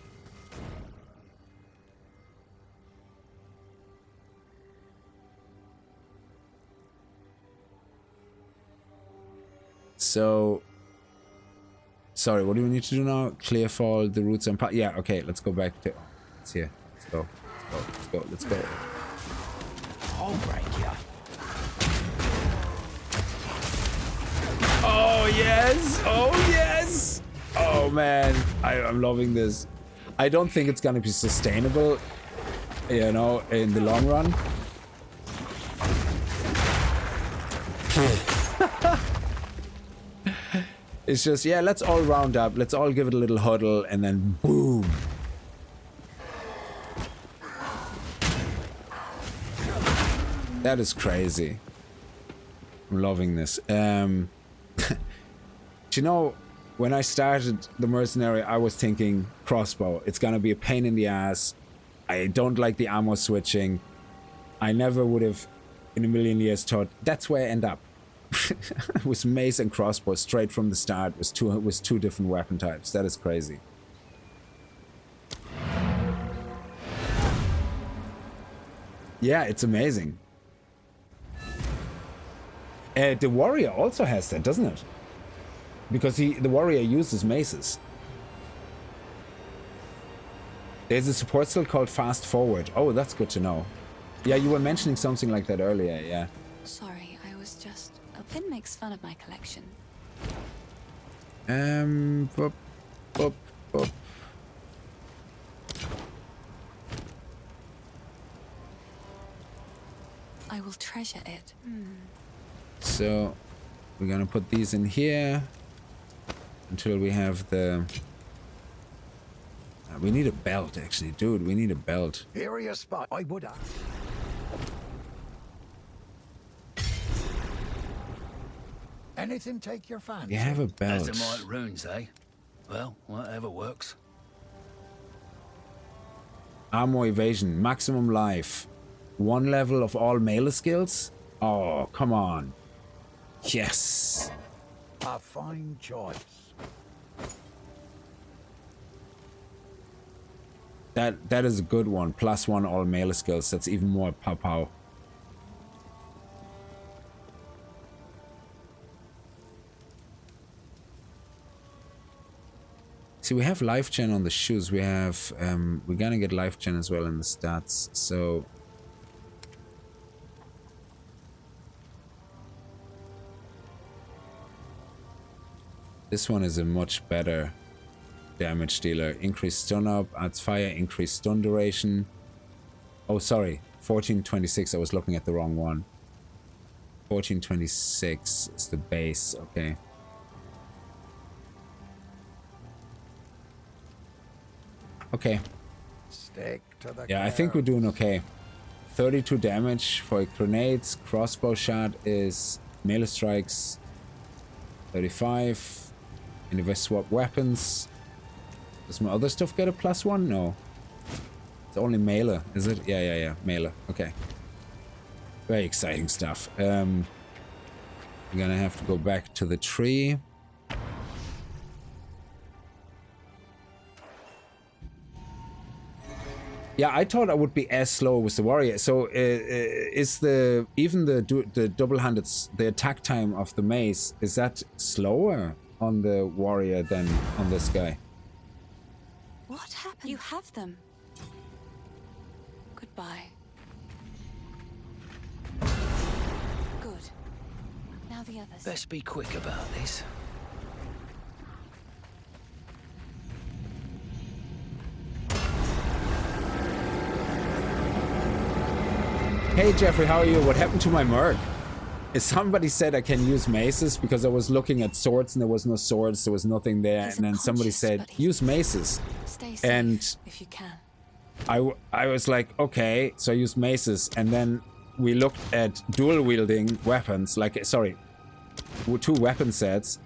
So, sorry, what do we need to do now? Clear fall, the roots and yeah, okay, let's go back to, it's here. Let's go. I'll break you. Oh yes! Oh man, I'm loving this. I don't think it's gonna be sustainable, you know, in the long run. It's just, yeah, let's all round up. Let's all give it a little huddle, and then boom. That is crazy. I'm loving this. Do you know, when I started the Mercenary, I was thinking Crossbow. It's gonna be a pain in the ass. I don't like the ammo switching. I never would have in a million years thought that's where I end up. It was Mace and Crossbow straight from the start with two different weapon types. That is crazy. Yeah, it's amazing. The warrior also has that, doesn't it? Because the warrior uses maces. There's a support skill called fast forward. Oh, that's good to know. Yeah, you were mentioning something like that earlier, yeah. Sorry, I was just... Finn makes fun of my collection. Boop, boop, boop. I will treasure it. So, we're gonna put these in here until we have the... we need a belt, actually, dude. We need a belt. Area spot. I would have. Anything take your fancy? You have a belt. Azamite runes, eh? Well, whatever works. Armor evasion, maximum life. 1 level of all melee skills? Oh, come on. Yes. A fine choice. That is a good one. +1 all melee skills. That's even more pow-pow. See, we have life gen on the shoes. We have we're gonna get life gen as well in the stats. So this one is a much better damage dealer. Increased stun up, adds fire, increased stun duration. Oh, sorry, 1426. I was looking at the wrong one. 1426 is the base. Okay. Okay. Stick to the Yeah, I think we're doing okay. 32 damage for grenades. Crossbow shot is melee strikes. 35. And if I swap weapons, does my other stuff get a +1? No. It's only melee, is it? Yeah. Melee. Okay. Very exciting stuff. We're gonna have to go back to the tree. Yeah, I thought I would be as slow with the warrior. So is the double-handed, the attack time of the mace, is that slower on the warrior than on this guy? What happened? You have them. Goodbye. Good. Now the others. Best be quick about this. Hey Jeffrey, how are you? What happened to my merc? Somebody said I can use maces because I was looking at swords and there was no swords, there was nothing there, and then somebody said use maces. Stay safe And if you can. I was like, okay, so I used maces, and then we looked at dual wielding weapons, like, sorry, 2 weapon sets,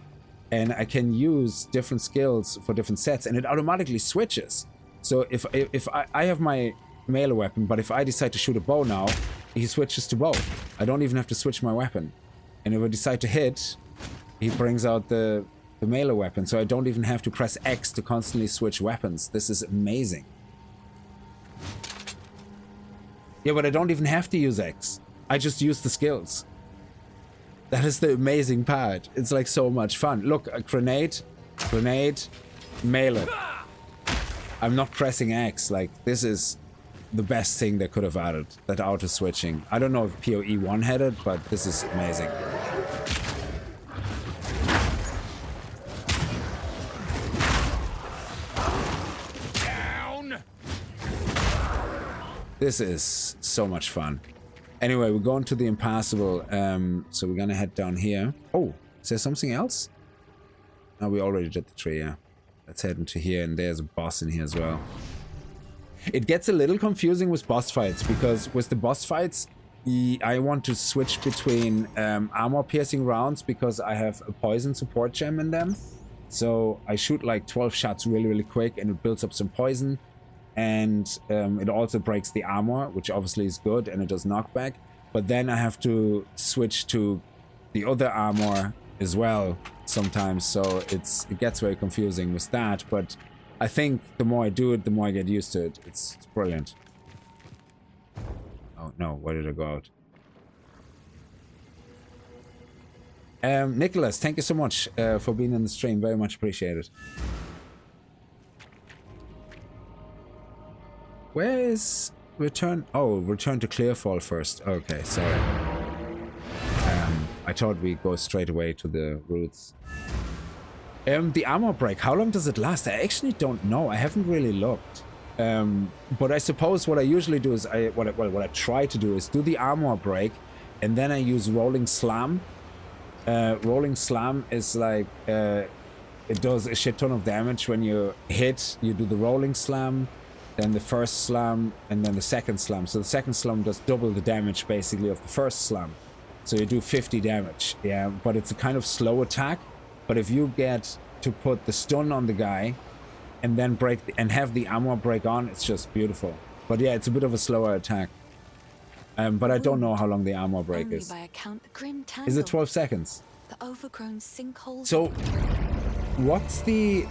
and I can use different skills for different sets, and it automatically switches. So if I have my melee weapon, but if I decide to shoot a bow now, he switches to bow. I don't even have to switch my weapon. And if I decide to hit, he brings out the melee weapon, so I don't even have to press X to constantly switch weapons. This is amazing. Yeah, but I don't even have to use X. I just use the skills. That is the amazing part. It's like so much fun. Look, a grenade, melee. I'm not pressing X. Like, this is the best thing they could have added, that auto switching. I don't know if PoE 1 had it, but this is amazing. Down. This is so much fun. Anyway, we're going to the impassable, so we're gonna head down here. Oh, is there something else? Oh, we already did the tree, yeah. Let's head into here, and there's a boss in here as well. It gets a little confusing with boss fights, because with the boss fights, I want to switch between armor-piercing rounds because I have a poison support gem in them. So I shoot like 12 shots really, really quick, and it builds up some poison. And it also breaks the armor, which obviously is good, and it does knockback. But then I have to switch to the other armor as well sometimes, so it gets very confusing with that. But I think the more I do it, the more I get used to it. It's brilliant. Oh no, where did I go out? Nicholas, thank you so much for being in the stream. Very much appreciated. Where is return? Oh, return to Clearfall first. Okay, sorry. I thought we go straight away to the roots. The armor break, how long does it last? I actually don't know. I haven't really looked. But I suppose what I usually do is what I try to do is do the armor break, and then I use rolling slam. Rolling slam is like it does a shit ton of damage when you hit. You do the rolling slam, then the first slam, and then the second slam. So the second slam does double the damage basically of the first slam. So you do 50 damage, yeah, but it's a kind of slow attack. But if you get to put the stun on the guy and then and have the armor break on, it's just beautiful. But yeah, it's a bit of a slower attack. But I don't know how long the armor break is. Is it 12 seconds? The overgrown sinkhole. So what's the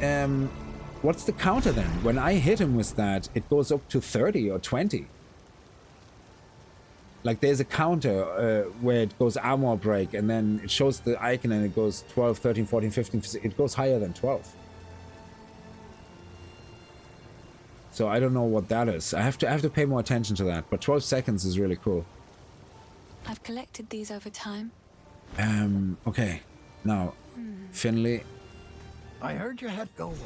counter then? When I hit him with that, it goes up to 30 or 20. Like there's a counter where it goes armor break, and then it shows the icon and it goes 12, 13, 14, 15, it goes higher than 12. So I don't know what that is. I have to pay more attention to that, but 12 seconds is really cool. I've collected these over time. Okay. Now, Finley. I heard your head go well.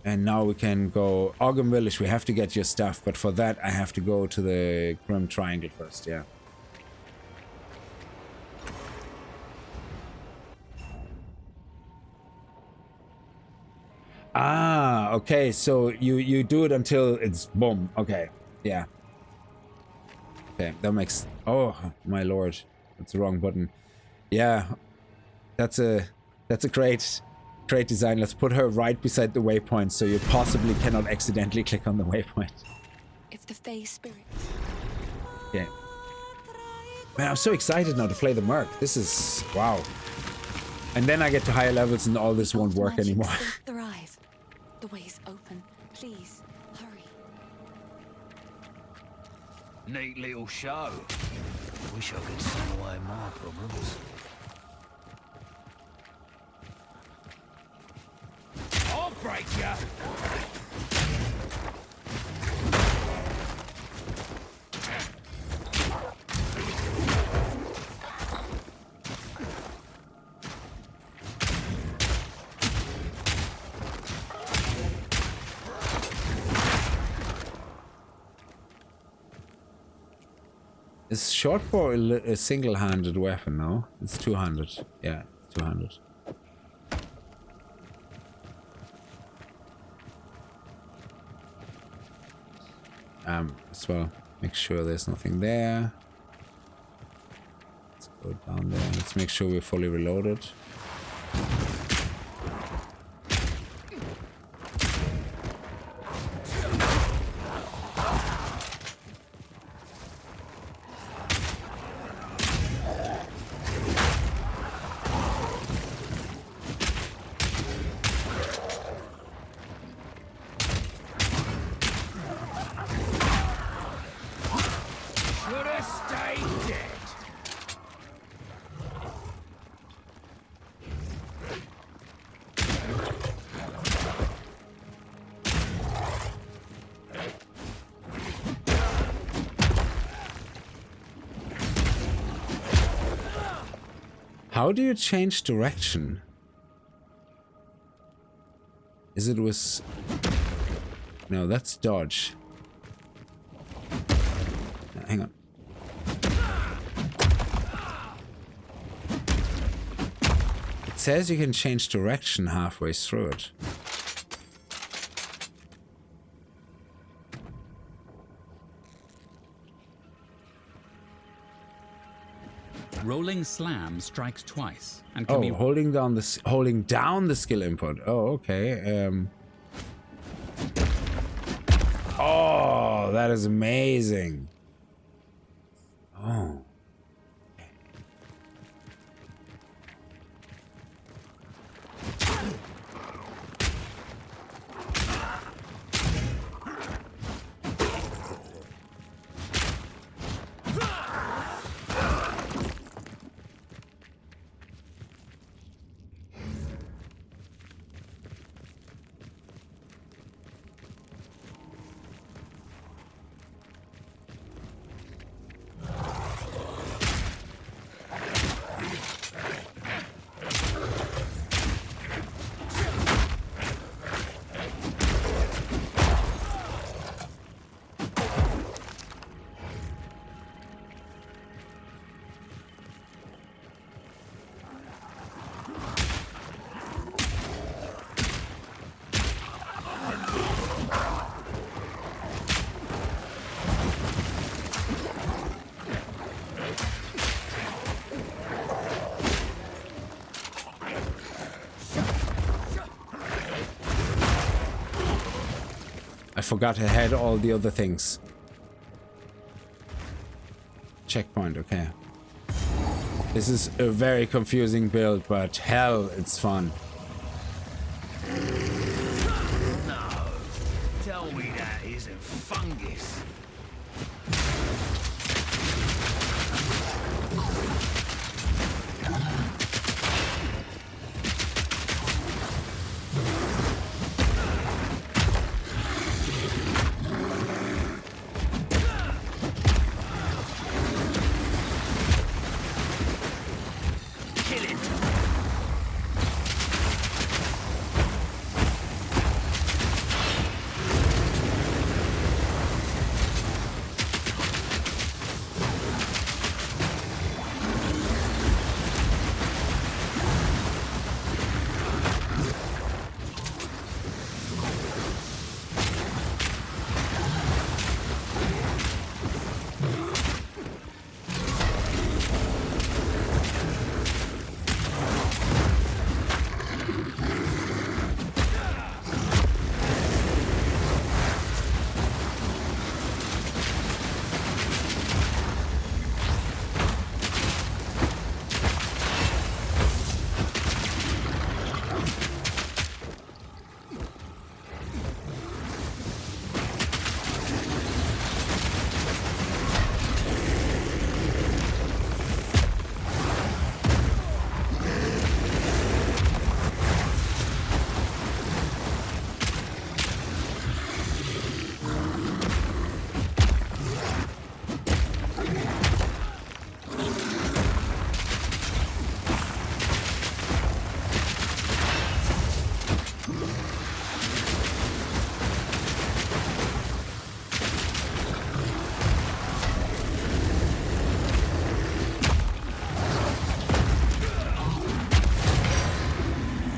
And now we can go Ogum Village. We have to get your stuff, but for that I have to go to the Grim Triangle first, yeah. Ah, okay, so you do it until it's boom. Okay, yeah. Okay, that makes... Oh, my lord. That's the wrong button. Yeah, that's a great design. Let's put her right beside the waypoint so you possibly cannot accidentally click on the waypoint. If the Fae spirit... Yeah. Man, I'm so excited now to play the Merc. This is... Wow. And then I get to higher levels and all this won't work anymore. Thrive. The way's open. Please, hurry. Neat little show. Wish I could send away my problems. I'll break ya! Is shortbow a single-handed weapon? No, it's 200. Yeah, 200. As well, make sure there's nothing there. Let's go down there. Let's make sure we're fully reloaded. How do you change direction? Is it with... No, that's dodge. Hang on. It says you can change direction halfway through it. Rolling slam strikes twice and can be holding down the skill input. Oh, okay. Oh, that is amazing. Oh. I forgot I had all the other things. Checkpoint, okay. This is a very confusing build, but hell, it's fun. No, tell me that isn't fungus.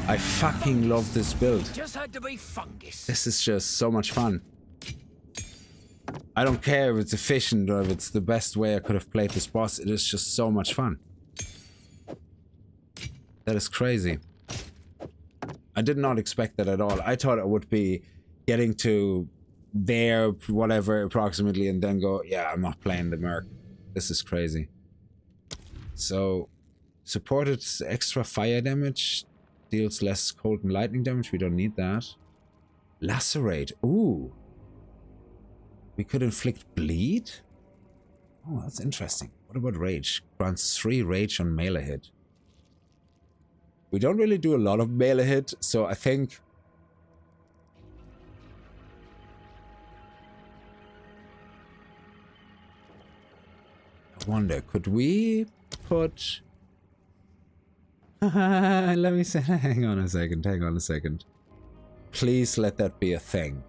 I fucking love this build. Just had to be fungus. This is just so much fun. I don't care if it's efficient or if it's the best way I could have played this boss. It is just so much fun. That is crazy. I did not expect that at all. I thought I would be getting to there, whatever, approximately, and then go, yeah, I'm not playing the Merc. This is crazy. So, supported extra fire damage, deals less cold and lightning damage. We don't need that. Lacerate. Ooh. We could inflict bleed? Oh, that's interesting. What about rage? Grants 3 rage on melee hit. We don't really do a lot of melee hit, so I think... I wonder, could we put... let me say, hang on a second. Please let that be a thing.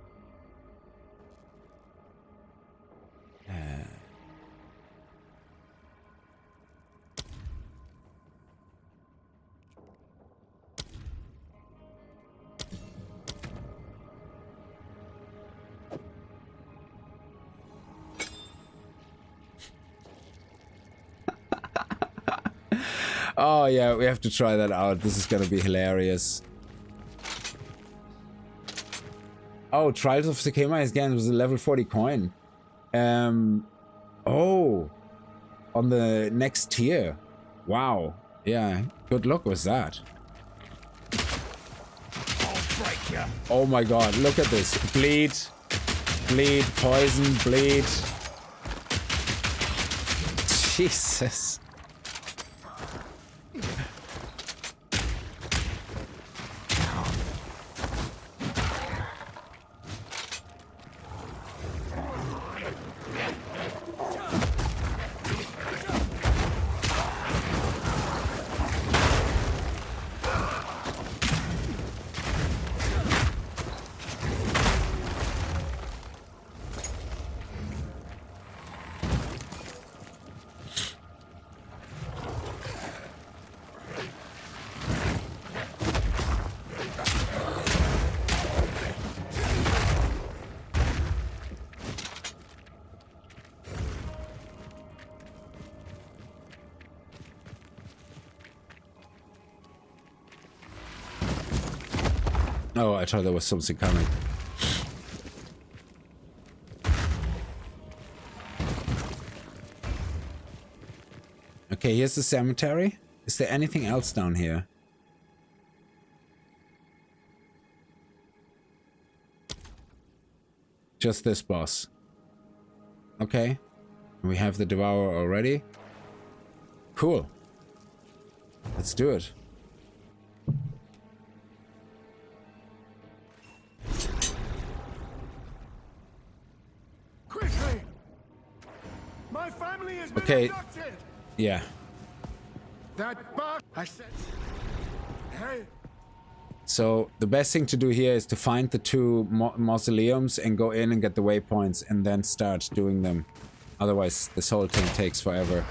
Oh yeah, we have to try that out. This is gonna be hilarious. Oh, Trials of Sakema again was a level 40 coin. Oh, on the next tier. Wow. Yeah, good luck with that. Oh my god, look at this. Bleed. Bleed. Poison. Bleed. Jesus. Oh, I thought there was something coming. Okay, here's the cemetery. Is there anything else down here? Just this boss. Okay. We have the Devourer already. Cool. Let's do it. My family has been Okay. abducted. Yeah. That bastard. I said. Hey. So the best thing to do here is to find the two mausoleums and go in and get the waypoints and then start doing them. Otherwise, this whole thing takes forever.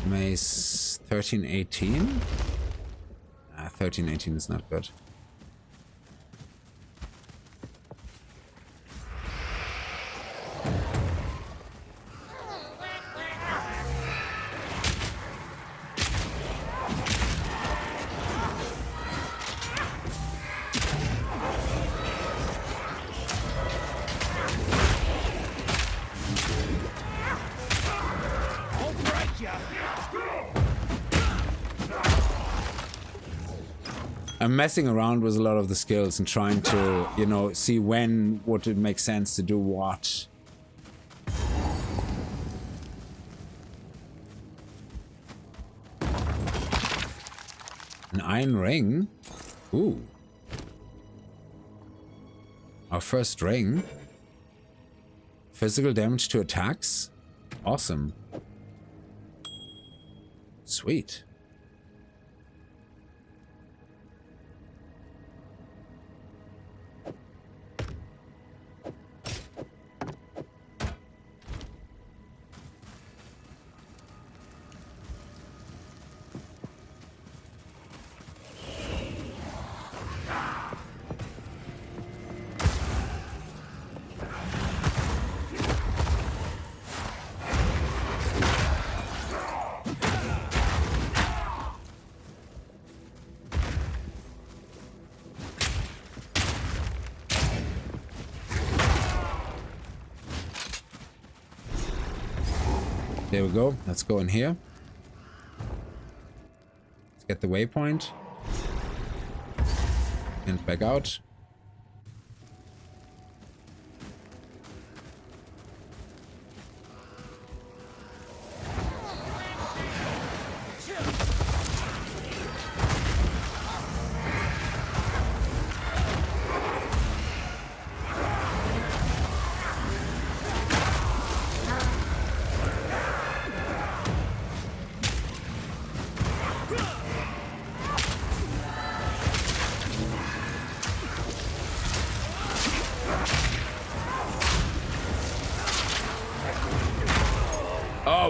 Mace 1318. 1318 is not good. I'm messing around with a lot of the skills and trying to, you know, see when would it make sense to do what. An iron ring? Ooh. Our first ring. Physical damage to attacks? Awesome. Sweet. There we go. Let's go in here. Let's get the waypoint. And back out.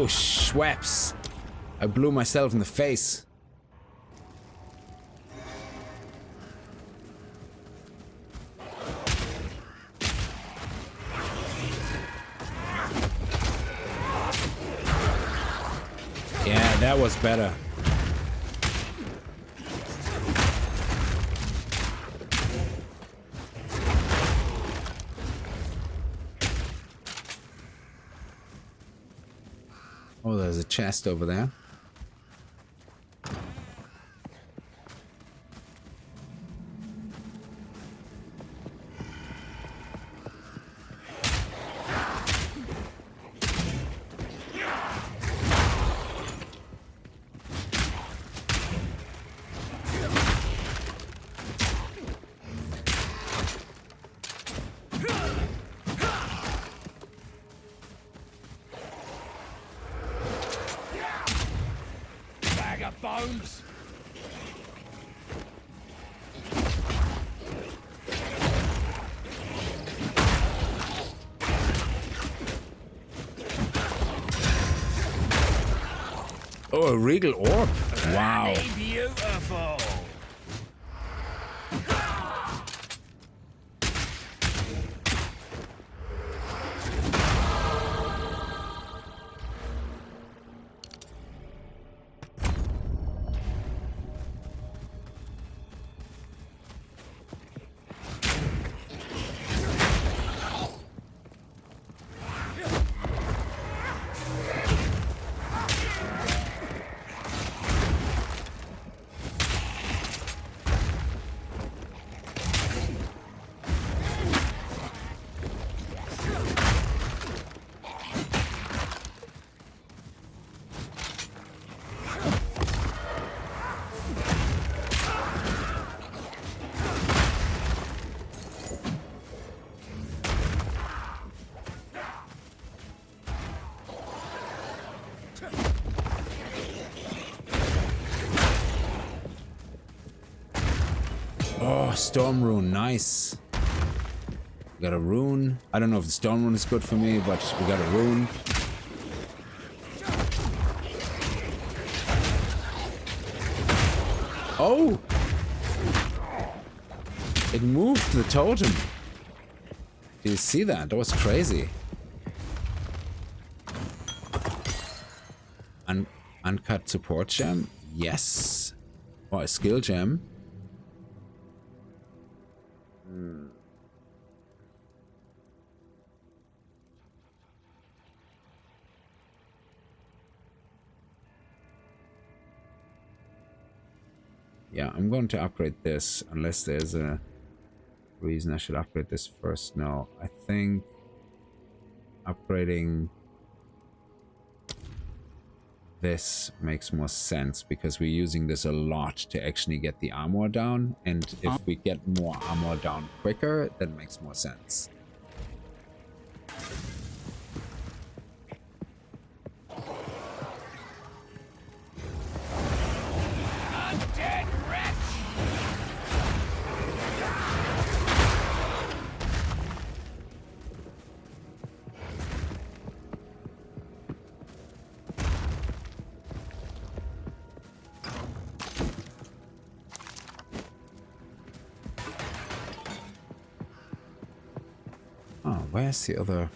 Oh, Schweppes. I blew myself in the face. Yeah, that was better. Oh, there's a chest over there. Bones. Oh, a regal orb. Wow. Beautiful. Oh, storm rune, nice. We got a rune. I don't know if the storm rune is good for me, but we got a rune. Oh! It moved the totem. Did you see that? That was crazy. Uncut support gem? Yes. Oh, a skill gem. Yeah, I'm going to upgrade this unless there's a reason I should upgrade this first. No, I think upgrading this makes more sense because we're using this a lot to actually get the armor down, and if we get more armor down quicker, that makes more sense. Oh, where's the other?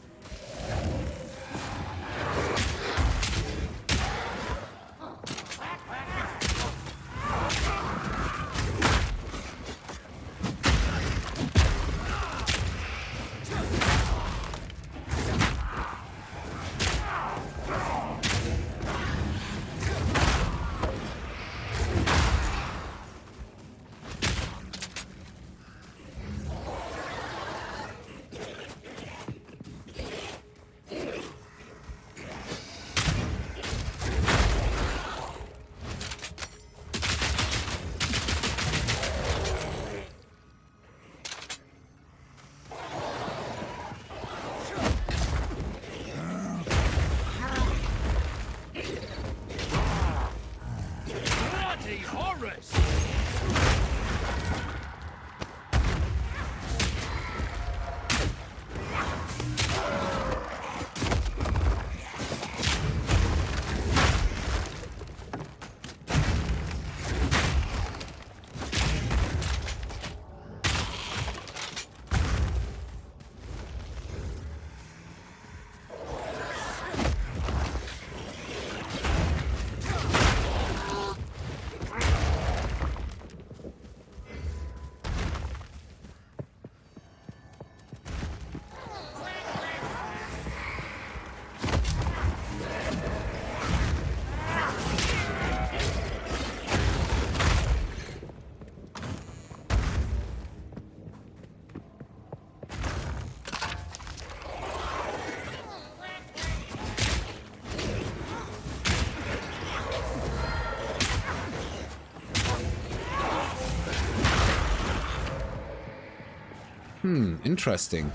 Interesting.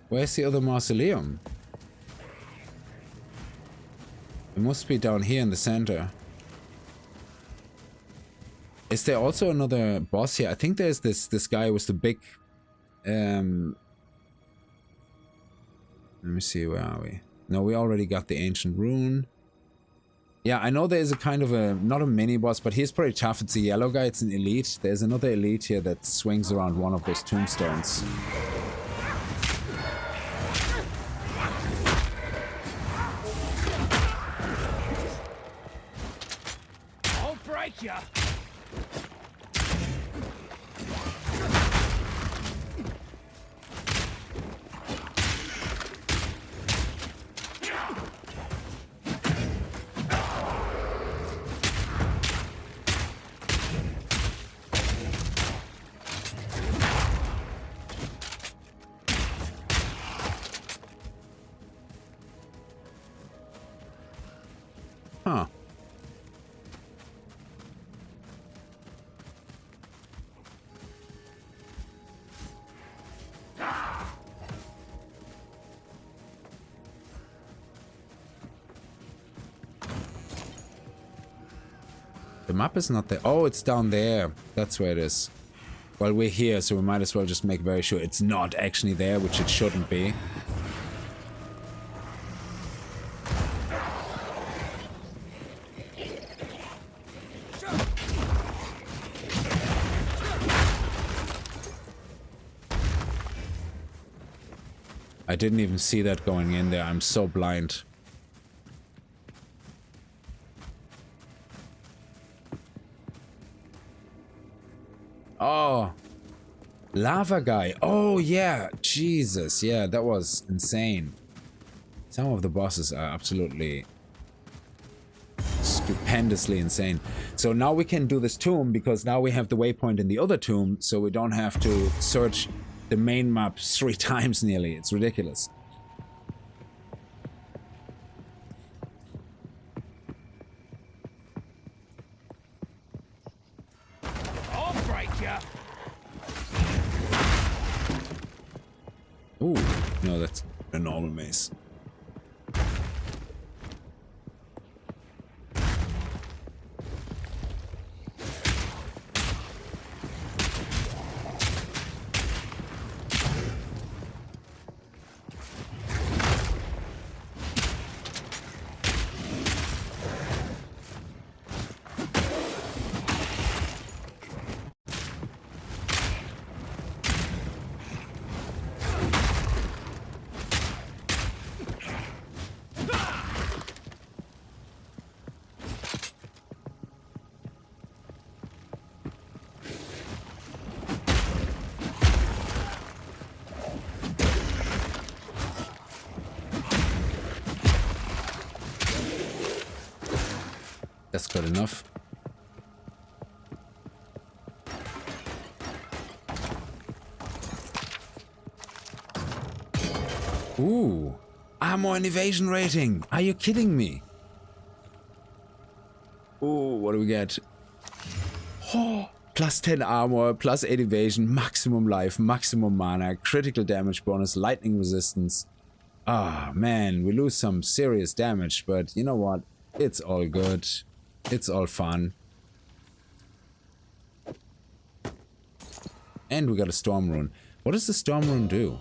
Where's the other mausoleum? It must be down here in the center. Is there also another boss here? I think there's this guy with the big... Let me see, where are we? No, we already got the ancient rune. Yeah, I know there's a kind of a... Not a mini boss, but he's pretty tough. It's a yellow guy, it's an elite. There's another elite here that swings around one of those tombstones. I'll break ya! Huh. The map is not there. Oh, it's down there. That's where it is. Well, we're here, so we might as well just make very sure it's not actually there, which it shouldn't be. I didn't even see that going in there. I'm so blind. Oh. Lava guy. Oh, yeah. Jesus. Yeah, that was insane. Some of the bosses are absolutely stupendously insane. So now we can do this tomb because now we have the waypoint in the other tomb, so we don't have to search the main map 3 times nearly. It's ridiculous. I'll break ya! Ooh, no, that's a normal mace. That's good enough. Ooh, armor and evasion rating. Are you kidding me? Ooh, what do we get? Oh, plus 10 armor, plus 8 evasion, maximum life, maximum mana, critical damage bonus, lightning resistance. Ah, man, we lose some serious damage, but you know what? It's all good. It's all fun. And we got a storm rune. What does the storm rune do?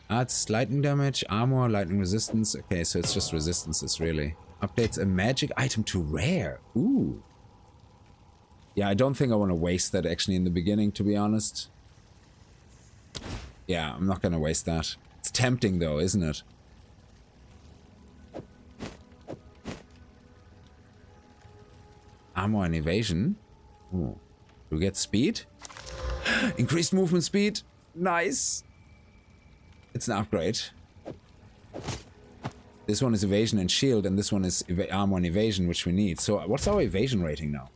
Adds lightning damage, armor, lightning resistance. Okay, so it's just resistances, really. Updates a magic item to rare. Ooh. Yeah, I don't think I want to waste that actually in the beginning, to be honest. Yeah, I'm not going to waste that. It's tempting though, isn't it? Armor and evasion. Ooh. Do we get speed? Increased movement speed. Nice. It's an upgrade. This one is evasion and shield, and this one is armor and evasion, which we need. So what's our evasion rating now?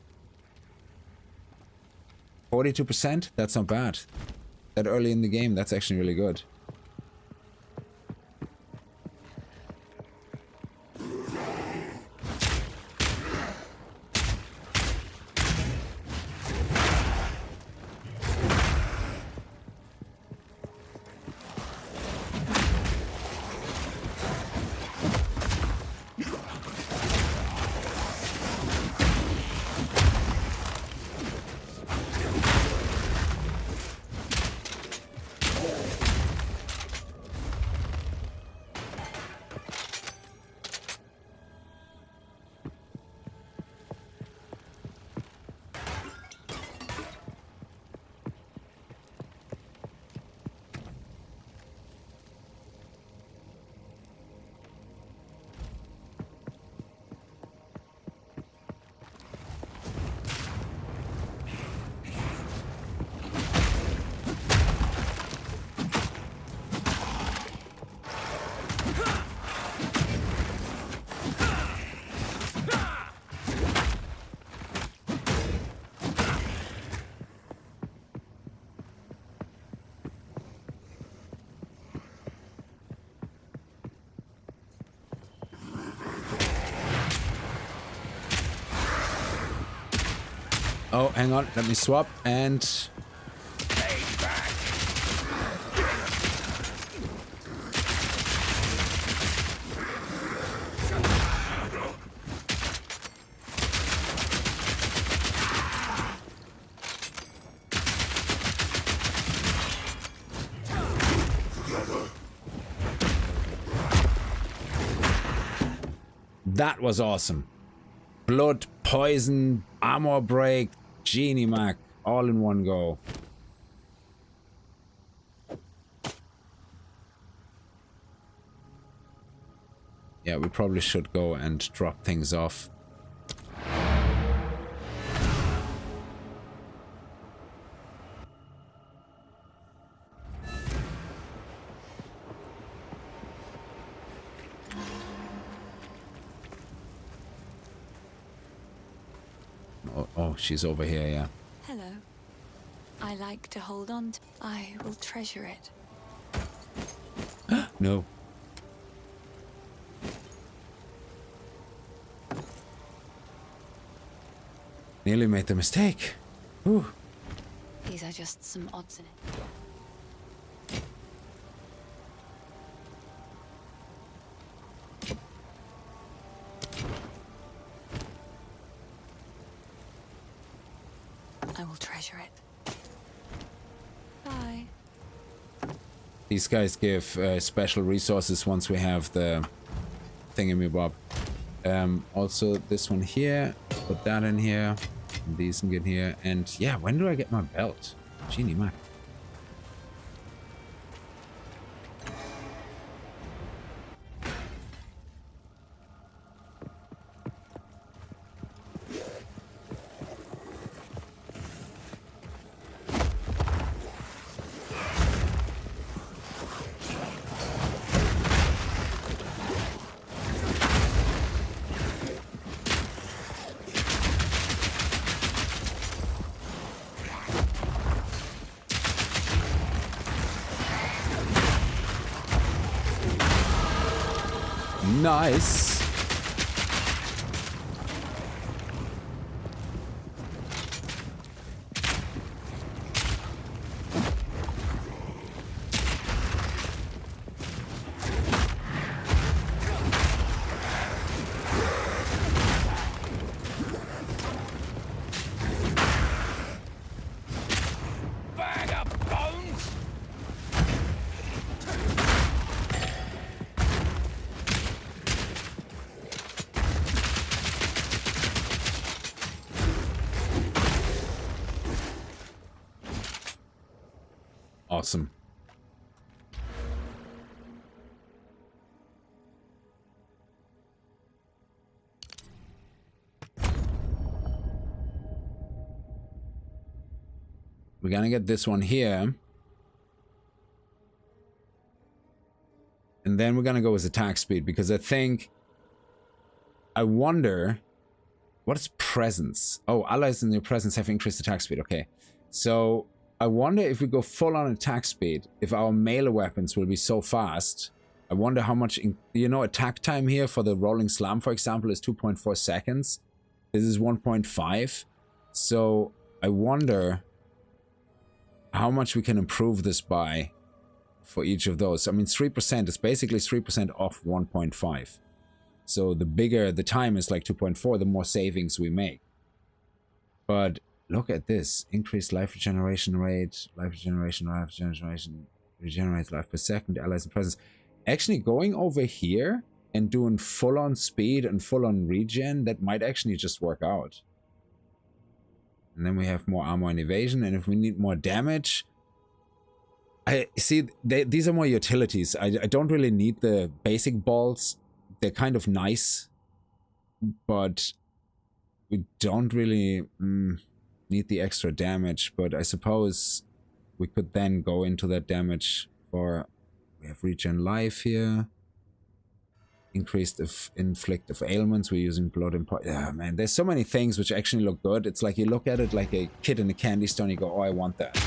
42%? That's not bad. That early in the game, that's actually really good. Oh, hang on. Let me swap and... That was awesome. Blood, poison, armor break, Genie Mac, all in one go. Yeah, we probably should go and drop things off. Oh, she's over here, yeah. Hello. I like to hold on to. I will treasure it. No. Nearly made the mistake. Whew. These are just some odds in it. I will treasure it. Bye. These guys give special resources once we have the thingamabob. Also this one here, put that in here, and these can get here, and yeah, when do I get my belt? Genie Mac. Nice. Bag of bones! Awesome. We're gonna get this one here. And then we're gonna go with attack speed, because I wonder, what is presence? Oh, allies in your presence have increased attack speed. Okay. So I wonder if we go full on attack speed, if our melee weapons will be so fast. I wonder how much, attack time here for the rolling slam, for example, is 2.4 seconds. This is 1.5. So I wonder how much we can improve this by for each of those. I mean, 3% is basically 3% off 1.5. So the bigger the time is like 2.4, the more savings we make. But look at this. Increased life regeneration rate, regenerates life per second, allies in presence. Actually going over here and doing full on speed and full on regen, that might actually just work out. And then we have more armor and evasion, and if we need more damage, I see these are more utilities. I don't really need the basic balls. They're kind of nice, but we don't really need the extra damage. But I suppose we could then go into that damage for, we have regen life here, increased inflict of ailments. We're using blood and yeah, man, there's so many things which actually look good. It's like you look at it like a kid in a candy store and you go, oh, I want that.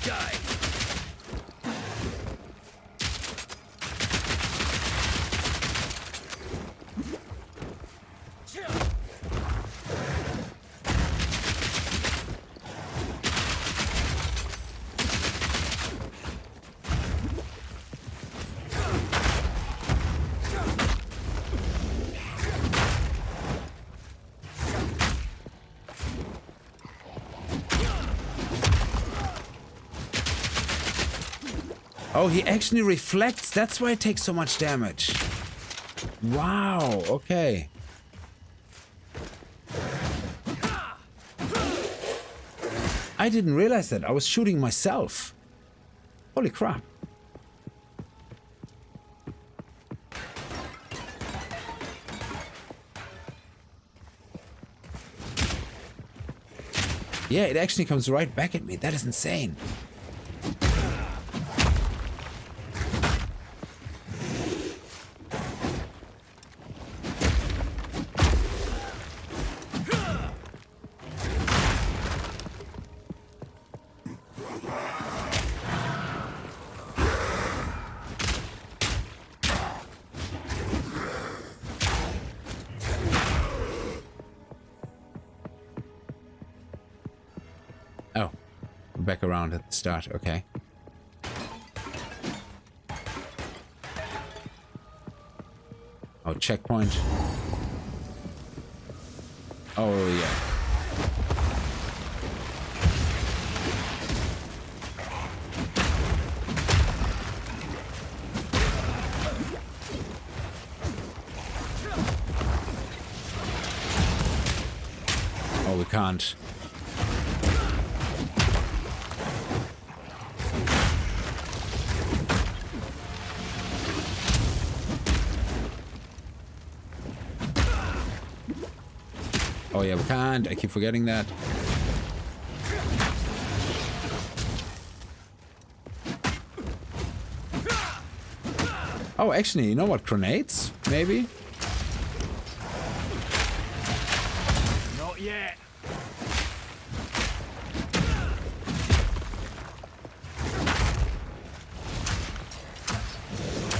day. Oh, he actually reflects. That's why it takes so much damage. Wow, okay. I didn't realize that. I was shooting myself. Holy crap. Yeah, it actually comes right back at me. That is insane. Oh, we're back around at the start, okay. Oh, checkpoint. Oh, yeah. Oh, we can't. Oh yeah, we can't. I keep forgetting that. Oh, actually, you know what? Grenades? Maybe? Not yet.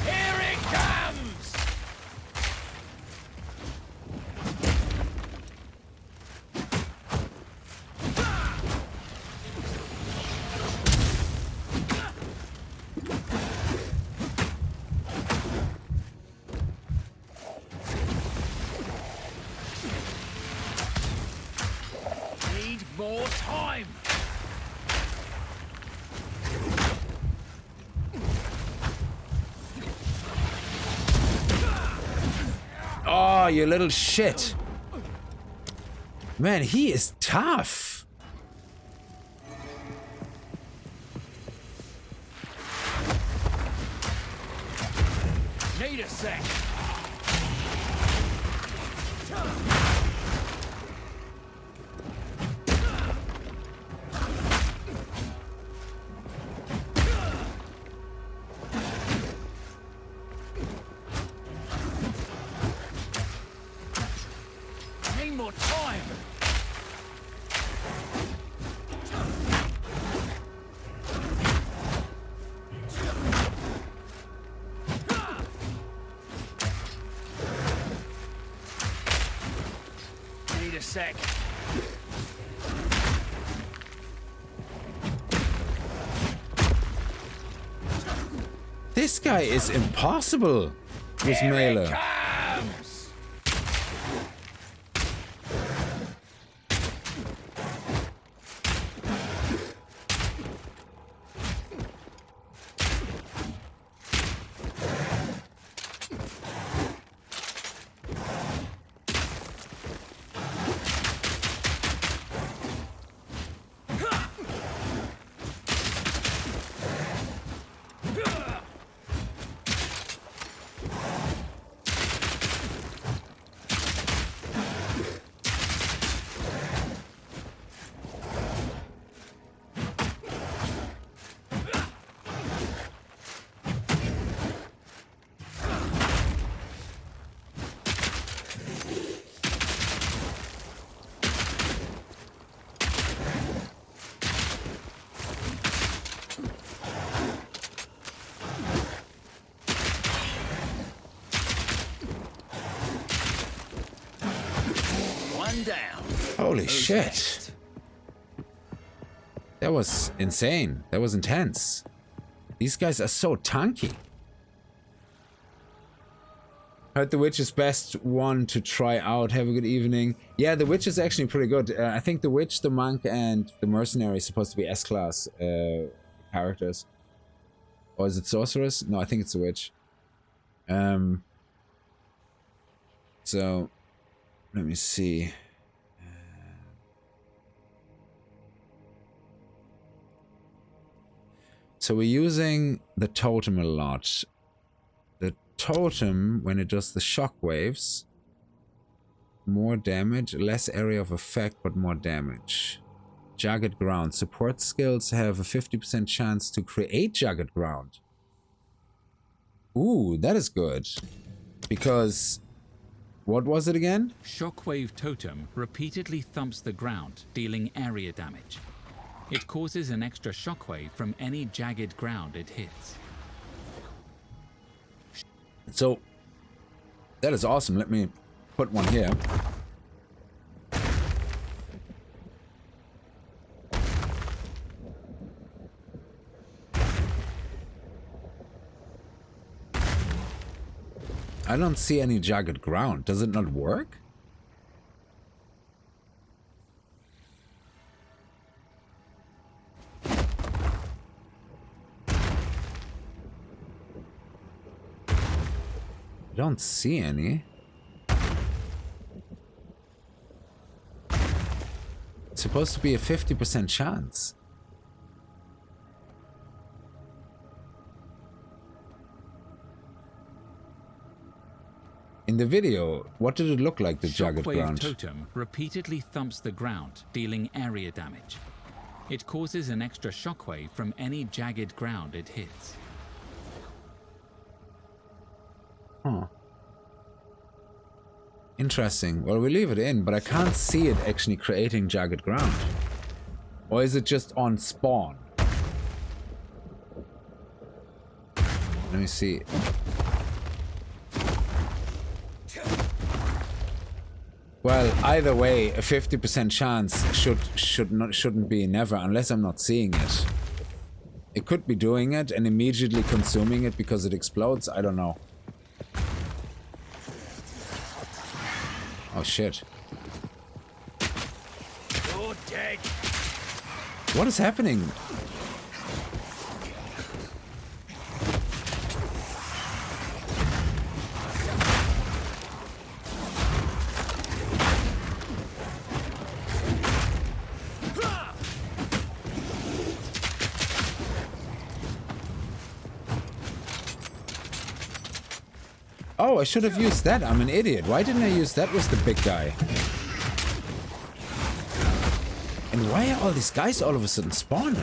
Here it comes! Need more time. Oh, you little shit. Man, he is tough. Need a sec. Need more time. Need a sec. This guy is impossible with melee. Comes! Man down. Holy Who's shit. next? That was insane. That was intense. These guys are so tanky. Heard the Witch is best one to try out. Have a good evening. Yeah, the Witch is actually pretty good. I think the Witch, the Monk, and the Mercenary is supposed to be S-class characters. Or is it Sorceress? No, I think it's the Witch. So, let me see. So we're using the totem a lot. The totem, when it does the shock waves, more damage, less area of effect, but more damage. Jagged ground. Support skills have a 50% chance to create jagged ground. Ooh, that is good. Because, what was it again? Shockwave Totem repeatedly thumps the ground, dealing area damage. It causes an extra shockwave from any jagged ground it hits. So, that is awesome. Let me put one here. I don't see any jagged ground. Does it not work? I don't see any. It's supposed to be a 50% chance. In the video, what did it look like, the jagged ground? Shockwave Totem repeatedly thumps the ground, dealing area damage. It causes an extra shockwave from any jagged ground it hits. Huh. Interesting. Well, we leave it in, but I can't see it actually creating jagged ground. Or is it just on spawn? Let me see. Well, either way, a 50% chance shouldn't be never, unless I'm not seeing it. It could be doing it and immediately consuming it because it explodes. I don't know. Oh shit. You're dead. What is happening? Oh, I should have used that. I'm an idiot. Why didn't I use that with the big guy? And why are all these guys all of a sudden spawning?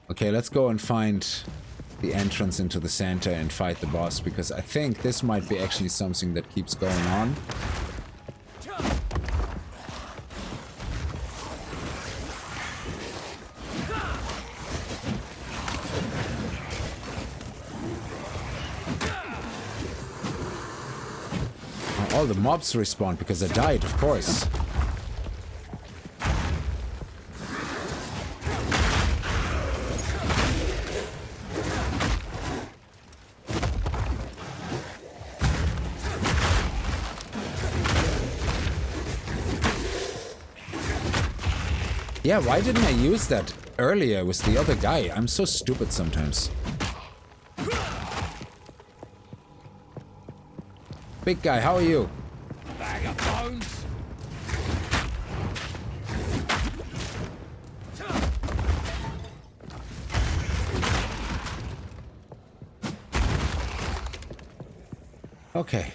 Okay, let's go and find the entrance into the center and fight the boss, because I think this might be actually something that keeps going on. All the mobs respawn because I died, of course. Yeah, why didn't I use that earlier with the other guy? I'm so stupid sometimes. Big guy, how are you? Bag of bones. Okay.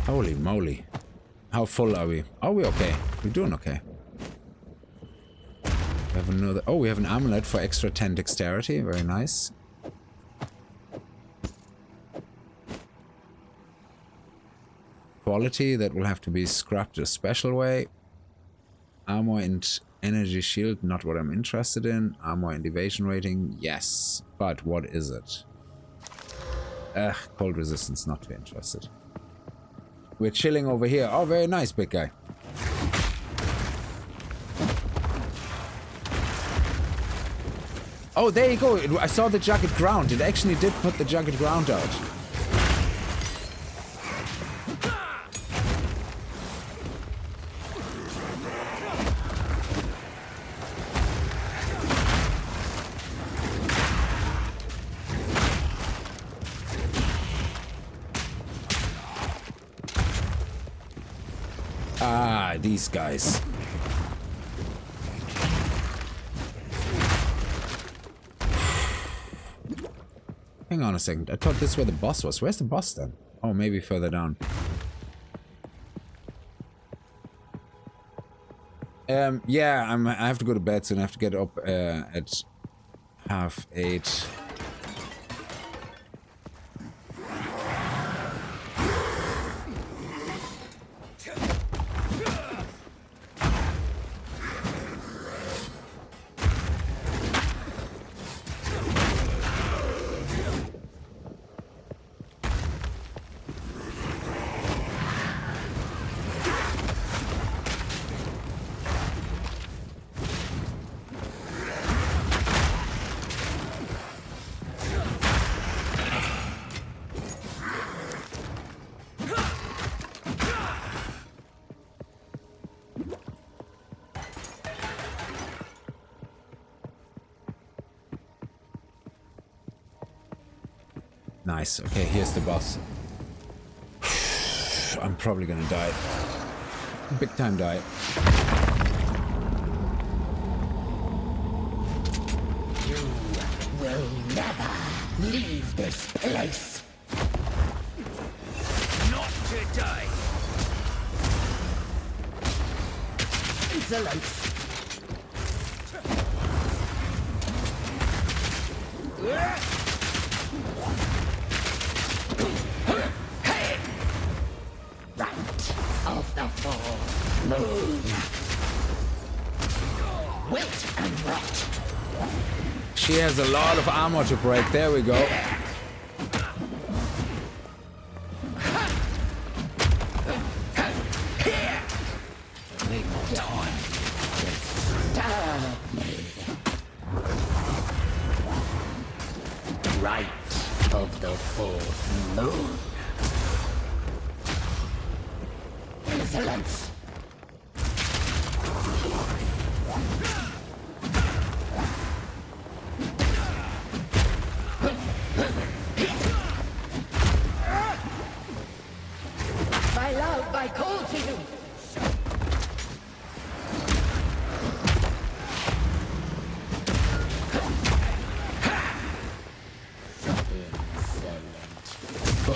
Holy moly. How full are we? Are we okay? We're doing okay. We have another... Oh, we have an amulet for extra 10 dexterity. Very nice. Quality, that will have to be scrapped a special way. Armor and energy shield, not what I'm interested in. Armor and evasion rating, yes. But what is it? Cold resistance, not too interested. We're chilling over here. Oh, very nice, big guy. Oh, there you go. I saw the jagged ground. It actually did put the jagged ground out. Ah, these guys. Hang on a second. I thought this was where the boss was. Where's the boss then? Oh, maybe further down. Yeah, I have to go to bed soon. I have to get up at 8:30. Nice. Okay, here's the boss. I'm probably gonna die. Big time die. You will never leave this place. Not today. Insolence. Of the full moon. Wait and rot. She has a lot of armor to break. There we go. Need more time. Disturb me. Right of the fourth moon. Insolence. My love, I call to you. No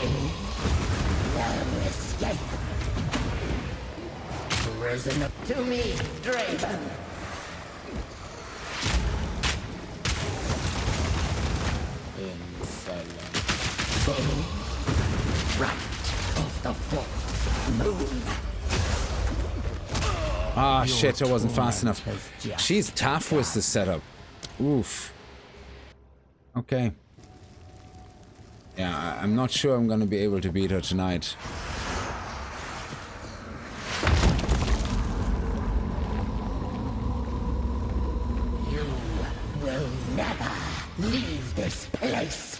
escape. Risen up to me, Draven. Insolent. Right of the fourth moon. Ah, shit, I wasn't fast enough. She's tough with the setup. Oof. Okay. Yeah, I'm not sure I'm gonna be able to beat her tonight. You will never leave this place.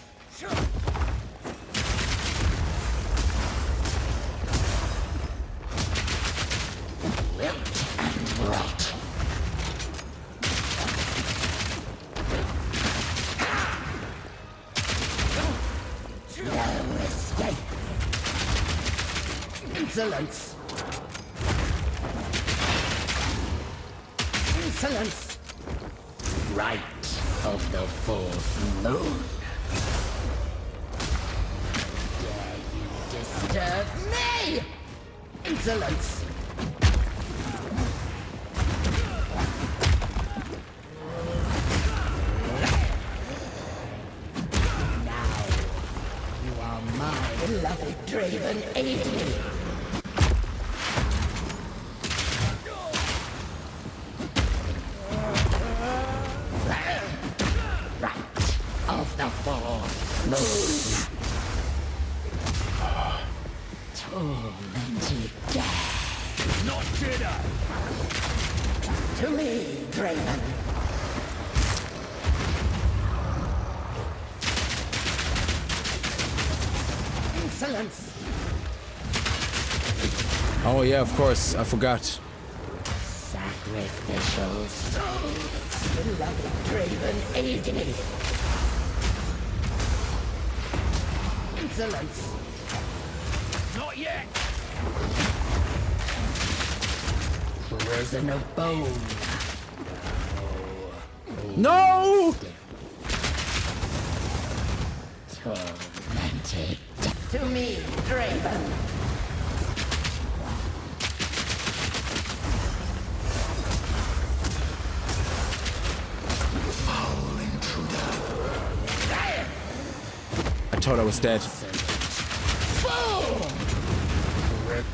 Wilt and rot. No escape. Insolence. Insolence. Right of the fourth moon. Dare you disturb me? Insolence! Now, you are my beloved Draven Aid. Of the fourth move. Tormented death. Not Jedi! To me, Draven. Insolence. Oh yeah, of course. I forgot. Sacrificial souls. Beloved Draven, aid me. Insolence. Not yet! Prison of bone. No! Tormented. To me, Draven. Foul intruder. I thought I was dead.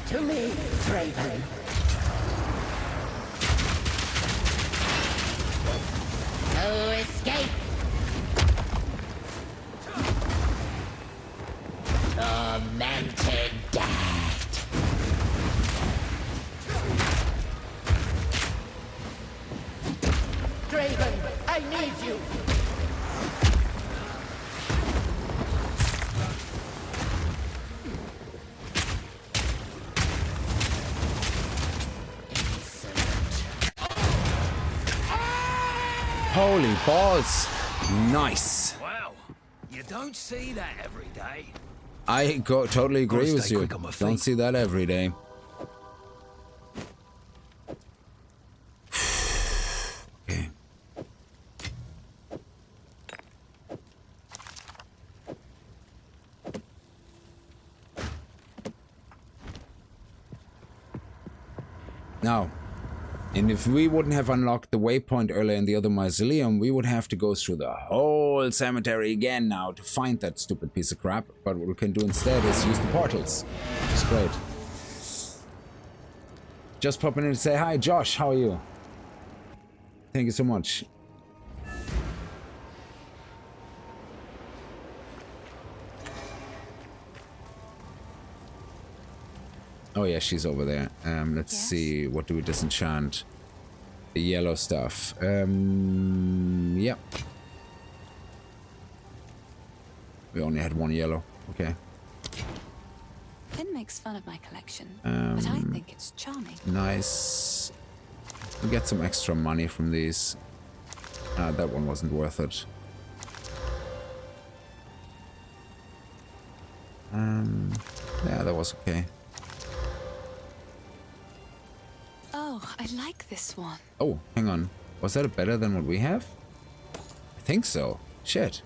To me, Draven. No escape. Tormented death. Draven, I need you. Holy balls! Nice. Wow, you don't see that every day. Totally agree Gotta with stay you. quick on my Don't feet. see that every day. Okay. Now, and if we wouldn't have unlocked the waypoint earlier in the other mausoleum, we would have to go through the whole cemetery again now to find that stupid piece of crap. But what we can do instead is use the portals. It's great. Just popping in to say hi, Josh. How are you? Thank you so much. Oh yeah, she's over there. Let's see, what do we disenchant? The yellow stuff. Yep. We only had one yellow. Okay. Finn makes fun of my collection, but I think it's charming. Nice. We get some extra money from these. That one wasn't worth it. Yeah, that was okay. Oh, I like this one. Oh, hang on. Was that better than what we have? I think so. Shit.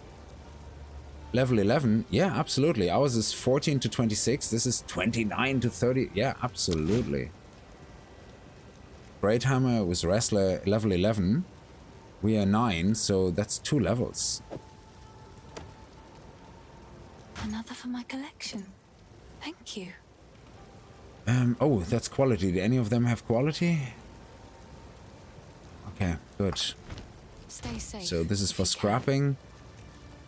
Level 11? Yeah, absolutely. Ours is 14 to 26. This is 29 to 30. Yeah, absolutely. Great Hammer was Wrestler level 11. We are 9, so that's 2 levels. Another for my collection. Thank you. Oh, that's quality. Do any of them have quality? Okay, good. Stay safe. So this is for scrapping.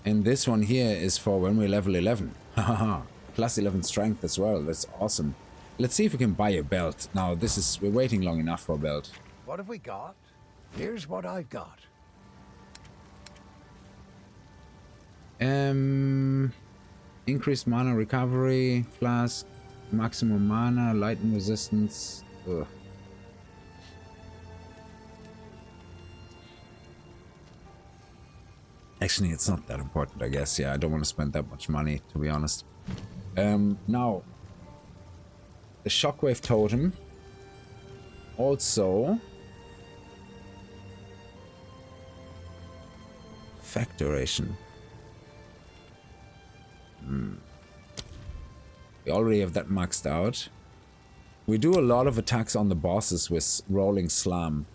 And this one here is for when we're level 11. Haha. Plus 11 strength as well. That's awesome. Let's see if we can buy a belt. Now, this is... We're waiting long enough for a belt. What have we got? Here's what I've got. Increased mana recovery, flask, maximum mana, lightning resistance. Ugh. Actually, it's not that important, I guess. Yeah, I don't want to spend that much money, to be honest. Now, the shockwave totem. Also, effect duration. We already have that maxed out. We do a lot of attacks on the bosses with rolling slam.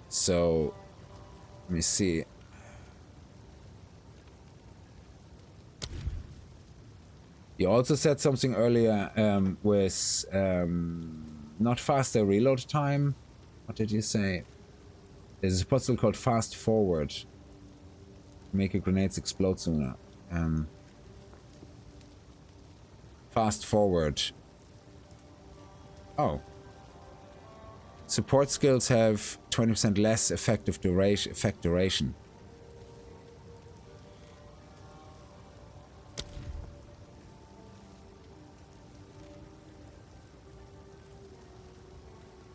So, let me see. You also said something earlier with not faster reload time. What did you say? There's a puzzle called fast forward. Make your grenades explode sooner. Fast forward. Oh. Support skills have 20% less effective duration.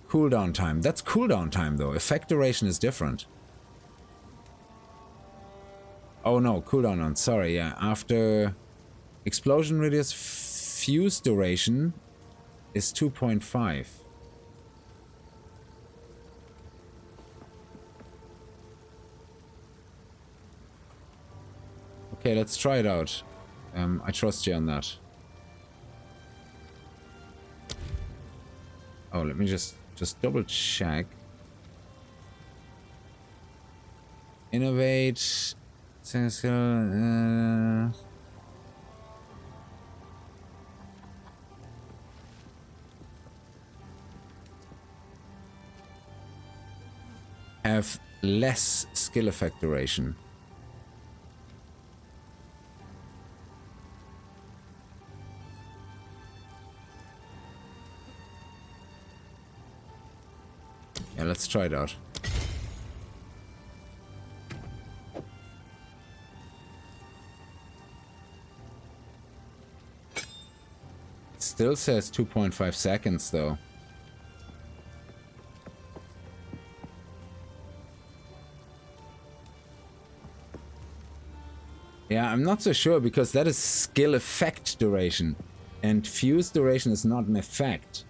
Cooldown time. That's cooldown time though. Effect duration is different. Oh no, cooldown on. Sorry, yeah. After explosion radius, fuse duration is 2.5. Okay, let's try it out. I trust you on that. Oh, let me just double check. Innovate. Have less skill effect duration. Yeah, let's try it out. It still says 2.5 seconds though. Yeah, I'm not so sure because that is skill effect duration and fuse duration is not an effect.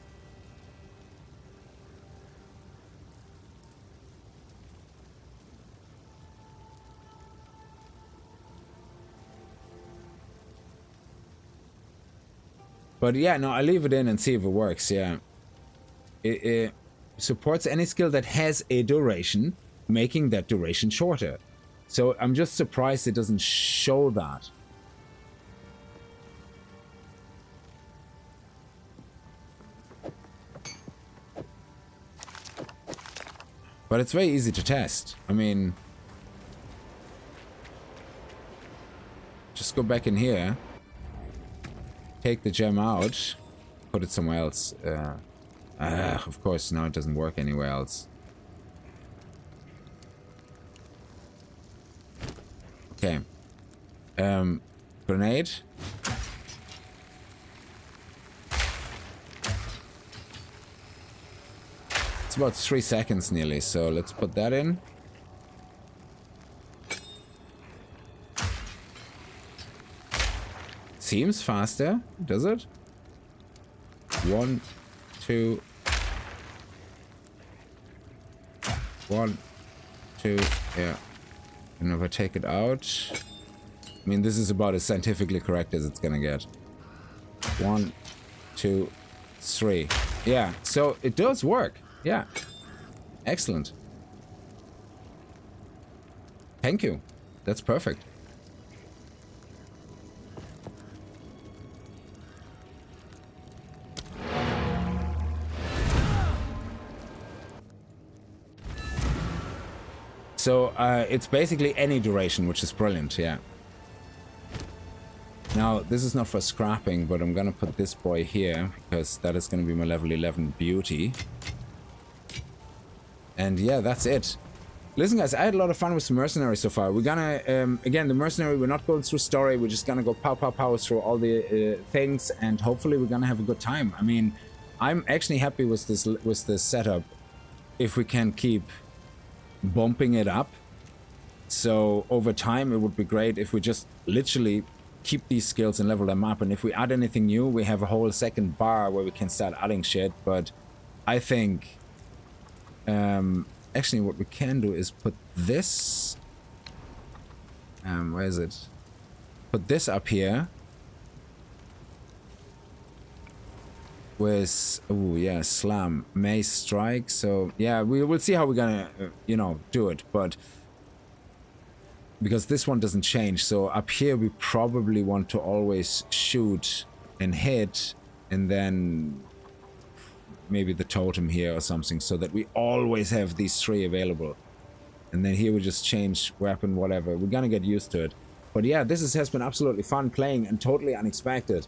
But yeah, no, I'll leave it in and see if it works, yeah. It supports any skill that has a duration, making that duration shorter. So I'm just surprised it doesn't show that. But it's very easy to test. I mean, just go back in here. Take the gem out, put it somewhere else. Of course, now it doesn't work anywhere else. Okay. Grenade. It's about 3 seconds nearly, so let's put that in. Seems faster, does it? 1, 2. 1, 2, yeah. And if I take it out, I mean, this is about as scientifically correct as it's gonna get. 1, 2, 3. Yeah, so it does work. Yeah. Excellent. Thank you. That's perfect. So it's basically any duration, which is brilliant, yeah. Now, this is not for scrapping, but I'm gonna put this boy here, because that is gonna be my level 11 beauty. And yeah, that's it. Listen, guys, I had a lot of fun with the Mercenary so far. We're gonna, again, the Mercenary, we're not going through story, we're just gonna go pow through all the things, and hopefully we're gonna have a good time. I mean, I'm actually happy with this setup, if we can keep bumping it up. So over time it would be great if we just literally keep these skills and level them up, and if we add anything new we have a whole second bar where we can start adding shit. But I think actually what we can do is put this where is it, put this up here with, oh yeah, slam, mace, strike. So yeah, we will see how we're gonna, you know, do it. But because this one doesn't change, so up here we probably want to always shoot and hit, and then maybe the totem here or something, so that we always have these 3 available. And then here we just change weapon, whatever. We're gonna get used to it. But yeah, this has been absolutely fun playing and totally unexpected.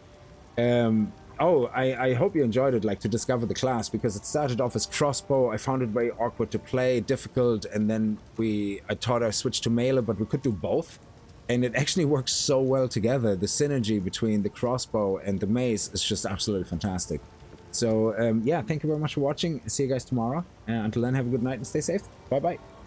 I hope you enjoyed it, like, to discover the class, because it started off as Crossbow. I found it very awkward to play, difficult, and then I thought I switched to melee, but we could do both. And it actually works so well together. The synergy between the Crossbow and the Mace is just absolutely fantastic. So, yeah, thank you very much for watching. See you guys tomorrow. Until then, have a good night and stay safe. Bye-bye.